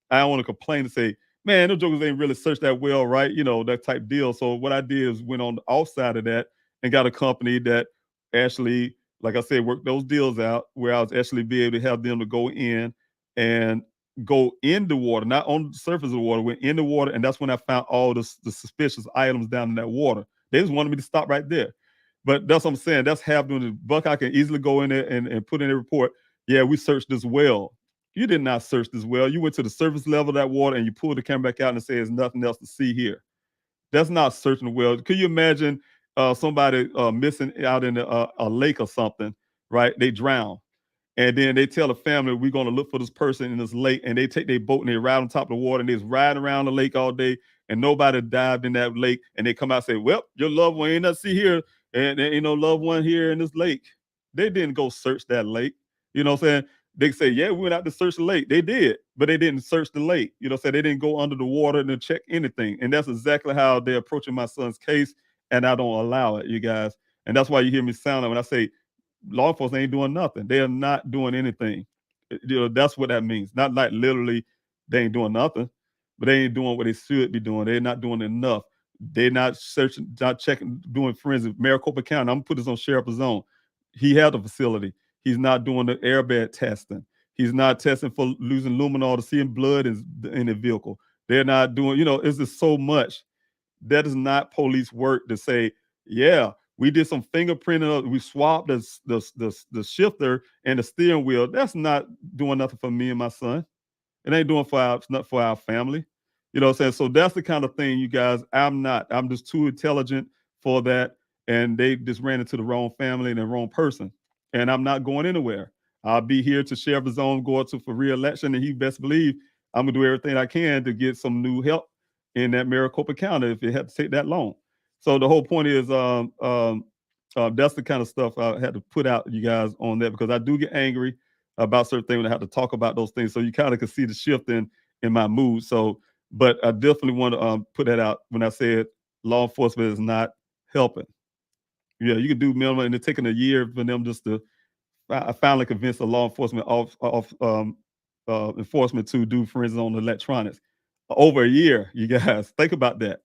I don't want to complain and say, man, those jokers ain't really searched that well, right? That type deal. So what I did is went on the offside of that and got a company that actually, like I said, worked those deals out where I was actually be able to have them to go in and go in the water, not on the surface of the water, went in the water. And that's when I found all the suspicious items down in that water. They just wanted me to stop right there. But that's what I'm saying. That's happening. The Buckeye can easily go in there and put in a report. Yeah, we searched this well. You did not search this well. You went to the surface level of that water and you pulled the camera back out and said there's nothing else to see here. That's not searching the well. Could you imagine somebody missing out in a lake or something, right? They drown. And then they tell the family, we're going to look for this person in this lake. And they take their boat and they ride on top of the water and they're riding around the lake all day. And nobody dived in that lake. And they come out and say, well, your loved one ain't nothing to see here. And there ain't no loved one here in this lake. They didn't go search that lake. You know what I'm saying? They say, yeah, we went out to search the lake. They did, but they didn't search the lake. You know what I'm saying? They didn't go under the water and check anything. And that's exactly how they're approaching my son's case. And I don't allow it, you guys. And that's why you hear me sound like when I say law enforcement ain't doing nothing. They are not doing anything. That's what that means. Not like literally they ain't doing nothing, but they ain't doing what they should be doing. They're not doing enough. They're not searching, not checking, doing forensic. Maricopa County, I'm gonna put this on Sheriff's Zone. He had a facility. He's not doing the airbag testing. He's not testing for losing luminol to seeing blood in the vehicle. They're not doing, it's just so much. That is not police work to say, yeah, we did some fingerprinting. We swapped the shifter and the steering wheel. That's not doing nothing for me and my son. It ain't doing not for our family. You know what I'm saying? So that's the kind of thing, you guys. I'm just too intelligent for that. And they just ran into the wrong family and the wrong person. And I'm not going anywhere. I'll be here to Sheriff's Zone, go up for re-election, and he best believe I'm gonna do everything I can to get some new help in that Maricopa County if it had to take that long. So the whole point is that's the kind of stuff I had to put out, you guys, on that, because I do get angry about certain things when I have to talk about those things. So you kind of can see the shift in my mood. So, but I definitely want to put that out when I said law enforcement is not helping. Yeah, you can do minimum, and it's taking a year for them just to. I finally convinced the law enforcement enforcement to do forensics on electronics. Over a year, you guys. Think about that.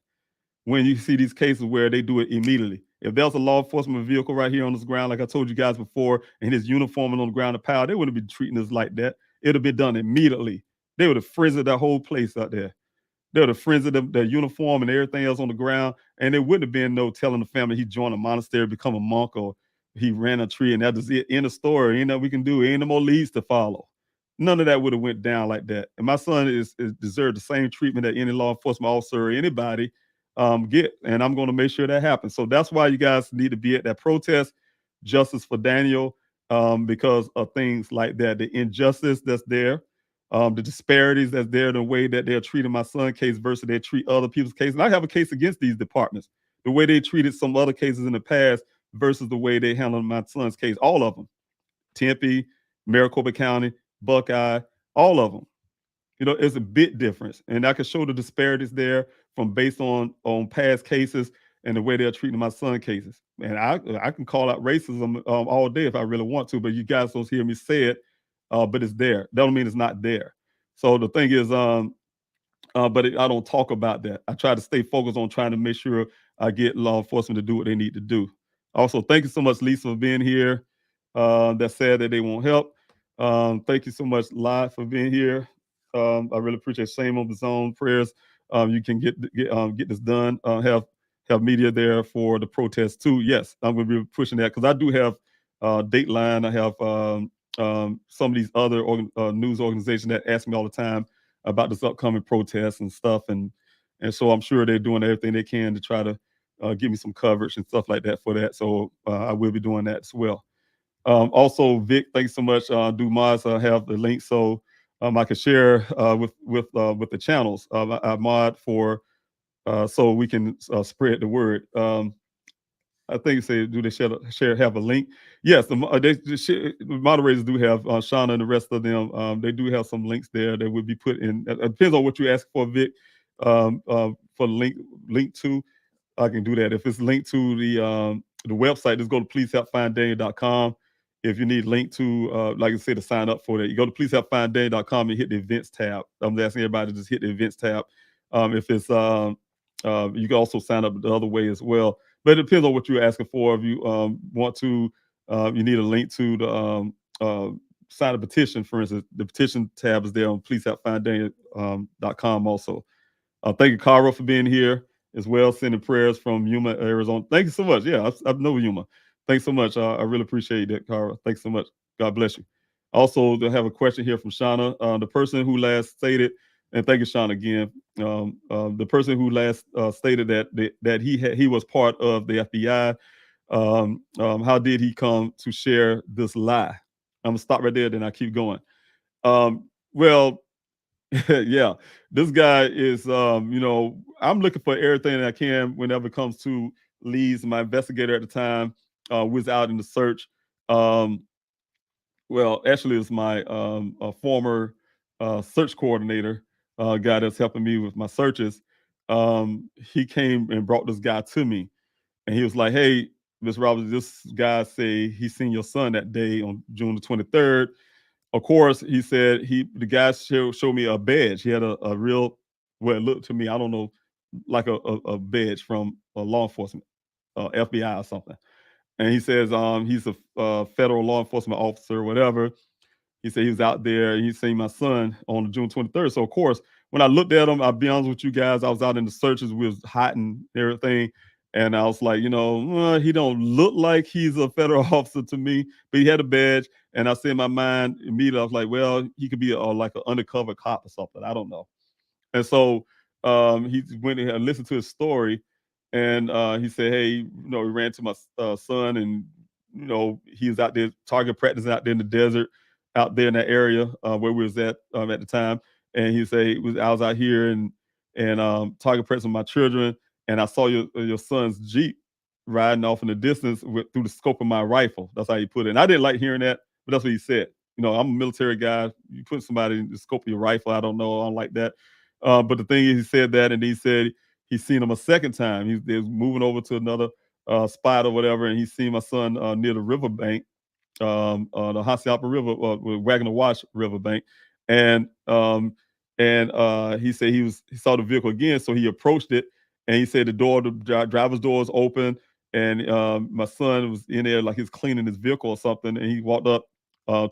When you see these cases where they do it immediately. If there was a law enforcement vehicle right here on this ground, like I told you guys before, and his uniform on the ground of power, they wouldn't be treating us like that. It would have been done immediately. They would have frenzied that whole place out there. They would have frenzied the uniform and everything else on the ground, and there wouldn't have been no telling the family he joined a monastery, become a monk, or he ran a tree, and that was it. In the story, ain't nothing we can do. Ain't no more leads to follow. None of that would have went down like that. And my son is deserved the same treatment that any law enforcement officer or anybody get. And I'm going to make sure that happens. So that's why you guys need to be at that protest. Justice for Daniel. because of things like that, the injustice that's there, the disparities that's there, the way that they're treating my son's case versus they treat other people's cases. And I have a case against these departments, the way they treated some other cases in the past versus the way they handled my son's case. All of them, Tempe, Maricopa County, Buckeye, all of them. It's a bit difference, and I can show the disparities there from based on past cases and the way they're treating my son cases. And I can call out racism all day if I really want to, but you guys don't hear me say it. But it's there. That don't mean it's not there. So the thing is, I don't talk about that. I try to stay focused on trying to make sure I get law enforcement to do what they need to do. Also, thank you so much, Lisa, for being here. That said that they won't help. Thank you so much, Live, for being here. I really appreciate Shame on the Zone prayers. You can get this done. Have media there for the protest too. Yes, I'm going to be pushing that because I do have Dateline. I have some of these other news organizations that ask me all the time about this upcoming protest and stuff, and so I'm sure they're doing everything they can to try to give me some coverage and stuff like that for that. So I will be doing that as well. Also, Vic, thanks so much. Dumas, have the link so I can share with the channels. I mod for so we can spread the word. I think you say, do they have a link? Yes, the moderators do have Shauna and the rest of them. They do have some links there that would be put in. It depends on what you ask for, Vic. For the link to, I can do that. If it's linked to the website, just go to pleasehelpfinddaniel.com. If you need link to, like I said, to sign up for that, you go to pleasehelpfinddaniel.com and hit the events tab. I'm asking everybody to just hit the events tab. If it's, you can also sign up the other way as well. But it depends on what you're asking for. If you want to, you need a link to the sign a petition, for instance. The petition tab is there on pleasehelpfinddaniel.com also. Thank you, Cara, for being here as well, sending prayers from Yuma, Arizona. Thank you so much. Yeah, I know Yuma. Thanks so much. I really appreciate that, Cara. Thanks so much. God bless you. Also, they have a question here from Shauna. The person who last stated, and thank you, Shauna, again. The person who last stated that he was part of the FBI. How did he come to share this lie? I'm gonna stop right there, then I keep going. Well, yeah, this guy is, I'm looking for everything that I can whenever it comes to leads. My investigator at the time was out in the search. Well, actually, it's my former search coordinator, guy that's helping me with my searches. He came and brought this guy to me, and he was like, "Hey, Miss Roberts, this guy say he seen your son that day on June the 23rd." Of course, he said the guy showed me a badge. He had a real, well, it looked to me, I don't know, like a badge from law enforcement, FBI or something. And he says he's a federal law enforcement officer or whatever. He said he was out there and he seen my son on June 23rd. So of course, when I looked at him, I'll be honest with you guys, I was out in the searches, we was hot and everything. And I was like, he don't look like he's a federal officer to me, but he had a badge. And I said in my mind immediately, I was like, well, he could be like an undercover cop or something. I don't know. And so he went and listened to his story, and he said, "Hey, he ran to my son, and he was out there target practicing out there in the desert, out there in that area where we was at the time." And he said, "I was out here and target practicing my children, and I saw your son's Jeep riding off in the distance through the scope of my rifle." That's how he put it. And I didn't like hearing that, but that's what he said. I'm a military guy. You put somebody in the scope of your rifle, I don't know, I don't like that. But the thing is, he said that, and he said he's seen him a second time. He was moving over to another spot or whatever, and he's seen my son near the riverbank, the Hassayampa River, Wagner Wash riverbank, and he said he saw the vehicle again, so he approached it, and he said the driver's door is open, and my son was in there like he's cleaning his vehicle or something, and he walked up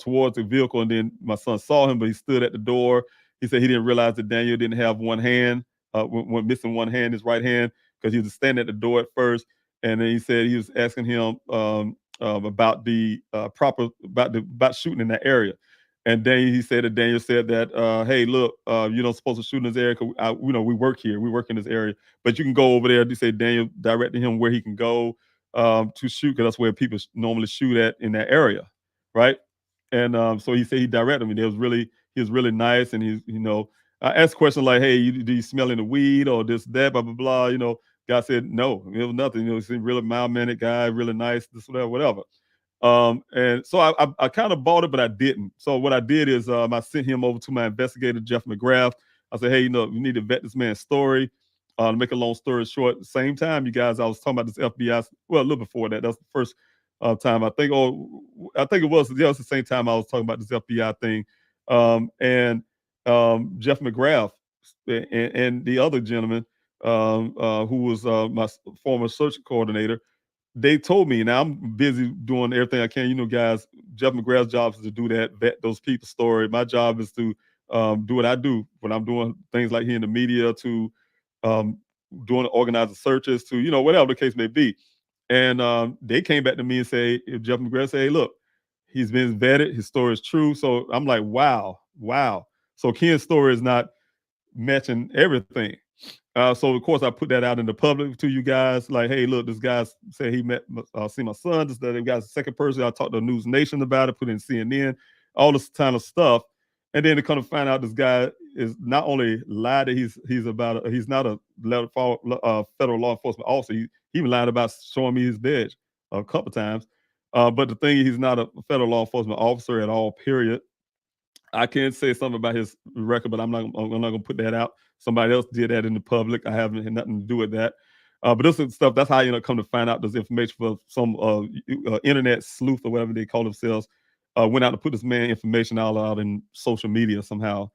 towards the vehicle, and then my son saw him, but he stood at the door. He said he didn't realize that Daniel didn't have one hand, went missing one hand, his right hand, because he was standing at the door at first. And then he said he was asking him about the about shooting in that area. And then he said that Daniel said that, "Hey, look, you're not supposed to shoot in this area. We work here. We work in this area, but you can go over there." He said Daniel directed him where he can go to shoot, because that's where people normally shoot at in that area. right? And so he said he directed me. He was really nice, and I asked questions like, "Hey, do you smell any weed or this, that, blah, blah, blah?" Guy said no, it was nothing. He seemed really mild-mannered guy, really nice, this, whatever, whatever. And so I kind of bought it, but I didn't. So what I did is I sent him over to my investigator, Jeff McGrath. I said, hey, we need to vet this man's story. To make a long story short, at the same time, you guys, I was talking about this FBI. Well, a little before that. That's the first time I think. Oh, I think it was. Yeah, it was the same time I was talking about this FBI thing. And Jeff McGrath and the other gentleman who was my former search coordinator, they told me. Now I'm busy doing everything I can. Guys, Jeff McGrath's job is to do that, vet those people's story. My job is to do what I do when I'm doing things like here in the media, to um, doing organizing searches, to whatever the case may be. And they came back to me and say, if Jeff McGrath say, hey, look, he's been vetted, his story is true. So I'm like, wow. So Ken's story is not matching everything. So of course I put that out in the public to you guys, like, hey, look, this guy said he see my son. This, that guy's the second person. I talked to News Nation about it, put in CNN, all this kind of stuff, and then to kind of find out this guy is not only lied that he's not a federal law enforcement officer. He even lied about showing me his badge a couple times. But the thing is, he's not a federal law enforcement officer at all. Period. I can say something about his record, but I'm not going to put that out. Somebody else did that in the public. I haven't had nothing to do with that. But this is stuff. That's how come to find out this information for some internet sleuth or whatever they call themselves. Went out to put this man information all out in social media somehow,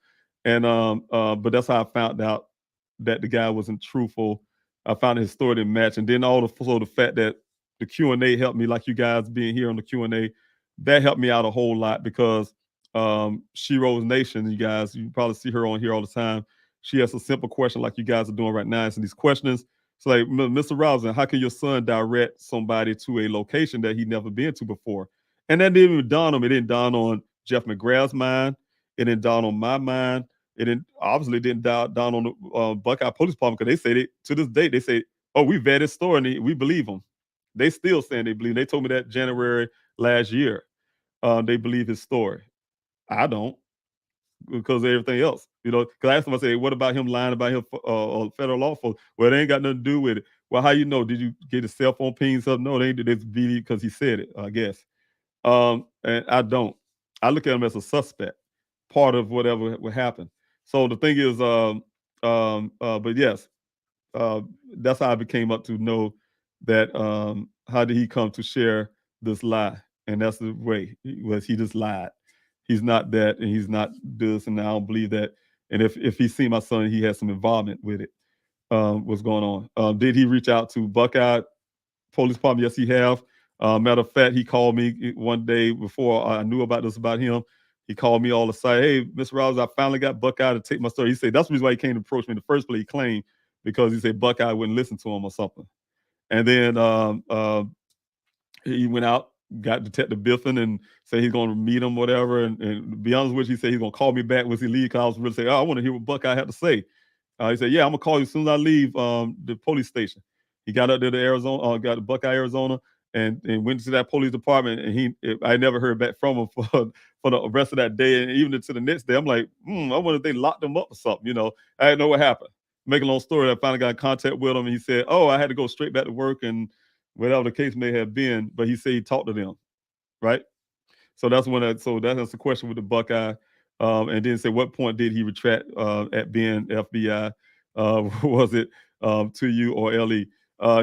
and but that's how I found out that the guy wasn't truthful. I found his story didn't match, and then the fact that the Q&A helped me, like you guys being here on the Q&A, that helped me out a whole lot, because She Rose Nation, you guys, you probably see her on here all the time. She has a simple question like you guys are doing right now. And these questions, it's like, Mr. Robinson, how can your son direct somebody to a location that he never been to before? And that didn't even dawn on me. It didn't dawn on Jeff McGrath's mind. It didn't dawn on my mind. It didn't dawn on the Buckeye Police Department, because they say to this day, they say, oh, we vetted his story and we believe him. They still saying they believe. They told me that January last year. They believe his story. I don't, because of everything else. Because I asked him, I said, what about him lying about him federal law enforcement? Well, they ain't got nothing to do with it. Well, how you know? Did you get his cell phone ping something? No, they ain't. It's because he said it, I guess. And I don't. I look at him as a suspect, part of whatever would happen. So the thing is, but yes, that's how I became up to know that. How did he come to share this lie? And that's the way he just lied. He's not that, and he's not this, and I don't believe that. And if he seen my son, he had some involvement with it. What's going on? Did he reach out to Buckeye Police Department? Yes, he have. Matter of fact, he called me one day before I knew about this about him. He called me all the side. Hey, Mr. Rouse, I finally got Buckeye to take my story. He said that's the reason why he came to approach me in the first place. He claimed because he said Buckeye wouldn't listen to him or something. And then he went out, got Detective Biffin, and said he's going to meet him, whatever. And to be honest with you, he said he's going to call me back once he leaves, because I was really saying, oh, I want to hear what Buckeye had to say. He said, yeah, I'm going to call you as soon as I leave the police station. He got up there to Arizona, got to Buckeye, Arizona, and went to that police department. And I never heard back from him for the rest of that day. And even to the next day, I'm like, I wonder if they locked him up or something. I didn't know what happened. Make a long story, I finally got in contact with him, and he said, oh, I had to go straight back to work, and whatever the case may have been, but he said he talked to them, right? So that's that's the question with the Buckeye. And then say, what point did he retract at being FBI? Was it to you or LE?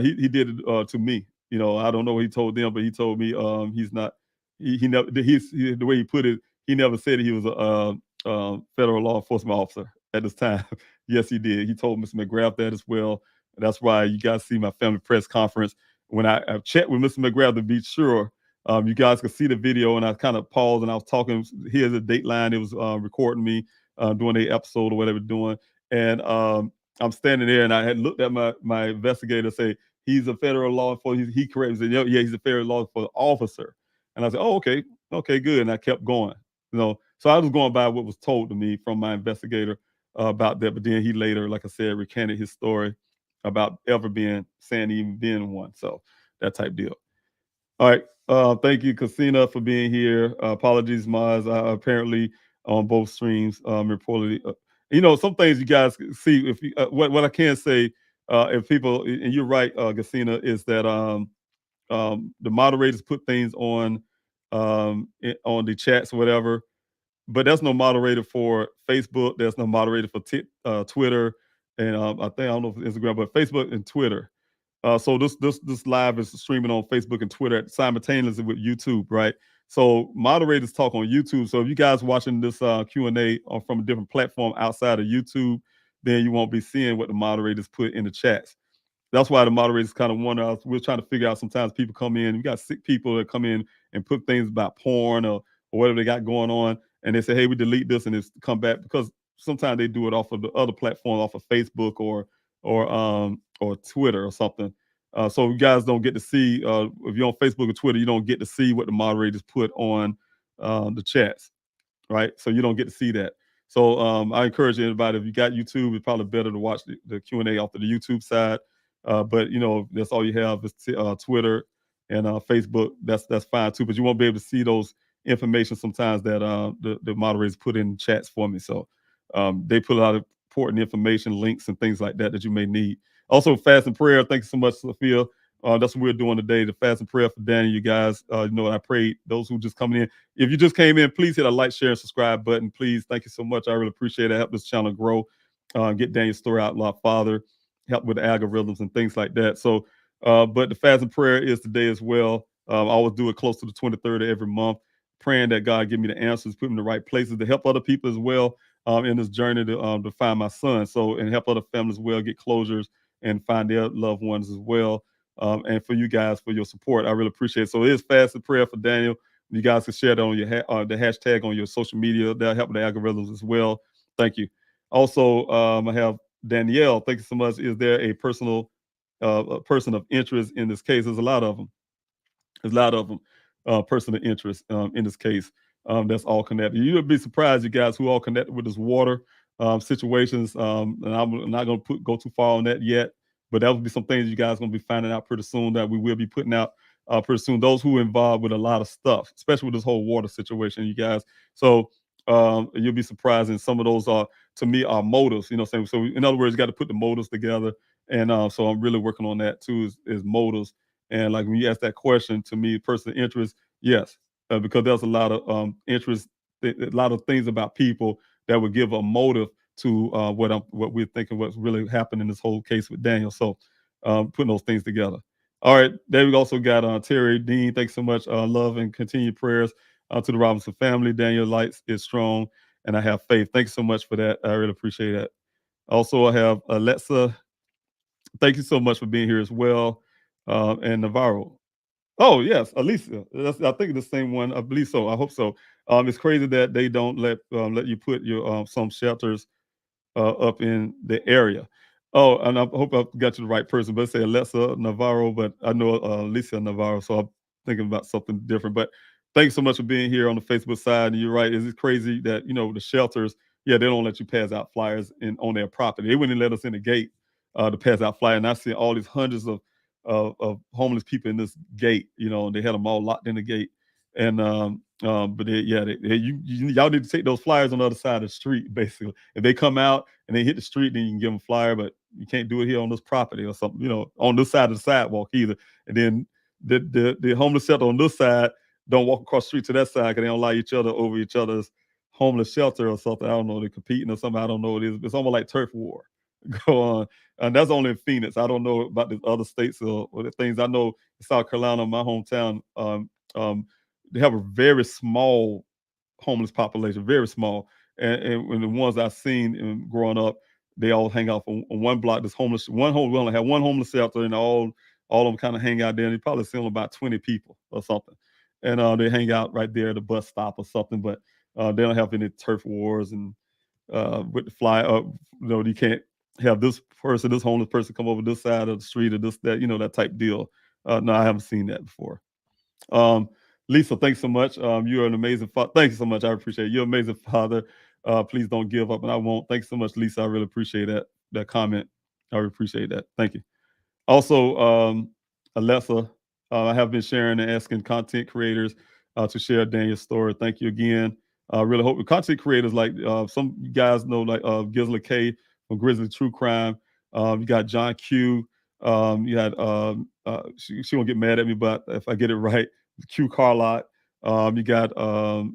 He did it to me. I don't know what he told them, but he told me he's not. He never. The way he put it, he never said he was a federal law enforcement officer at this time. Yes, he did. He told Mr. McGrath that as well. That's why you guys see my family press conference. When I checked with Mr. McGrath to be sure, you guys could see the video, and I kind of paused and I was talking. Here's a dateline. It was recording me doing a episode or whatever doing. And I'm standing there, and I had looked at my investigator, say, he's a federal law enforcement. He corrected me, said, yeah, he's a federal law enforcement officer. And I said, oh, okay, good. And I kept going. So I was going by what was told to me from my investigator about that. But then he later, like I said, recanted his story about ever saying even being one. So that type deal. All right. Thank you, Casina, for being here. Apologies, Maz. Apparently on both streams, reportedly. Some things you guys see. If you, what I can say, if people, and you're right, Casina, is that the moderators put things on the chats or whatever, but there's no moderator for Facebook. There's no moderator for Twitter, and I don't know if Instagram, but Facebook and Twitter. So this live is streaming on Facebook and Twitter simultaneously with YouTube, right? So moderators talk on YouTube. So if you guys watching this Q&A from a different platform outside of YouTube, then you won't be seeing what the moderators put in the chats. That's why the moderators kind of wonder. We're trying to figure out. Sometimes people come in. You got sick people that come in and put things about porn or whatever they got going on, and they say, "Hey, we delete this," and it's come back because sometimes they do it off of the other platform, off of Facebook or Twitter or something. So you guys don't get to see if you're on Facebook or Twitter, you don't get to see what the moderators put on the chats, right? So you don't get to see that. So I encourage anybody, if you got YouTube, it's probably better to watch the Q&A off of the YouTube side. But that's all you have is Twitter and Facebook. That's fine too. But you won't be able to see those information sometimes that the moderators put in chats for me. So they put a lot of important information, links, and things like that you may need. Also, fast and prayer. Thank you so much, Sophia. That's what we're doing today, the fast and prayer for Daniel. You guys, I prayed. Those who just coming in, if you just came in, please hit a like, share, and subscribe button. Please, thank you so much. I really appreciate it. Help this channel grow, get Daniel's story out a lot farther, help with the algorithms and things like that. So, but the fast and prayer is today as well. I always do it close to the 23rd of every month, praying that God give me the answers, put me in the right places to help other people as well in this journey to find my son. So, and help other families as well get closures and find their loved ones as well. And for you guys for your support, I really appreciate it. So it is fast and prayer for Daniel. You guys can share that on your the hashtag on your social media. That'll help with the algorithms as well. Thank you. Also, I have Danielle. Thank you so much. Is there a person of interest in this case? There's a lot of them. There's a lot of them. Person of interest in this case. That's all connected. You'll be surprised, you guys, who all connected with this water situations. And I'm not going to go too far on that yet. But that will be some things you guys are going to be finding out pretty soon that we will be putting out pretty soon. Those who are involved with a lot of stuff, especially with this whole water situation, you guys. So you'll be surprised. And some of those to me, are motives. Saying so. In other words, you got to put the motives together. And so I'm really working on that too. Is motives. And like when you ask that question to me, person of interest, yes, because there's a lot of interest, a lot of things about people that would give a motive to what we're thinking, what's really happened in this whole case with Daniel. So putting those things together. All right, there we also got Terry Dean. Thanks so much. Love and continued prayers to the Robinson family. Daniel Lights is strong, and I have faith. Thanks so much for that. I really appreciate that. Also, I have Alexa. Thank you so much for being here as well. And Navarro. Oh yes, Alicia. I think the same one. I believe so. I hope so. It's crazy that they don't let you put your some shelters up in the area. Oh, and I hope I got you the right person, but say Alexa Navarro, but I know Alicia Navarro, so I'm thinking about something different. But thanks so much for being here on the Facebook side. And you're right. It's crazy that the shelters, yeah, they don't let you pass out flyers on their property. They wouldn't let us in the gate to pass out flyers. And I see all these hundreds of homeless people in this gate, and they had them all locked in the gate. And but y'all need to take those flyers on the other side of the street. Basically, if they come out and they hit the street, then you can give them a flyer. But you can't do it here on this property or something. On this side of the sidewalk either. And then the homeless shelter on this side don't walk across the street to that side because they don't allow each other over each other's homeless shelter or something. I don't know. They're competing or something. I don't know what it is. It's almost like turf war. Go on. And that's only in Phoenix. I don't know about the other states or the things. I know in South Carolina, my hometown, they have a very small homeless population, very small. And the ones I've seen growing up, they all hang out on one block. This homeless, we only have one homeless shelter, and all of them kind of hang out there. And you probably see them about 20 people or something. And they hang out right there at the bus stop or something. But they don't have any turf wars and with the fly up. You can't have this homeless person come over this side of the street or this, that, that type deal. No, I haven't seen that before. Lisa, thanks so much. You're an amazing father. Thank you so much. I appreciate it. You're an amazing father. Please don't give up, and I won't. Thanks so much, Lisa. I really appreciate that comment. I really appreciate that. Thank you. Also, Alexa, I have been sharing and asking content creators to share Daniel's story. Thank you again. I really hope content creators like some you guys know, like Gizla K from Grizzly True Crime. You got John Q. You had she won't get mad at me, but if I get it right, Q Carlot. You got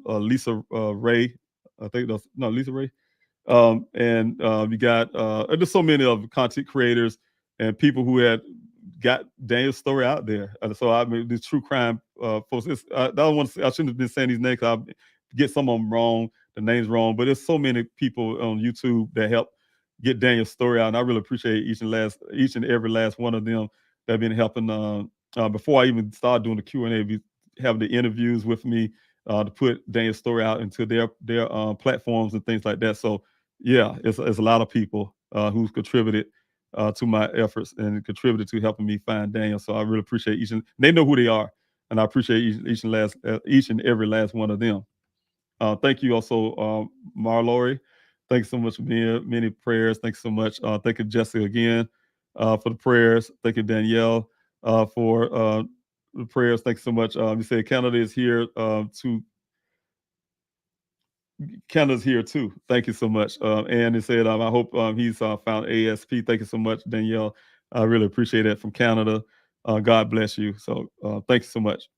Lisa Ray. I think that's no Lisa Ray. And you got there's so many of content creators and people who had got Daniel's story out there. So I mean, the true crime folks. I don't want to say, I shouldn't have been saying these names. I get some of them wrong, the names wrong. But there's so many people on YouTube that help get Daniel's story out, and I really appreciate each and every last one of them that have been helping. Before I even started doing the Q&A, be having the interviews with me to put Daniel's story out into their platforms and things like that. So yeah, it's a lot of people who've contributed to my efforts and contributed to helping me find Daniel. So I really appreciate they know who they are, and I appreciate each and every last one of them. Thank you also, Marlori. Thanks so much for being many prayers. Thanks so much. Thank you, Jessica, again for the prayers. Thank you, Danielle, for the prayers. Thanks so much. You said Canada is here to Canada's here too. Thank you so much. And it said, I hope he's found ASP. Thank you so much, Danielle. I really appreciate that from Canada. God bless you. So thank you so much.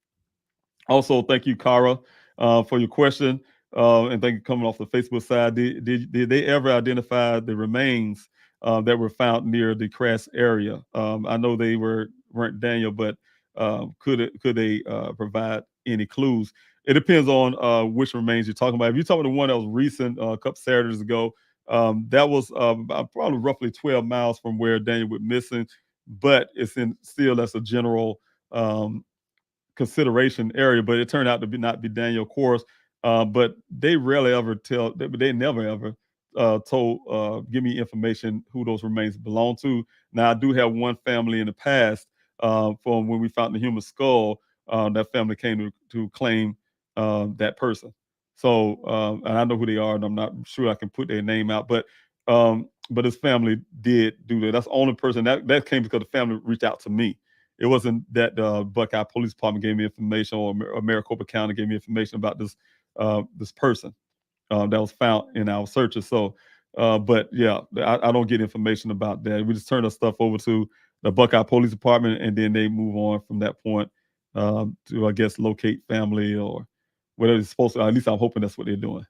Also, thank you, Kara, for your question. And thank you coming off the Facebook side. Did they ever identify the remains that were found near the crash area? I know they weren't Daniel, but could they provide any clues? It depends on which remains you're talking about. If you're talking about the one that was recent, a couple Saturdays ago, that was probably roughly 12 miles from where Daniel went missing, but it's still that's a general consideration area, but it turned out to not be Daniel, of course. But they rarely ever they never ever give me information who those remains belong to. Now I do have one family in the past from when we found the human skull. That family came to claim that person. So and I know who they are, and I'm not sure I can put their name out, but his family did do that. That's the only person that came because the family reached out to me. It wasn't that Buckeye Police Department gave me information or Maricopa County gave me information about this person that was found in our searches. So, but yeah, I don't get information about that. We just turn the stuff over to the Buckeye Police Department, and then they move on from that point to, I guess, locate family or whatever it's supposed to. At least I'm hoping that's what they're doing.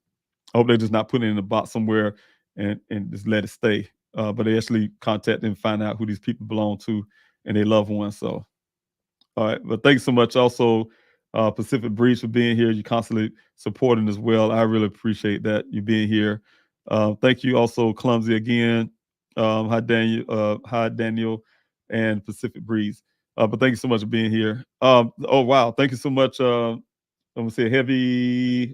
I hope they're just not putting it in a box somewhere and just let it stay. But they actually contact and find out who these people belong to and their loved ones. So, all right. But thanks so much also, Pacific Breeze, for being here. You're constantly supporting as well. I really appreciate that, you being here. Thank you also, Clumsy, again. Hi, Daniel, and Pacific Breeze. But thank you so much for being here. Oh, wow. Thank you so much. I'm going to say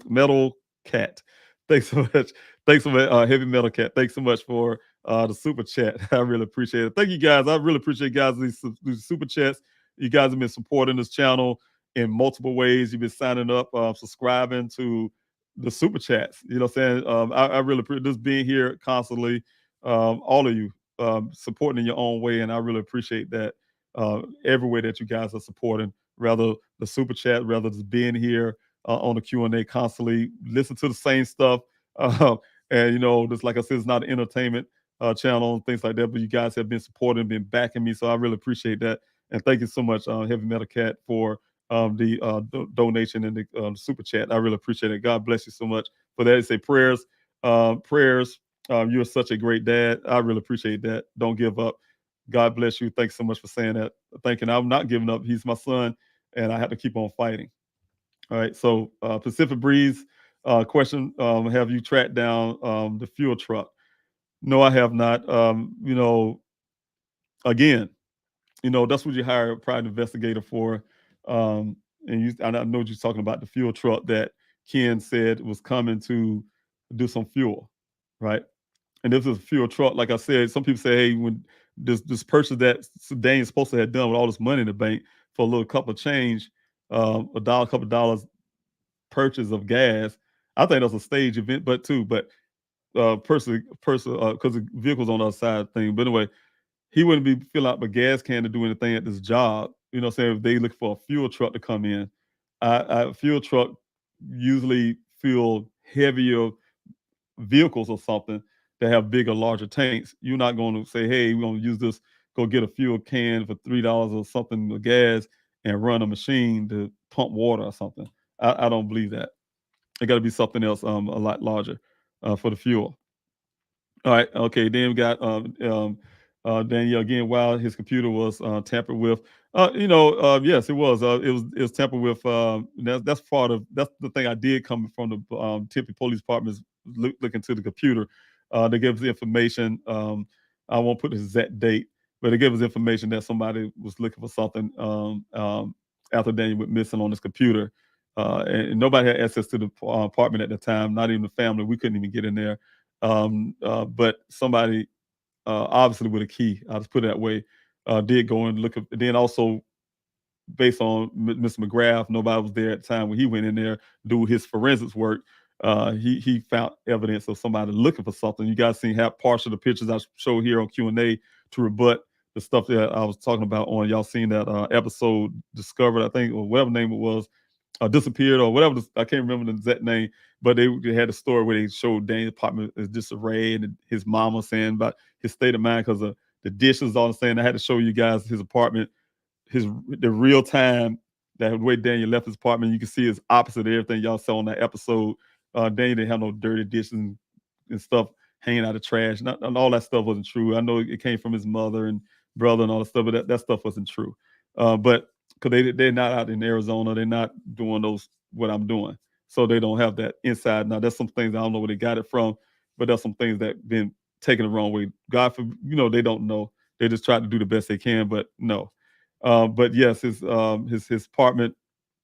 metal cat. Thanks so much. Thanks so much, Heavy Metal Cat. Thanks so much for the super chat. I really appreciate it. Thank you guys. I really appreciate guys these super chats. You guys have been supporting this channel in multiple ways. You've been signing up, subscribing to the super chats. You know what I'm saying? I really appreciate just being here constantly. All of you supporting in your own way, and I really appreciate that every way that you guys are supporting. Rather the super chat, rather just being here on the Q&A constantly, listen to the same stuff. And just like I said, it's not an entertainment channel and things like that, but you guys have been supporting, been backing me, so I really appreciate that. And thank you so much, Heavy Metal Cat, for the donation and the super chat. I really appreciate it. God bless you so much for that. Say prayers. You're such a great dad. I really appreciate that. Don't give up. God bless you. Thanks so much for saying that. Thinking I'm not giving up. He's my son, and I have to keep on fighting. All right. So Pacific Breeze question: have you tracked down the fuel truck? No, I have not. Again, that's what you hire a private investigator for. And I know you're talking about the fuel truck that Ken said was coming to do some fuel, right? And this is a fuel truck. Like I said, some people say, hey, when this purchase that Daniel's supposed to have done with all this money in the bank for a little couple of change, couple of dollars purchase of gas. I think that's a stage event, but because the vehicle's on the other side thing. But anyway, he wouldn't be filling out the gas can to do anything at this job. You know what I'm saying? If they look for a fuel truck to come in, a fuel truck usually fuel heavier vehicles or something that have bigger, larger tanks. You're not going to say, hey, we're going to use this, go get a fuel can for $3 or something of gas and run a machine to pump water or something. I don't believe that. It got to be something else a lot larger for the fuel. All right. Okay. Then we got Danielle again. While his computer was tampered with, yes, it was. It was tampered with. That's part of that's the thing I did coming from the Tempe Police Department is look into the computer. They gave us information. I won't put the exact date, but they gave us information that somebody was looking for something after Daniel went missing on his computer. And nobody had access to the apartment at the time, not even the family. We couldn't even get in there. But somebody, obviously with a key, I'll just put it that way, did go and look. Then also, based on Mr. McGrath, nobody was there at the time when he went in there do his forensics work. He found evidence of somebody looking for something. You guys seen half partial of the pictures I show here on Q&A to rebut the stuff that I was talking about on. Y'all seen that episode Discovered, I think, or whatever name it was. Disappeared or whatever. I can't remember the exact name, but they had a story where they showed Daniel's apartment is disarray and his mama saying about his state of mind because of the dishes. All I'm saying, I had to show you guys his apartment, the real time that the way Daniel left his apartment. You can see it's opposite of everything y'all saw on that episode. Daniel didn't have no dirty dishes and stuff hanging out of trash. And all that stuff wasn't true. I know it came from his mother and brother and all that stuff, but that stuff wasn't true. But because they're not out in Arizona, they're not doing what I'm doing, so they don't have that inside. Now, there's some things I don't know where they got it from, but there's some things that been taken the wrong way. God, they don't know. They just try to do the best they can, but no. But yes, his apartment.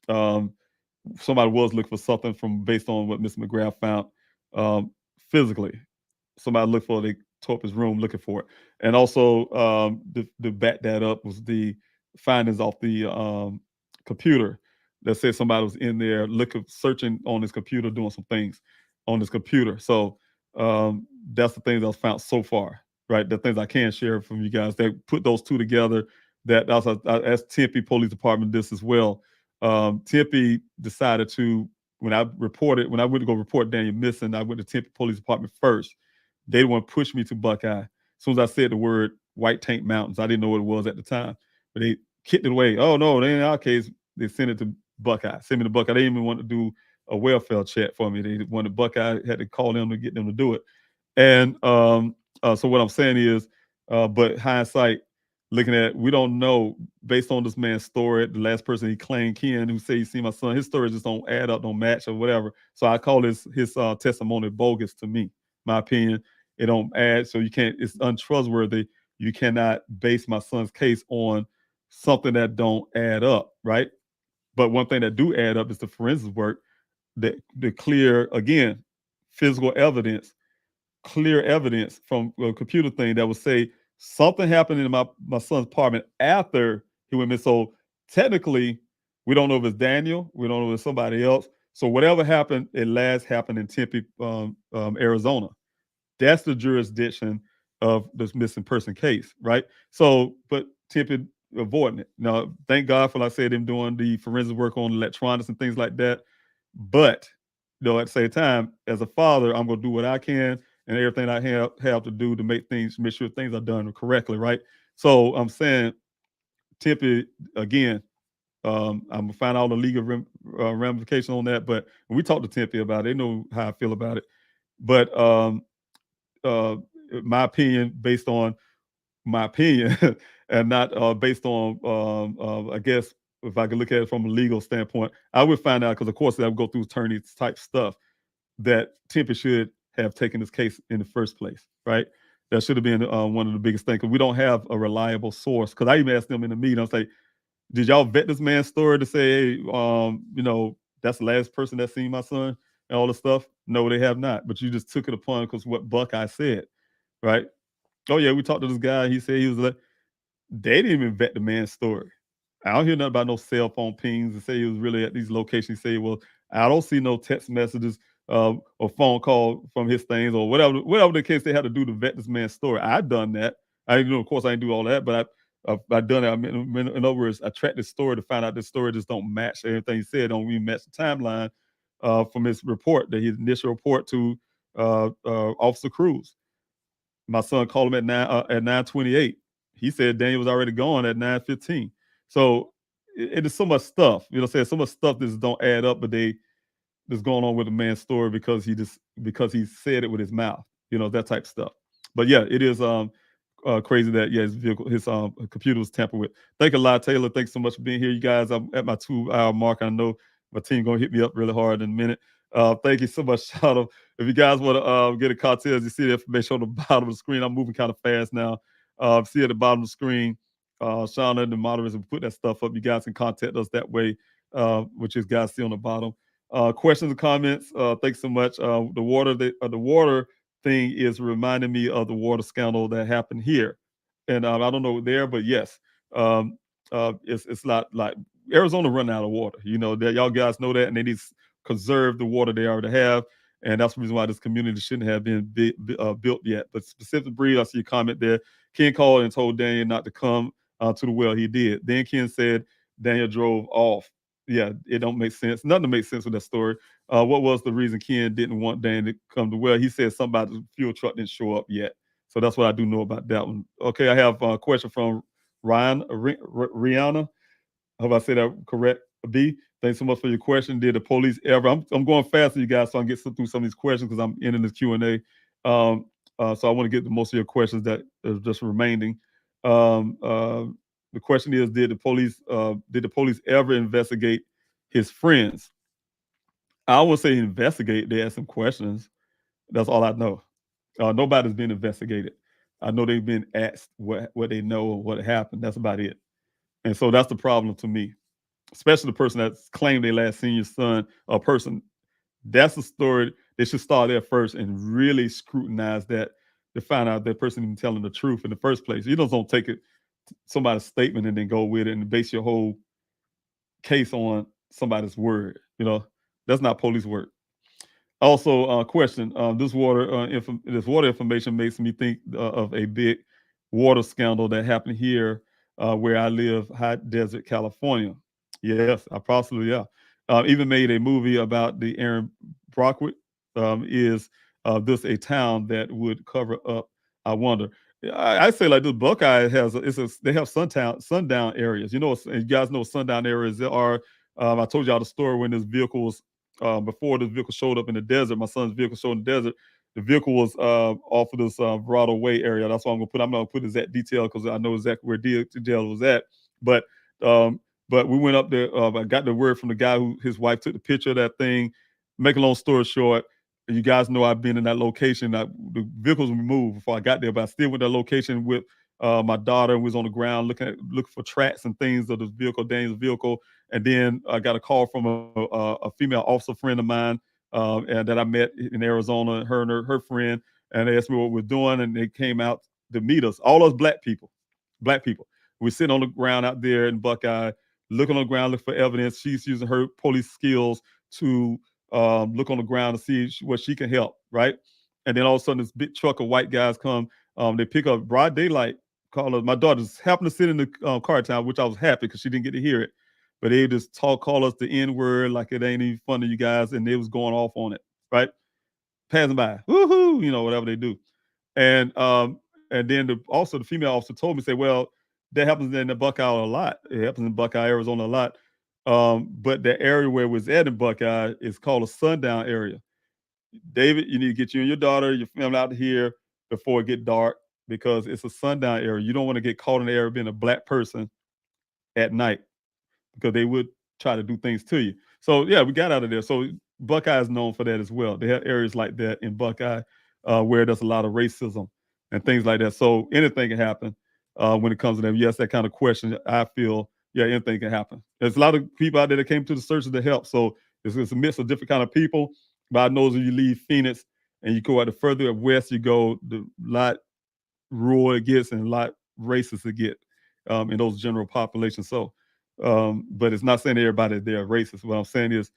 Somebody was looking for something based on what Mr. McGrath found physically. Somebody looked for it. They tore up his room looking for it, and also to back that up was the findings off the computer that said somebody was in there searching on his computer, doing some things on his computer. So that's the things that was found so far, right? The things I can share from you guys that put those two together. That also, as Tempe Police Department this as well. Tempe decided to, when I went to go report Daniel missing, I went to Tempe Police Department first. They didn't want to push me to Buckeye. As soon as I said the word White Tank Mountains, I didn't know what it was at the time, but they kicked it away. Oh no, in our case, they sent it to Buckeye. Send me to Buckeye. They didn't even want to do a welfare check for me. They wanted Buckeye, had to call them to get them to do it. And so what I'm saying is, but hindsight, looking at, we don't know based on this man's story. The last person he claimed, Ken, who said he seen my son, his story just don't add up, don't match or whatever. So I call his testimony bogus to me. My opinion, it don't add. So you can't. It's untrustworthy. You cannot base my son's case on something that don't add up, right? But one thing that do add up is the forensics work, the clear, again, physical evidence, clear evidence from a computer thing that would say something happened in my son's apartment after he went missing. So technically, we don't know if it's Daniel. We don't know if it's somebody else. So whatever happened, it last happened in Tempe, Arizona. That's the jurisdiction of this missing person case, right? So, but Tempe avoiding it. Now, thank God for, like I said, them doing the forensic work on electronics and things like that. But, at the same time, as a father, I'm going to do what I can and everything I have to do to make sure things are done correctly, right? So I'm saying, Tempe, again, I'm gonna find out the legal ramifications on that. But when we talk to Tempe about it, they know how I feel about it. But my opinion, based on my opinion, and not based on, I guess, if I could look at it from a legal standpoint, I would find out, because of course I would go through attorney type stuff, that Tempe should have taken this case in the first place, right? That should have been one of the biggest things, because we don't have a reliable source. Because I even asked them in the meeting, I was like, did y'all vet this man's story to say, hey, that's the last person that seen my son and all this stuff? No, they have not. But you just took it upon because what Buckeye said, right? Oh yeah, we talked to this guy. He said he was like, they didn't even vet the man's story. I don't hear nothing about no cell phone pings and say he was really at these locations. He say, well, I don't see no text messages or phone call from his things or whatever the case they had to do to vet this man's story. I done that. Of course, I didn't do all that, but I've done it. I mean, in other words, I tracked this story to find out this story just don't match everything he said. Don't even match the timeline from his report, his initial report to Officer Cruz. My son called him at 9:28. He said Daniel was already gone at 9:15. So it is so much stuff. You know, what I'm saying so much stuff that just don't add up, but that's going on with the man's story because he said it with his mouth. You know, that type of stuff. But yeah, it is crazy that his computer was tampered with. Thank you a lot, Taylor. Thanks so much for being here, you guys. I'm at my 2-hour mark. I know my team gonna hit me up really hard in a minute. Thank you so much, shout out. If you guys want to get a cocktails, you see the information on the bottom of the screen. I'm moving kind of fast now. See at the bottom of the screen, Shauna and the moderators will put that stuff up. You guys can contact us that way, which is guys see on the bottom. Questions and comments. Thanks so much. The water thing is reminding me of the water scandal that happened here, and I don't know there, but yes, it's not like Arizona running out of water. You know that y'all guys know that, and they need to conserve the water they already have, and that's the reason why this community shouldn't have been built yet. But specific breed, I see a comment there. Ken called and told Daniel not to come to the well. He did. Then Ken said Daniel drove off. Yeah, it don't make sense. Nothing makes sense with that story. What was the reason Ken didn't want Dan to come to well? He said something about the fuel truck didn't show up yet. So that's what I do know about that one. Okay, I have a question from Rihanna. I hope I say that correct. B, thanks so much for your question. Did the police ever? I'm going fast for you guys, so I can get through some of these questions because I'm ending this Q&A. So I want to get to most of your questions that are just remaining. The question is, did the police ever investigate his friends? I would say investigate. They asked some questions. That's all I know. Nobody's been investigated. I know they've been asked what they know or what happened. That's about it. And so that's the problem to me, especially the person that's claimed they last seen your son, a person. That's the story. They should start there first and really scrutinize that to find out that person even telling the truth in the first place. You don't take it somebody's statement and then go with it and base your whole case on somebody's word. You know, that's not police work. Also, question: this water information makes me think of a big water scandal that happened here where I live, hot desert California. Yes, I possibly even made a movie about the Aaron Brockway. Is this a town that would cover up? I wonder. I say like this Buckeye they have sundown areas. You know, you guys know what sundown areas there are. I told y'all the story when this vehicle was before the vehicle showed up in the desert. My son's vehicle showed in the desert. The vehicle was off of this Verado Way area. That's why I'm not gonna put exact detail because I know exactly where DL was at. But we went up there. I got the word from the guy who his wife took the picture of that thing. Make a long story short, you guys know I've been in that location. The vehicles removed before I got there, but I still went to that location with my daughter. Was on the ground looking for tracks and things of the vehicle, Daniel's vehicle. And then I got a call from a female officer friend of mine and that I met in Arizona, her and her friend, and they asked me what we're doing, and they came out to meet us. All us black people. We're sitting on the ground out there in Buckeye, looking on the ground, looking for evidence. She's using her police skills to look on the ground to see what she can help, right? And then all of a sudden, this big truck of white guys come. They pick up broad daylight. Call us. My daughter just happened to sit in the car town, which I was happy because she didn't get to hear it. But they just call us the N word like it ain't even fun to you guys, and they was going off on it, right? Passing by, woohoo, whatever they do. And then the female officer told me, say, well, that happens in the Buckeye a lot. It happens in Buckeye, Arizona a lot. But the area where it was at in Buckeye is called a sundown area. David, you need to get you and your daughter, your family out here before it get dark because it's a sundown area. You don't want to get caught in the area being a black person at night because they would try to do things to you. So yeah, we got out of there. So Buckeye is known for that as well. They have areas like that in Buckeye where there's a lot of racism and things like that. So anything can happen when it comes to them. Yes, that kind of question, I feel, yeah, anything can happen. There's a lot of people out there that came to the searches to help. So it's a mix of different kind of people. But I know if you leave Phoenix and you go out the further west you go, the lot rural it gets and a lot racist it get in those general populations. So but it's not saying everybody there are racist. What I'm saying is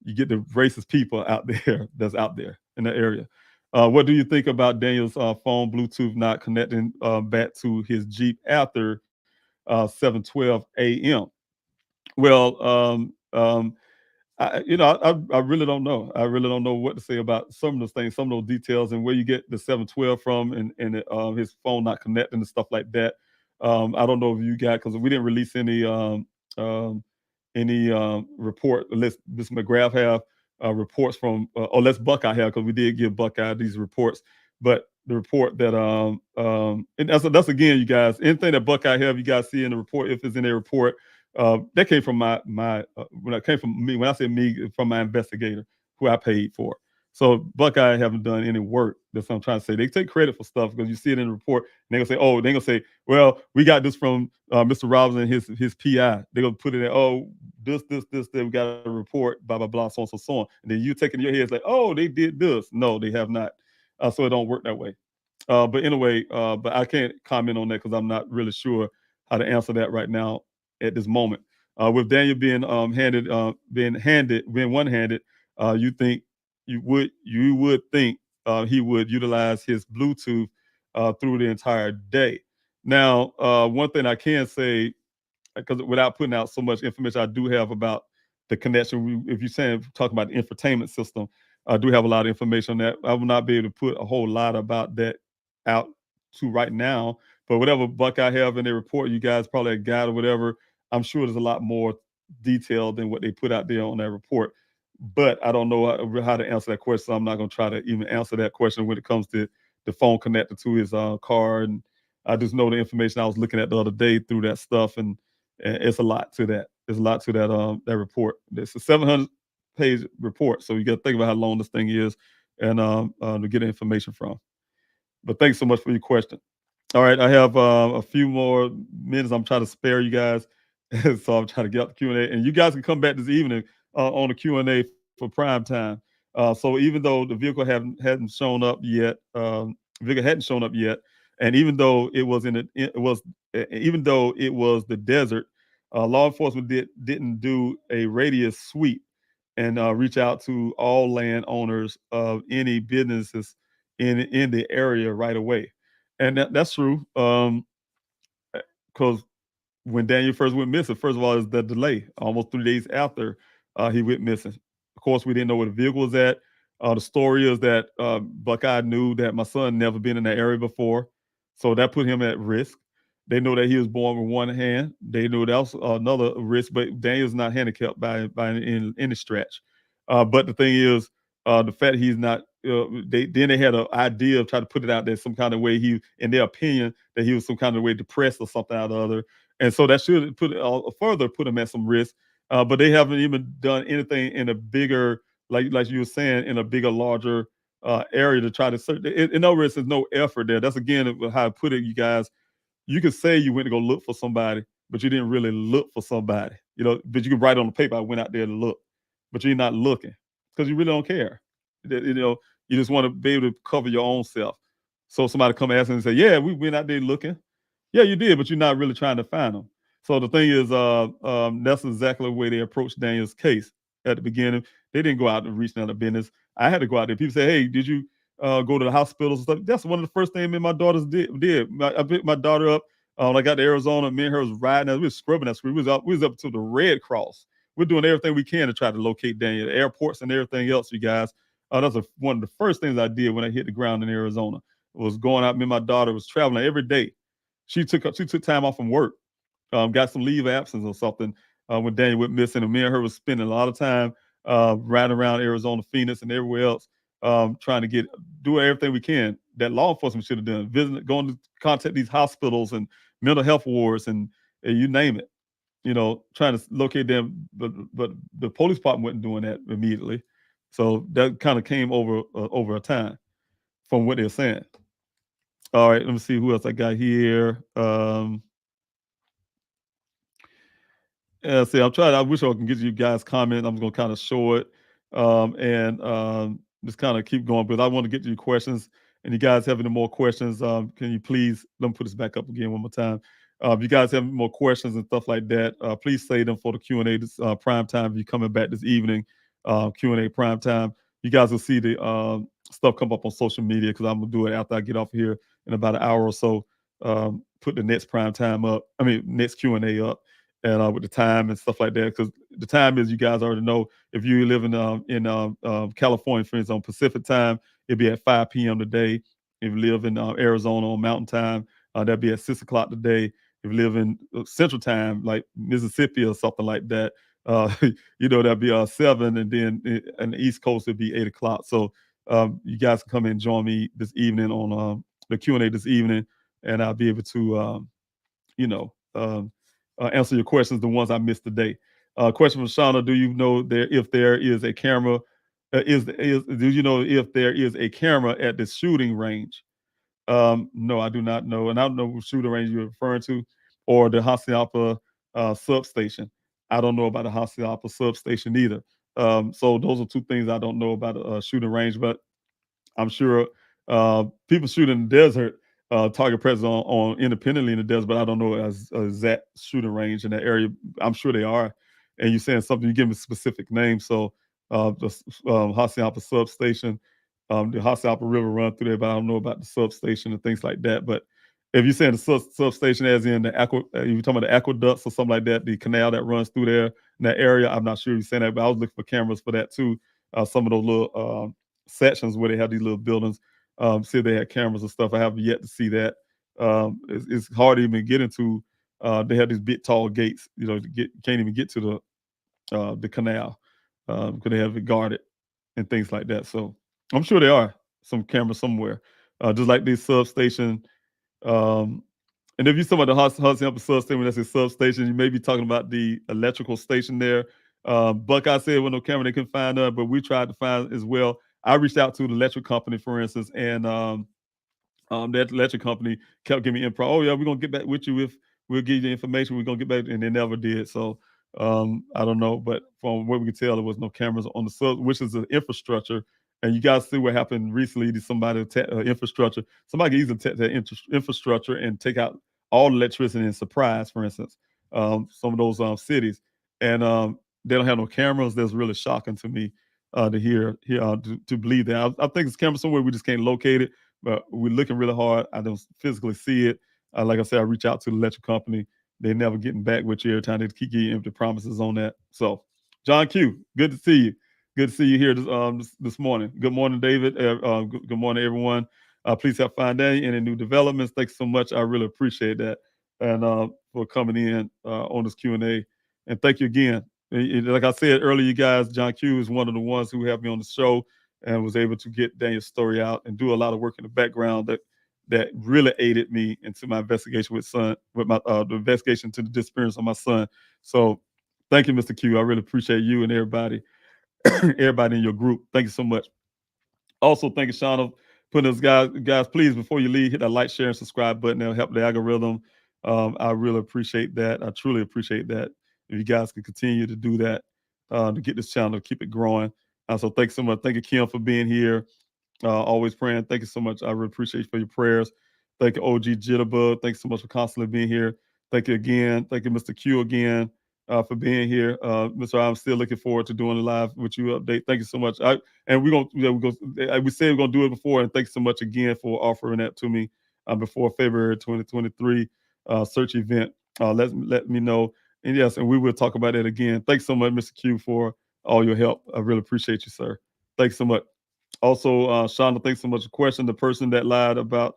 you get the racist people out there that's out there in the area. What do you think about Daniel's phone Bluetooth not connecting back to his Jeep after 7:12 a.m. Well, I really don't know. I really don't know what to say about some of those things, some of those details, and where you get the 712 from, and his phone not connecting and stuff like that. I don't know if you got, because we didn't release um, any report. Let's this McGrath have reports from, or let's Buckeye have, because we did give Buckeye these reports. But the report that and that's again, you guys, anything that Buckeye have, you guys see in the report, if it's in their report, that came from my when it came from me. When I say me, from my investigator who I paid for. So Buckeye haven't done any work. That's what I'm trying to say. They take credit for stuff because you see it in the report. And they're gonna say, oh, they're gonna say, well, we got this from Mr. Robinson and his PI. They're gonna put it in, oh, this, we got a report, blah, blah, blah, so on, so on. And then you take it in your head, it's like, oh, they did this. No, they have not. So it don't work that way. But anyway, but I can't comment on that because I'm not really sure how to answer that right now at this moment. With Daniel being being one-handed, you would think he would utilize his Bluetooth through the entire day. Now, one thing I can say, because without putting out so much information I do have about the connection, if you're saying talking about the infotainment system, I do have a lot of information on that. I will not be able to put a whole lot about that out to right now, but whatever Buckeye have in their report, you guys probably a guide or whatever, I'm sure there's a lot more detailed than what they put out there on that report. But I don't know how to answer that question, so I'm not going to try to even answer that question when it comes to the phone connected to his car. And I just know the information I was looking at the other day through that stuff, and it's a lot to that. There's a lot to that report. It's a 700-page report, so you got to think about how long this thing is, and to get information from. But thanks so much for your question. All right, I have a few more minutes. I'm trying to spare you guys, so I'm trying to get up the Q&A, and you guys can come back this evening on the Q&A for prime time. So even though the vehicle hadn't shown up yet, and even though it was even though it was the desert, law enforcement didn't do a radius sweep and reach out to all landowners of any businesses in the area right away. And that's true. Because when Daniel first went missing, first of all, is the delay. Almost 3 days after he went missing. Of course, we didn't know where the vehicle was at. The story is that Buckeye knew that my son never been in that area before, so that put him at risk. They know that he was born with one hand. They knew that was another risk, but Daniel's not handicapped by any stretch. But the thing is, the fact he's not, they had an idea of trying to put it out there some kind of way. In their opinion, that he was some kind of way depressed or something or the other, and so that should further put him at some risk. But they haven't even done anything in a bigger, like you were saying, in a bigger, larger area to try to search. In other words, there's no effort there. That's again how I put it, you guys. You could say you went to go look for somebody, but you didn't really look for somebody. But you can write on the paper, I went out there to look, but you're not looking because you really don't care. You just want to be able to cover your own self. So somebody come ask and say, "Yeah, we went out there looking." Yeah, you did, but you're not really trying to find them. So the thing is, that's exactly the way they approached Daniel's case at the beginning. They didn't go out and reach out of business. I had to go out there. People say, "Hey, did you go to the hospitals and stuff?" That's one of the first things me and my daughters did. I picked my daughter up when I got to Arizona. Me and her was riding. We were scrubbing that street. We was up to the Red Cross. We're doing everything we can to try to locate Daniel, the airports and everything else. You guys, that's one of the first things I did when I hit the ground in Arizona. Was going out. Me and my daughter was traveling every day. She took time off from work, got some leave of absence or something when Daniel went missing. And me and her was spending a lot of time riding around Arizona, Phoenix, and everywhere else, trying to do everything we can that law enforcement should have done, going to contact these hospitals and mental health wards and you name it. Trying to locate them, but the police department wasn't doing that immediately. So that kind of came over a time from what they're saying. All right, let me see who else I got here. See, I wish I can get you guys comment. I'm going to kind of show it and just kind of keep going, but I want to get to your questions. And you guys have any more questions, can you please, let me put this back up again one more time. If you guys have more questions and stuff like that, please say them for the Q&A this prime time. If you're coming back this evening, Q&A prime time, you guys will see the stuff come up on social media because I'm going to do it after I get off here in about an hour or so. put the next prime time up. I mean, next Q&A up, and with the time and stuff like that. Because the time is, you guys already know, if you live in California, for instance, on Pacific time, it'd be at 5 p.m. today. If you live in Arizona on Mountain Time, that'd be at 6 o'clock today. If you live in Central Time, like Mississippi or something like that, that'd be 7, and then in the East Coast it'd be 8 o'clock. So you guys can come and join me this evening on the Q&A this evening, and I'll be able to, answer your questions, the ones I missed today. Question from Shauna: do you know if there is a camera? Do you know if there is a camera at the shooting range? No, I do not know, and I don't know what shooting range you're referring to, or the Hacienda substation. I don't know about the Hacienda substation either. So those are two things I don't know about a shooting range, but I'm sure people shoot in the desert, target practice on independently in the desert, but I don't know as exact shooting range in that area. I'm sure they are. And you're saying something, you give me a specific name. So the Hacienda substation, the Hacienda River run through there, but I don't know about the substation and things like that. But if you're saying the substation, as in you're talking about the aqueducts or something like that, the canal that runs through there in that area, I'm not sure you're saying that, but I was looking for cameras for that too. Some of those little sections where they have these little buildings, see if they had cameras and stuff. I have yet to see that. It's hard to even get into. They have these big tall gates, can't even get to the canal because they have it guarded and things like that. So I'm sure there are some cameras somewhere, just like this substation. And if you're talking about the Hudson substation, that's a substation, you may be talking about the electrical station there. Buckeye said with no camera they couldn't find her, but we tried to find as well. I reached out to the electric company, for instance, and that electric company kept giving me info. Oh yeah, we're gonna get back with you if we'll give you information. We're gonna get back, and they never did. So I don't know, but from what we can tell, there was no cameras on the sub, which is the infrastructure. And you guys see what happened recently to somebody infrastructure. Somebody can easily take that infrastructure and take out all electricity in Surprise, for instance, some of those cities, and they don't have no cameras. That's really shocking to me to hear to believe that. I think it's camera somewhere, we just can't locate it, but we're looking really hard. I don't physically see it. Like I said, I reach out to the electric company. They're never getting back with you every time. They keep giving you empty promises on that. So, John Q, good to see you. Good to see you here this morning. Good morning, David. Good morning, everyone. Please have fun day. Any new developments? Thanks so much. I really appreciate that, and for coming in on this Q&A. And thank you again. Like I said earlier, you guys, John Q is one of the ones who have me on the show and was able to get Daniel's story out and do a lot of work in the background that really aided me into my investigation with my the investigation to the disappearance of my son. So thank you, Mr. Q. I really appreciate you and everybody in your group. Thank you so much. Also, thank you, Shauna, putting us guys, please, before you leave, hit that like, share, and subscribe button. That'll help the algorithm. I really appreciate that. I truly appreciate that. If you guys can continue to do that to get this channel, to keep it growing. So thanks so much. Thank you, Kim, for being here. Always praying. Thank you so much. I really appreciate you for your prayers. Thank you, OG Jitterbug. Thanks so much for constantly being here. Thank you again. Thank you, Mr. Q, again for being here. Mr. I'm still looking forward to doing the live with you update. Thank you so much. And we said we're gonna do it before, and thanks so much again for offering that to me before February 2023 search event. Let me know. And yes, and we will talk about it again. Thanks so much, Mr. Q, for all your help. I really appreciate you, sir. Thanks so much. Also, Shonda, thanks so much for the question. The person that lied about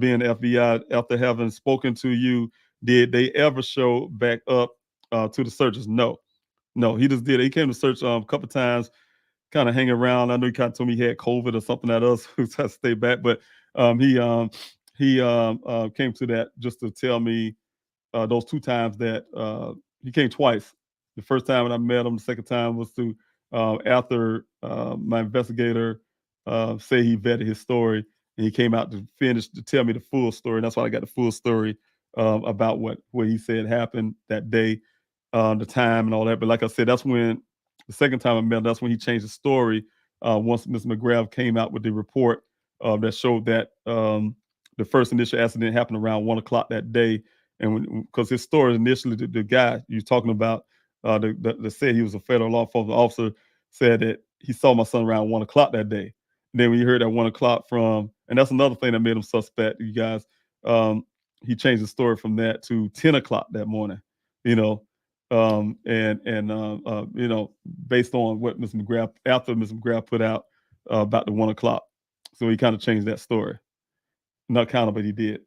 being FBI, after having spoken to you, did they ever show back up to the searches? No, he just did it. He came to search a couple times, kind of hanging around. I know he kind of told me he had COVID or something at us, who had to stay back, but he came to that just to tell me those 2 times that he came twice. The first time when I met him, the second time was to after my investigator say he vetted his story, and he came out to tell me the full story. And that's why I got the full story about what he said happened that day, the time and all that. But like I said, that's when the second time I met him, that's when he changed the story. Once Ms. McGrath came out with the report that showed that the first initial accident happened around 1 o'clock that day. And because his story initially, the guy you're talking about, that said he was a federal law enforcement officer, said that he saw my son around 1 o'clock that day. And then when you heard that 1 o'clock and that's another thing that made him suspect, you guys. he changed the story from that to 10 o'clock that morning, you know, you know, based on what Ms. McGrath, after Ms. McGrath put out about the 1 o'clock. So he kind of changed that story. Not kind of, but he did.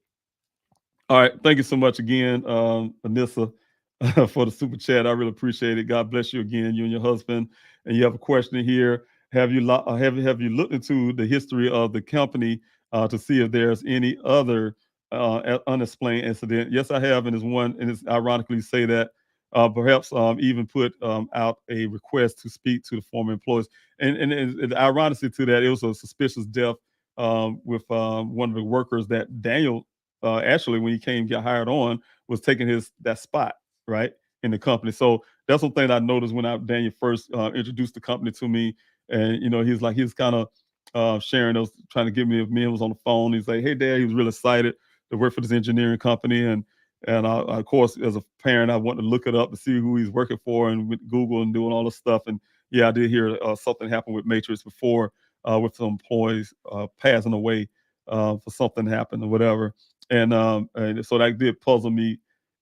All right. Thank you so much again, Anissa, for the super chat. I really appreciate it. God bless you again, you and your husband. And you have a question here. Have you looked into the history of the company to see if there's any other unexplained incident? Yes, I have, and it's one, and it's ironically say that perhaps even put out a request to speak to the former employees. And ironically to that, it was a suspicious death with one of the workers that Daniel actually when he got hired on was taking that spot right in the company. So that's one thing I noticed when Daniel first introduced the company to me, and you know he was kind of sharing those, trying to give me was on the phone. He's like, "Hey, Dad," he was really excited to work for this engineering company, and of course as a parent I wanted to look it up to see who he's working for, and with Google and doing all this stuff. And yeah, I did hear something happened with Matrix before with some employees passing away for something happened or whatever. And so that did puzzle me.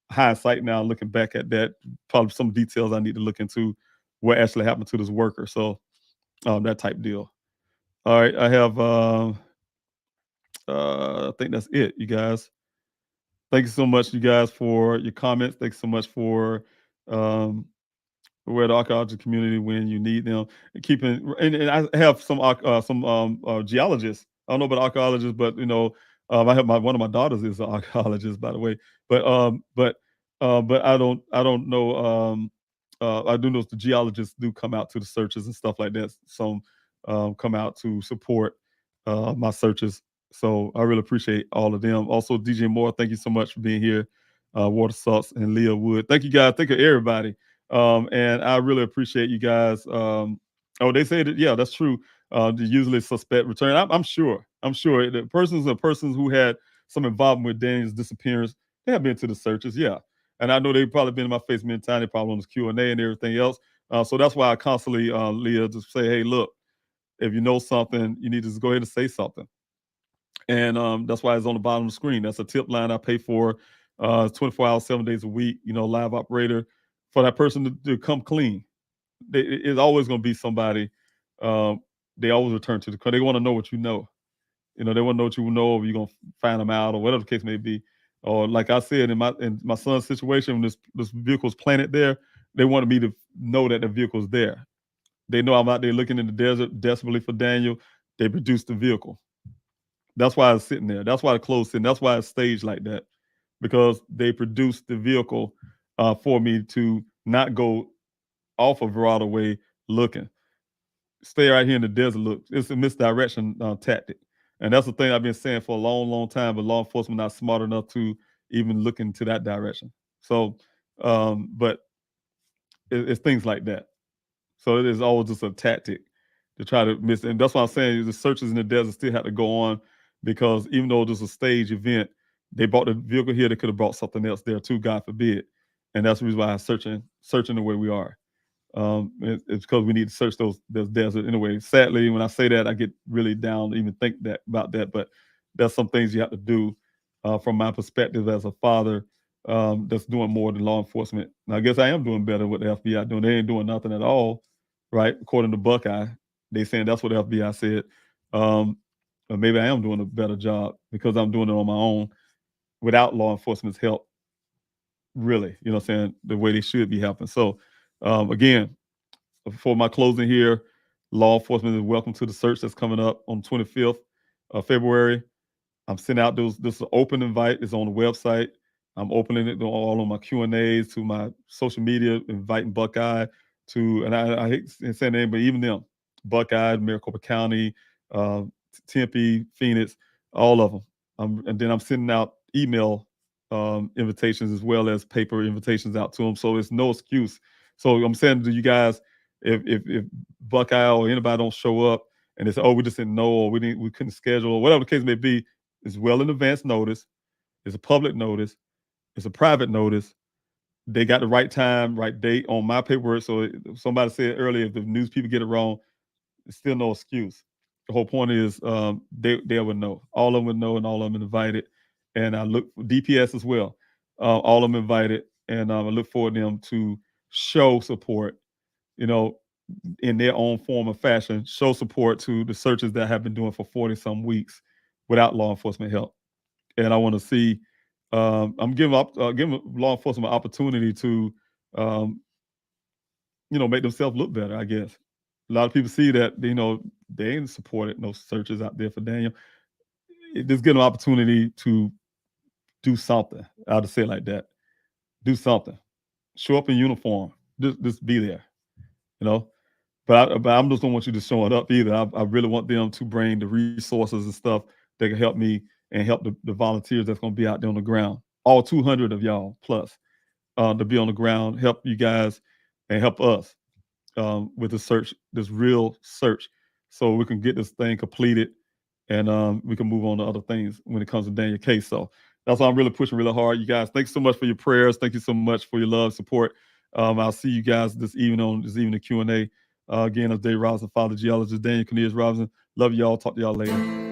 Hindsight now, looking back at that, probably some details I need to look into what actually happened to this worker. So that type deal. All right, I have. I think that's it, you guys. Thank you so much, you guys, for your comments. Thanks so much for um, we're the archaeology community when you need them. And I have some geologists. I don't know about archaeologists, but you know, I have one of my daughters is an archaeologist, by the way. But I don't know. I do know the geologists do come out to the searches and stuff like that. Some come out to support my searches. So I really appreciate all of them. Also, DJ Moore, thank you so much for being here. Water Salts and Leah Wood. Thank you guys. Thank you everybody. And I really appreciate you guys. Oh, they say that, yeah, that's true. The usually suspect return. I'm sure. I'm sure the persons who had some involvement with Daniel's disappearance, they have been to the searches, yeah. And I know they've probably been in my face many times. They probably on this Q&A and everything else. So that's why I constantly, Leah, just say, hey, look, if you know something, you need to just go ahead and say something. And that's why it's on the bottom of the screen. That's a tip line I pay for 24 hours, 7 days a week, you know, live operator for that person to come clean. It's always going to be somebody. They always return to because they want to know what you know. You know, they want to know what you know, or you're going to find them out, or whatever the case may be. Or like I said, in my son's situation, when this vehicle's planted there, they wanted me to know that the vehicle's there. They know I'm out there looking in the desert desperately for Daniel. They produced the vehicle. That's why it's sitting there. That's why it's closed in. That's why it's staged like that, because they produced the vehicle for me to not go off of Verrado Way looking. Stay right here in the desert. Look, it's a misdirection tactic, and that's the thing I've been saying for a long, long time. But law enforcement not smart enough to even look into that direction. So, but it's things like that. So it is always just a tactic to try to miss. And that's why I'm saying the searches in the desert still have to go on, because even though this is a stage event, they brought the vehicle here. They could have brought something else there too, God forbid. And that's the reason why I'm searching the way we are. It's because we need to search those deserts anyway. Sadly, when I say that, I get really down to even think about that. But there's some things you have to do from my perspective as a father that's doing more than law enforcement. And I guess I am doing better with the FBI doing. They ain't doing nothing at all, right? According to Buckeye, they saying that's what the FBI said. Or maybe I am doing a better job because I'm doing it on my own without law enforcement's help. Really, you know what I'm saying? The way they should be helping. So again, for my closing here, law enforcement is welcome to the search that's coming up on 25th of February. I'm sending out this is an open invite. It's on the website. I'm opening it to all of my Q&As, to my social media, inviting Buckeye to, and I hate saying name, but even them, Buckeye, Maricopa County, uh, Tempe, Phoenix, all of them. And then I'm sending out email invitations as well as paper invitations out to them. So it's no excuse. So I'm saying to you guys, if Buckeye or anybody don't show up and they say, oh, we just didn't know, or we couldn't schedule, or whatever the case may be, it's well in advance notice. It's a public notice. It's a private notice. They got the right time, right date on my paperwork. So somebody said earlier, if the news people get it wrong, it's still no excuse. The whole point is they would know. All of them would know, and all of them invited. and I look for DPS as well. All of them invited, and I look for them to show support, in their own form of fashion, show support to the searches that have been doing for 40 some weeks without law enforcement help. And I want to see, I'm giving law enforcement an opportunity to, make themselves look better, I guess. A lot of people see that, they ain't supported no searches out there for Daniel. Just give them an opportunity to do something. I'll just say it like that. Do something. Show up in uniform. Just be there, But I just don't want you to show it up either. I really want them to bring the resources and stuff that can help me and help the volunteers that's going to be out there on the ground. All 200 of y'all plus to be on the ground, help you guys and help us with the search, this real search, so we can get this thing completed and we can move on to other things when it comes to Daniel case. So that's why I'm really pushing really hard. You guys, thanks so much for your prayers. Thank you so much for your love, support. I'll see you guys this evening Q&A. Again, I'm Dave Robinson, father geologist, Daniel Cornelius Robinson. Love y'all. Talk to y'all later.